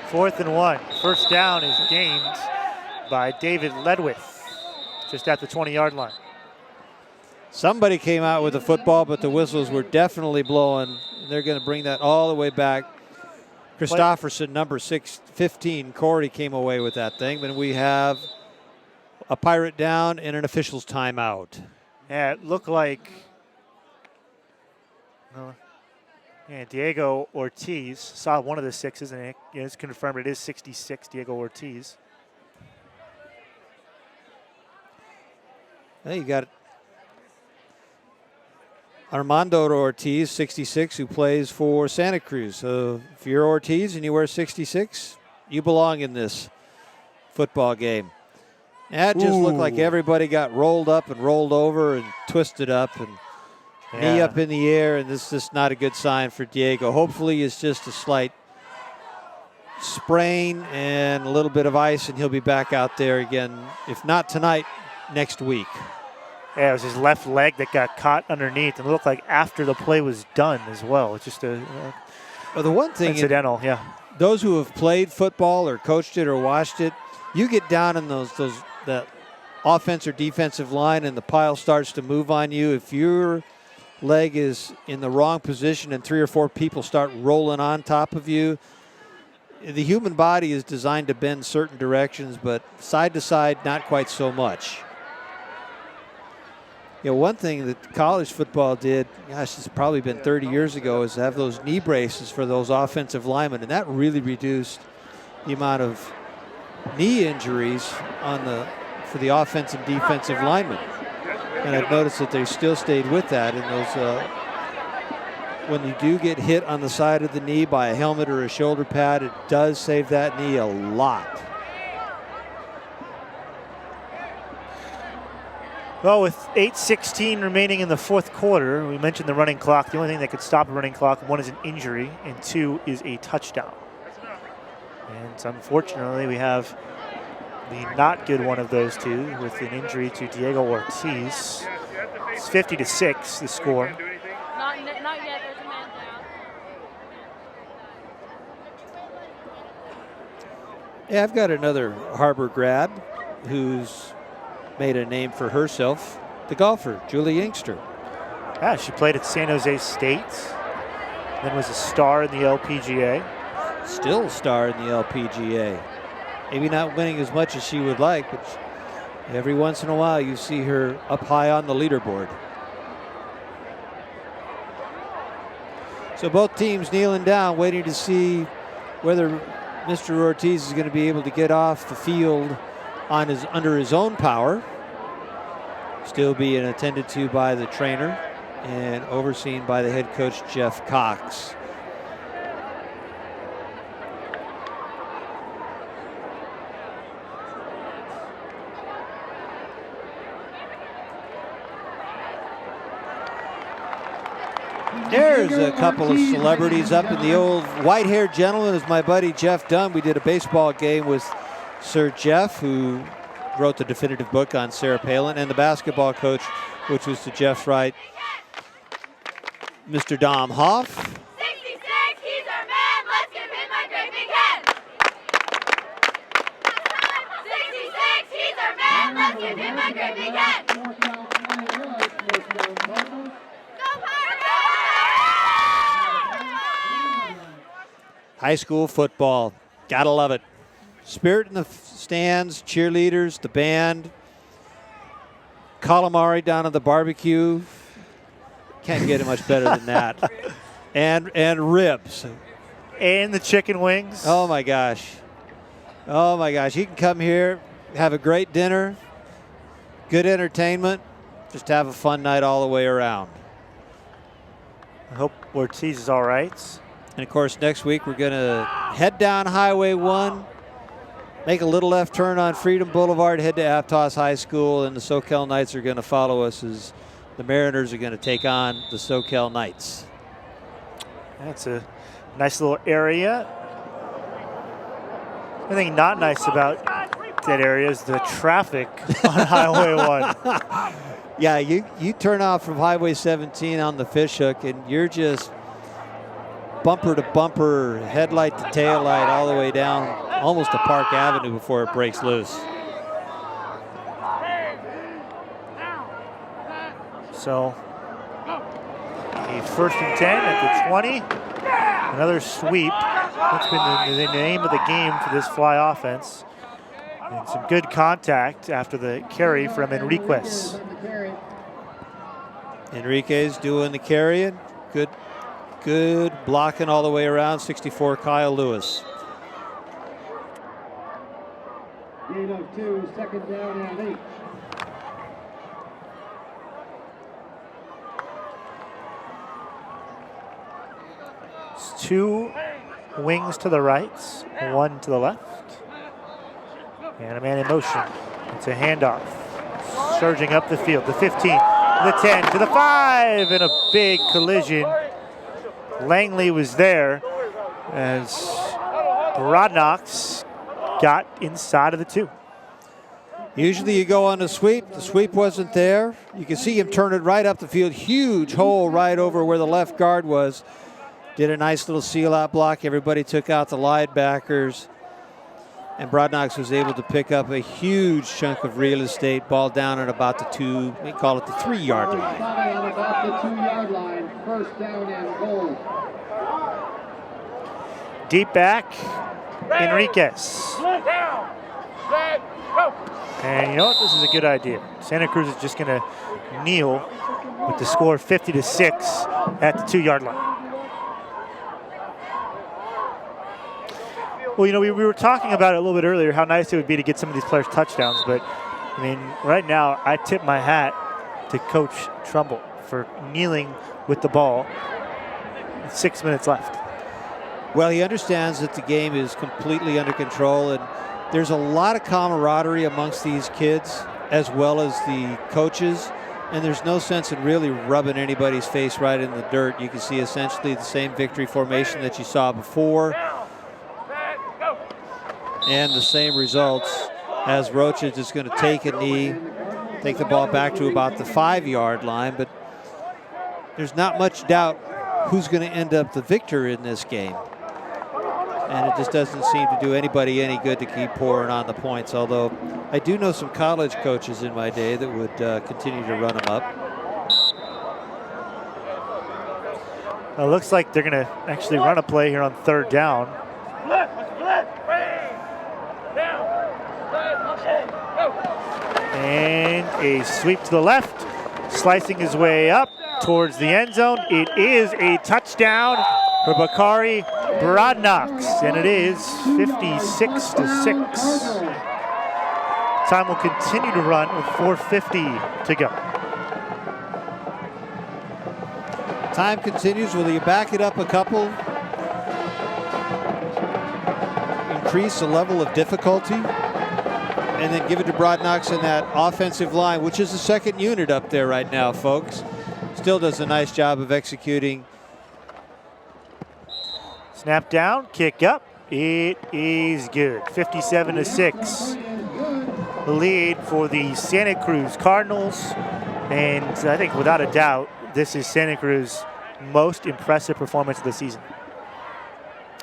Speaker 1: 4th and 1. First down is gained by David Ledwith, just at the 20-yard line.
Speaker 2: Somebody came out with a football, but the whistles were definitely blowing. They're going to bring that all the way back. Christofferson, number 15, Corey came away with that thing. And we have a Pirate down and an official's timeout.
Speaker 1: Yeah, it looked like Diego Ortiz saw one of the 6s, and it's confirmed it is 66, Diego Ortiz.
Speaker 2: Hey, you got Armando Ortiz, 66, who plays for Santa Cruz. So if you're Ortiz and you wear 66, you belong in this football game. That just looked like everybody got rolled up and rolled over and twisted up and knee up in the air, and this is just not a good sign for Diego. Hopefully it's just a slight sprain and a little bit of ice, and he'll be back out there again, if not tonight, next week.
Speaker 1: Yeah, it was his left leg that got caught underneath, and it looked like after the play was done as well. It's just the one thing incidental,
Speaker 2: those who have played football or coached it or watched it, you get down in that offense or defensive line and the pile starts to move on you. If your leg is in the wrong position and 3 or 4 people start rolling on top of you, the human body is designed to bend certain directions, but side to side, not quite so much. One thing that college football did, gosh, it's probably been 30 years ago, is have those knee braces for those offensive linemen, and that really reduced the amount of knee injuries for the offensive and defensive linemen. And I've noticed that they still stayed with that. And those, when you do get hit on the side of the knee by a helmet or a shoulder pad, it does save that knee a lot.
Speaker 1: Well, with 8:16 remaining in the 4th quarter, we mentioned the running clock. The only thing that could stop a running clock, 1 is an injury, and 2 is a touchdown. And unfortunately, we have the not good one of those 2 with an injury to Diego Ortiz. It's 50-6, the score.
Speaker 9: Not yet, there's a man down.
Speaker 2: Yeah, I've got another Harbor grad who's made a name for herself, the golfer, Julie Inkster.
Speaker 1: Yeah, she played at San Jose State, then was a star in the LPGA.
Speaker 2: Still a star in the LPGA. Maybe not winning as much as she would like, but every once in a while you see her up high on the leaderboard. So both teams kneeling down, waiting to see whether Mr. Ortiz is going to be able to get off the field under his own power. Still being attended to by the trainer and overseen by the head coach, Jeff Cox. There's a couple of celebrities up in the old white-haired gentleman is my buddy Jeff Dunn. We did a baseball game with Sir Jeff, who wrote the definitive book on Sarah Palin, and the basketball coach, which was to Jeff's right, Mr. Dom Hoff.
Speaker 9: 66, he's our man. Let's give him a great big hand. 66, he's our man. Let's give him a great big hand.
Speaker 2: High school football, gotta love it. Spirit in the stands, cheerleaders, the band. calamari down at the barbecue. Can't get it much better than that. And ribs.
Speaker 1: And the chicken wings.
Speaker 2: Oh my gosh. Oh my gosh. You can come here, have a great dinner, good entertainment, just have a fun night all the way around.
Speaker 1: I hope Ortiz is all right.
Speaker 2: And of course, next week we're going to head down Highway 1, make a little left turn on Freedom Boulevard, head to Aptos High School, and the SoCal Knights are going to follow us as the Mariners are going to take on the SoCal Knights.
Speaker 1: That's a nice little area. The thing not nice about that area is the traffic on Highway 1.
Speaker 2: Yeah, you turn off from Highway 17 on the fishhook, and you're just bumper to bumper, headlight to tail light, all the way down almost to Park Avenue before it breaks loose.
Speaker 1: So, a 1st and 10 at the 20. Another sweep. That's been the name of the game for this fly offense. And some good contact after the carry from Enriquez.
Speaker 2: Enriquez doing the carrying. Good blocking all the way around. 64, Kyle Lewis.
Speaker 6: Gain of 2, 2nd down and 8.
Speaker 1: It's 2 wings to the right, 1 to the left. And a man in motion. It's a handoff. Surging up the field. The 15, the 10, to the 5, and a big collision. Langley was there as Brodnox got inside of the 2.
Speaker 2: Usually you go on the sweep. The sweep wasn't there. You can see him turn it right up the field. Huge hole right over where the left guard was. Did a nice little seal-out block. Everybody took out the linebackers. And Brodnox was able to pick up a huge chunk of real estate. Ball down at about the 2, we call it the 3-yard line.
Speaker 6: On about the 2-yard line. 1st down and goal.
Speaker 1: Deep back, Enriquez. And you know what? This is a good idea. Santa Cruz is just going to kneel with the score 50-6 at the 2-yard line. Well, you know, we were talking about it a little bit earlier, how nice it would be to get some of these players touchdowns. But, I mean, right now, I tip my hat to Coach Trumbull for kneeling with the ball with 6 minutes left.
Speaker 2: Well, he understands that the game is completely under control, and there's a lot of camaraderie amongst these kids as well as the coaches, and there's no sense in really rubbing anybody's face right in the dirt. You can see essentially the same victory formation that you saw before and the same results as Rocha is going to take a knee, take the ball back to about the 5-yard line, but there's not much doubt who's going to end up the victor in this game. And it just doesn't seem to do anybody any good to keep pouring on the points, although I do know some college coaches in my day that would continue to run them up.
Speaker 1: It looks like they're going to actually run a play here on 3rd down. And a sweep to the left, slicing his way up towards the end zone. It is a touchdown for Bakari Brodnox, and it is 56-6. Time will continue to run with 4:50 to go.
Speaker 2: Time continues. Will you back it up a couple? Increase the level of difficulty? And then give it to Brodnox in that offensive line, which is the 2nd unit up there right now, folks. Still does a nice job of executing.
Speaker 1: Snap down, kick up. It is good. 57-6. The lead for the Santa Cruz Cardinals. And I think without a doubt, this is Santa Cruz's most impressive performance of the season.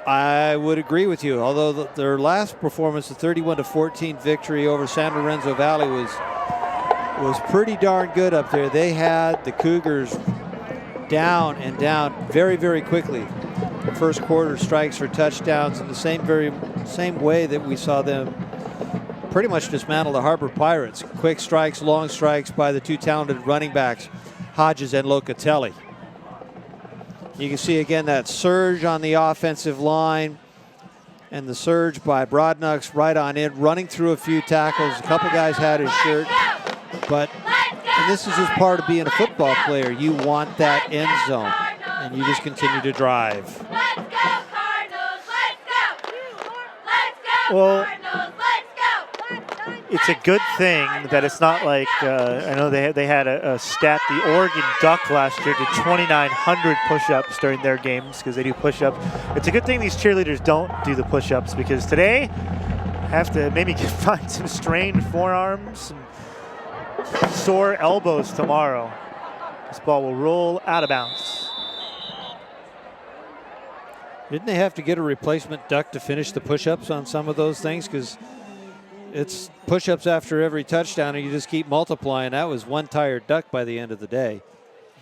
Speaker 2: I would agree with you, although their last performance, the 31-14 victory over San Lorenzo Valley, was pretty darn good up there. They had the Cougars down and down very, very quickly. First quarter strikes for touchdowns in the same way that we saw them pretty much dismantled the Harbor Pirates. Quick strikes, long strikes by the two talented running backs, Hodges and Locatelli. You can see again that surge on the offensive line and the surge by Brodnuks right on in, running through a few tackles. A couple guys had his shirt, but and this is just part of being a football player. You want that end zone, and you just continue to drive.
Speaker 9: Let's go, Cardinals! Let's go! Let's go,
Speaker 1: Well,
Speaker 9: Cardinals! Let's go!
Speaker 1: it's a good thing that it's not like, I know they had a stat, the Oregon Duck last year did 2,900 push-ups during their games because they do push-ups. It's a good thing these cheerleaders don't do the push-ups because today have to maybe find some strained forearms and sore elbows tomorrow. This ball will roll out of bounds.
Speaker 2: Didn't they have to get a replacement duck to finish the push-ups on some of those things? Because it's push-ups after every touchdown, and you just keep multiplying. That was one tired duck by the end of the day.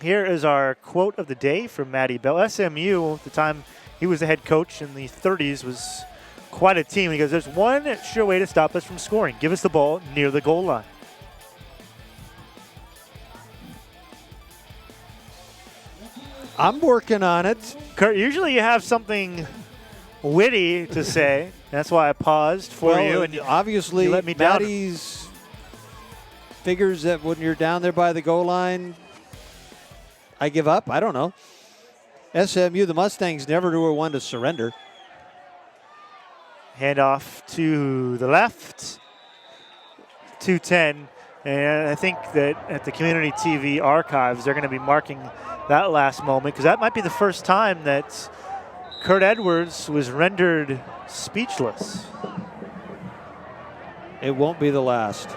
Speaker 1: Here is our quote of the day from Matty Bell. SMU, at the time he was the head coach in the 30s, was quite a team. He goes, there's one sure way to stop us from scoring. Give us the ball near the goal line.
Speaker 2: I'm working on it.
Speaker 1: Kurt, usually you have something witty to say. That's why I paused for you. And
Speaker 2: obviously,
Speaker 1: you let me down.
Speaker 2: Matty's figures that when you're down there by the goal line, I give up. I don't know. SMU, the Mustangs, never were one to surrender.
Speaker 1: Handoff to the left. 2:10. And I think that at the Community TV archives, they're going to be marking that last moment because that might be the first time that Kurt Edwards was rendered speechless.
Speaker 2: It won't be the last.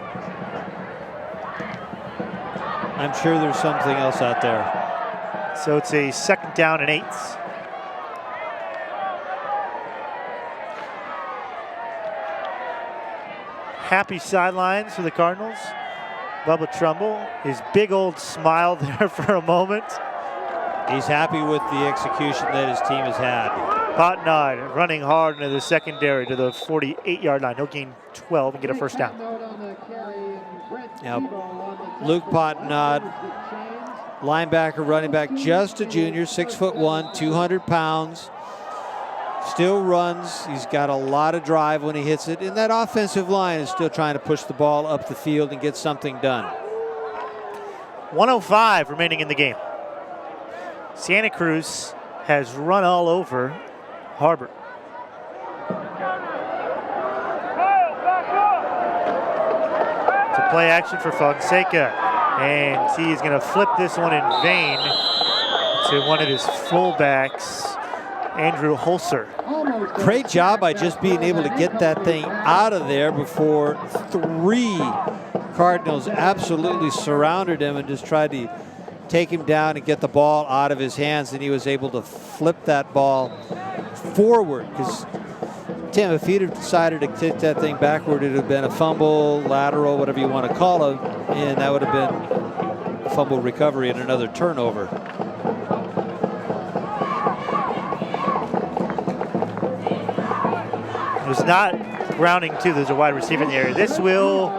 Speaker 2: I'm sure there's something else out there.
Speaker 1: So it's a 2nd down and 8. Happy sidelines for the Cardinals. Bubba Trumbull, his big old smile there for a moment.
Speaker 2: He's happy with the execution that his team has had.
Speaker 1: Potnod running hard into the secondary to the 48-yard line. He'll gain 12 and get a first down.
Speaker 2: Now, Luke Potnod, linebacker, running back, just a junior, 6'1", 200 pounds. Still runs. He's got a lot of drive when he hits it. And that offensive line is still trying to push the ball up the field and get something done.
Speaker 1: 1:05 remaining in the game. Santa Cruz has run all over Harbor. It's a play action for Fonseca. And he is going to flip this one in vain to one of his fullbacks, Andrew Holzer.
Speaker 2: Great job by just being able to get that thing out of there before 3 Cardinals absolutely surrounded him and just tried to take him down and get the ball out of his hands, and he was able to flip that ball forward. Because, Tim, if he'd have decided to kick that thing backward, it would have been a fumble, lateral, whatever you want to call it, and that would have been a fumble recovery and another turnover.
Speaker 1: It was not grounding to. There's a wide receiver in the area. This will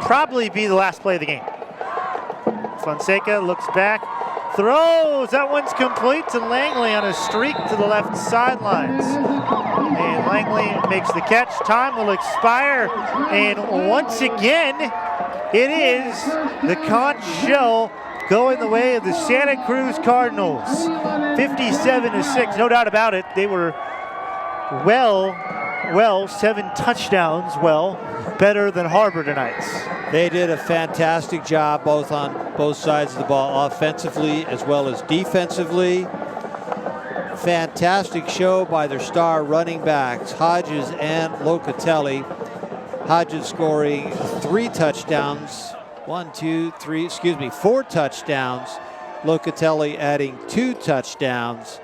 Speaker 1: probably be the last play of the game. Fonseca looks back, throws. That one's complete to Langley on a streak to the left sidelines. And Langley makes the catch. Time will expire. And once again, it is the conch shell going the way of the Santa Cruz Cardinals. 57-6, no doubt about it. They were well, 7 touchdowns, better than Harbor tonight.
Speaker 2: They did a fantastic job both on both sides of the ball, offensively as well as defensively. Fantastic show by their star running backs, Hodges and Locatelli. Hodges scoring 4 touchdowns. Locatelli adding 2 touchdowns.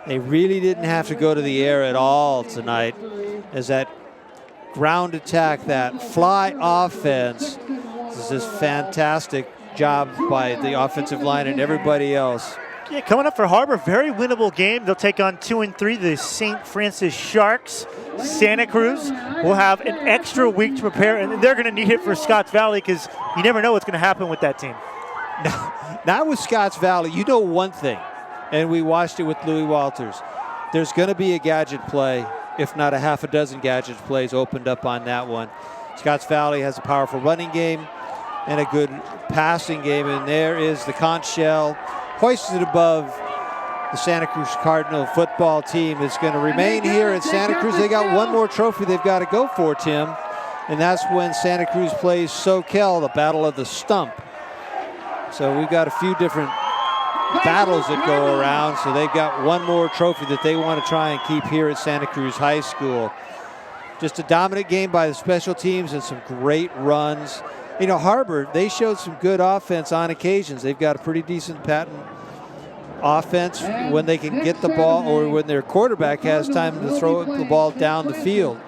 Speaker 2: They really didn't have to go to the air at all tonight, as that ground attack, that fly offense, this is fantastic job by the offensive line and everybody else
Speaker 1: Yeah, coming up for Harbor, very winnable game. They'll take on 2-3, the St. Francis Sharks. Santa Cruz will have an extra week to prepare, and they're going to need it for Scotts Valley because you never know what's going to happen with that team.
Speaker 2: Not with Scotts Valley. You know one thing, and we watched it with Louis Walters. There's going to be a gadget play, if not a half a dozen gadget plays opened up on that one. Scotts Valley has a powerful running game and a good passing game, and there is the conch shell hoisted above the Santa Cruz Cardinal football team. Is going to remain here at Santa Cruz. They got one more trophy they've got to go for, Tim, and that's when Santa Cruz plays SCCAL, the Battle of the Stump. So we've got a few different battles that go around, so they've got one more trophy that they want to try and keep here at Santa Cruz High School. Just a dominant game by the special teams and some great runs. You know, Harbor, they showed some good offense on occasions. They've got a pretty decent patent offense when they can get the ball or when their quarterback has time to throw the ball down the field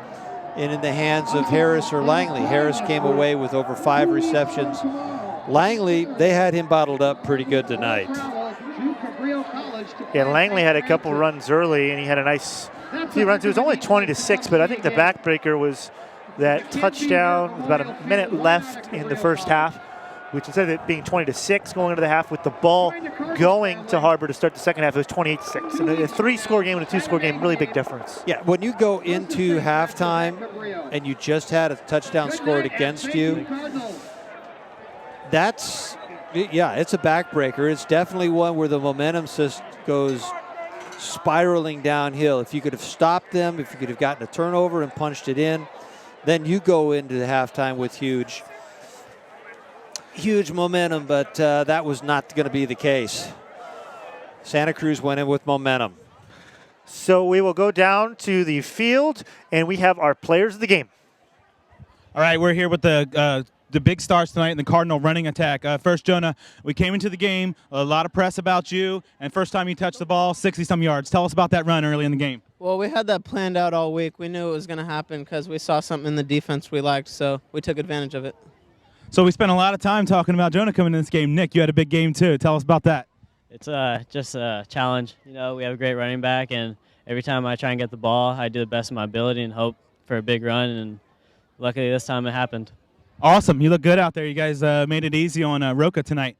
Speaker 2: and in the hands of Harris or Langley. Harris came away with over 5 receptions. Langley, they had him bottled up pretty good tonight.
Speaker 1: Yeah, Langley had a couple runs early, and he had a nice few runs. It was only 20-6, but I think the backbreaker was that touchdown with about a minute left in the first half, which instead of it being 20-6 going into the half with the ball going to Harbor to start the second half, it was 28-6. And a 3-score game and a 2-score game, really big difference.
Speaker 2: Yeah, when you go into halftime and you just had a touchdown scored against you, it's a backbreaker. It's definitely one where the momentum just goes spiraling downhill. If you could have stopped them, if you could have gotten a turnover and punched it in, then you go into the halftime with huge momentum, but that was not going to be the case. Santa Cruz went in with momentum.
Speaker 1: So we will go down to the field, and we have our players of the game.
Speaker 5: All right, we're here with the big stars tonight in the Cardinal running attack. First, Jonah, we came into the game, a lot of press about you, and first time you touched the ball, 60-some yards. Tell us about that run early in the game.
Speaker 10: Well, we had that planned out all week. We knew it was going to happen because we saw something in the defense we liked, so we took advantage of it.
Speaker 5: So we spent a lot of time talking about Jonah coming in this game. Nick, you had a big game too. Tell us about that.
Speaker 11: It's just a challenge. You know, we have a great running back, and every time I try and get the ball, I do the best of my ability and hope for a big run, and luckily this time it happened.
Speaker 5: Awesome. You look good out there. You guys made it easy on Roca tonight.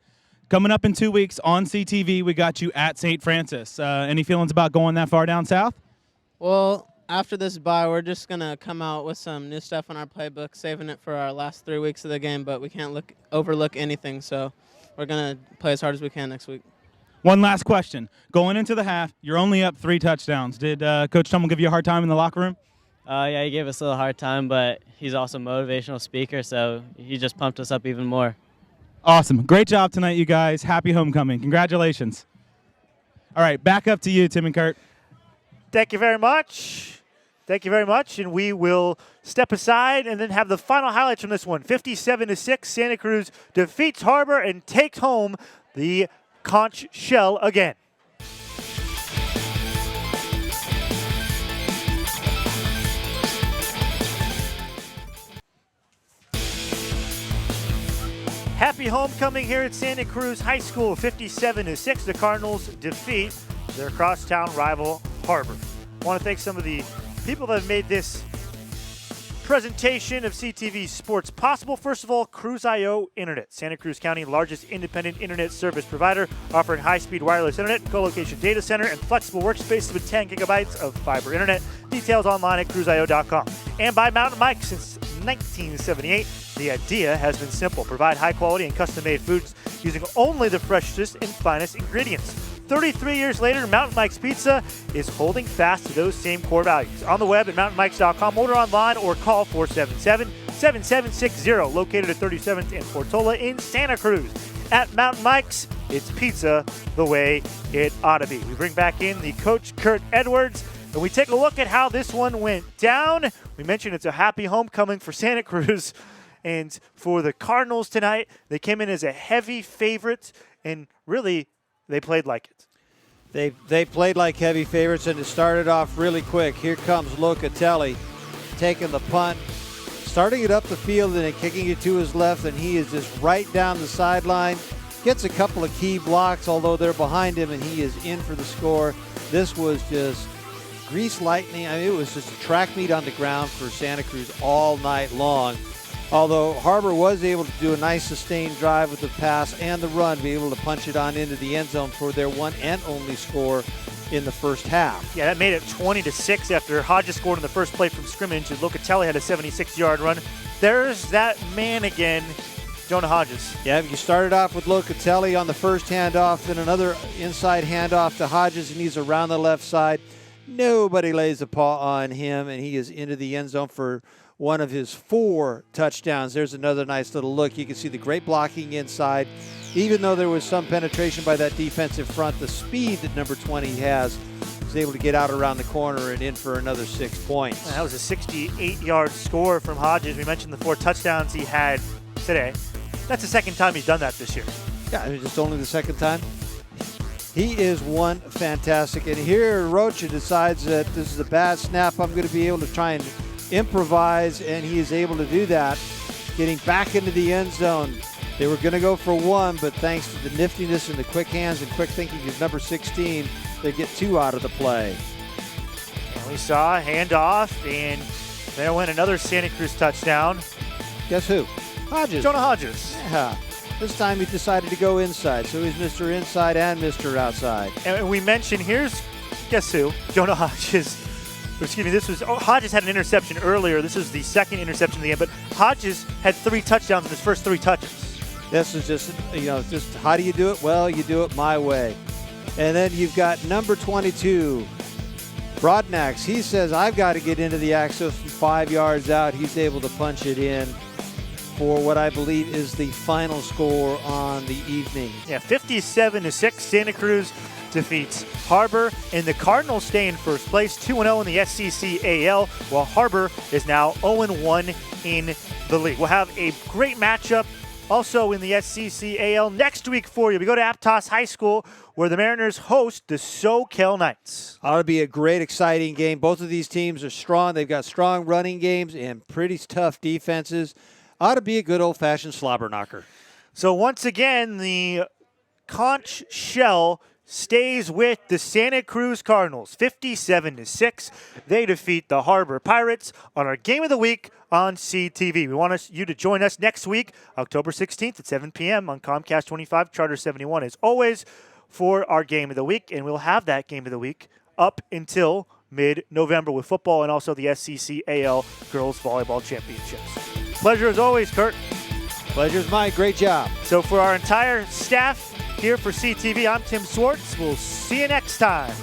Speaker 5: Coming up in 2 weeks on CTV, we got you at St. Francis. Any feelings about going that far down south?
Speaker 10: Well, after this bye, we're just going to come out with some new stuff on our playbook, saving it for our last 3 weeks of the game, but we can't overlook anything, so we're going to play as hard as we can next week.
Speaker 5: One last question. Going into the half, you're only up 3 touchdowns. Did Coach Tummel give you a hard time in the locker room?
Speaker 11: Yeah, he gave us a little hard time, but he's also a motivational speaker, so he just pumped us up even more.
Speaker 5: Awesome. Great job tonight, you guys. Happy homecoming. Congratulations. All right, back up to you, Tim and Kurt.
Speaker 1: Thank you very much. Thank you very much, and we will step aside and then have the final highlights from this one. 57-6, Santa Cruz defeats Harbor and takes home the conch shell again. Happy homecoming here at Santa Cruz High School. 57-6, the Cardinals defeat their crosstown rival Harbor. I want to thank some of the people that have made this presentation of CTV Sports possible. First of all, Cruz.io Internet, Santa Cruz County largest independent internet service provider, offering high-speed wireless internet, co-location data center, and flexible workspaces with 10 gigabytes of fiber internet. Details online at cruzio.com. And by Mountain Mike. Since 1978, the idea has been simple: provide high-quality and custom-made foods using only the freshest and finest ingredients. 33 years later, Mountain Mike's Pizza is holding fast to those same core values. On the web at mountainmikes.com, order online, or call 477-7760, located at 37th and Portola in Santa Cruz. At Mountain Mike's, it's pizza the way it ought to be. We bring back in the coach, Kurt Edwards, and we take a look at how this one went down. We mentioned it's a happy homecoming for Santa Cruz, and for the Cardinals tonight, they came in as a heavy favorite, and really, they played like it.
Speaker 2: They played like heavy favorites, and it started off really quick. Here comes Locatelli taking the punt, starting it up the field and then kicking it to his left, and he is just right down the sideline. gets a couple of key blocks, although they're behind him, and he is in for the score. This was just grease lightning. I mean, it was just a track meet on the ground for Santa Cruz all night long. Although Harbor was able to do a nice sustained drive with the pass and the run, be able to punch it on into the end zone for their one and only score in the first half.
Speaker 1: Yeah, that made it 20-6 after Hodges scored in the first play from scrimmage, and Locatelli had a 76-yard run. There's that man again, Jonah Hodges.
Speaker 2: Yeah, you started off with Locatelli on the first handoff, then another inside handoff to Hodges, and he's around the left side. Nobody lays a paw on him, and he is into the end zone for one of his 4 touchdowns. There's another nice little look. You can see the great blocking inside. Even though there was some penetration by that defensive front, the speed that number 20 has, was able to get out around the corner and in for another 6 points.
Speaker 1: That was a 68-yard score from Hodges. We mentioned the 4 touchdowns he had today. That's the second time he's done that this year.
Speaker 2: Yeah, it's only the second time. He is one fantastic. And here Rocha decides that this is a bad snap. I'm going to be able to try and improvise, and he is able to do that, getting back into the end zone. They were going to go for 1, but thanks to the niftiness and the quick hands and quick thinking of number 16, they get 2 out of the play.
Speaker 1: And we saw a handoff, and there went another Santa Cruz touchdown.
Speaker 2: Guess who? Hodges.
Speaker 1: Jonah Hodges.
Speaker 2: Yeah. This time he decided to go inside, so he's Mr. Inside and Mr. Outside.
Speaker 1: And we mentioned, here's, guess who? Jonah Hodges. Excuse me, Hodges had an interception earlier. This is the second interception of the game, but Hodges had 3 touchdowns in his first 3 touches.
Speaker 2: This is just, just how do you do it? Well, you do it my way. And then you've got number 22, Broadnax. He says, I've got to get into the axis from 5 yards out. He's able to punch it in for what I believe is the final score on the evening.
Speaker 1: Yeah, 57-6, Santa Cruz defeats Harbor, and the Cardinals stay in first place, 2-0 in the SCCAL, while Harbor is now 0-1 in the league. We'll have a great matchup also in the SCCAL next week for you. We go to Aptos High School, where the Mariners host the SCCAL Knights.
Speaker 2: Ought to be a great, exciting game. Both of these teams are strong. They've got strong running games and pretty tough defenses. Ought to be a good old-fashioned slobber knocker.
Speaker 1: So once again, the conch shell stays with the Santa Cruz Cardinals, 57-6. They defeat the Harbor Pirates on our Game of the Week on CTV. We want you to join us next week, October 16th at 7 p.m. on Comcast 25, Charter 71, as always, for our Game of the Week. And we'll have that Game of the Week up until mid-November with football and also the SCCAL Girls Volleyball Championships. Pleasure as always, Kurt.
Speaker 2: Pleasure's mine. Great job.
Speaker 1: So for our entire staff here for CTV, I'm Tim Swartz. We'll see you next time.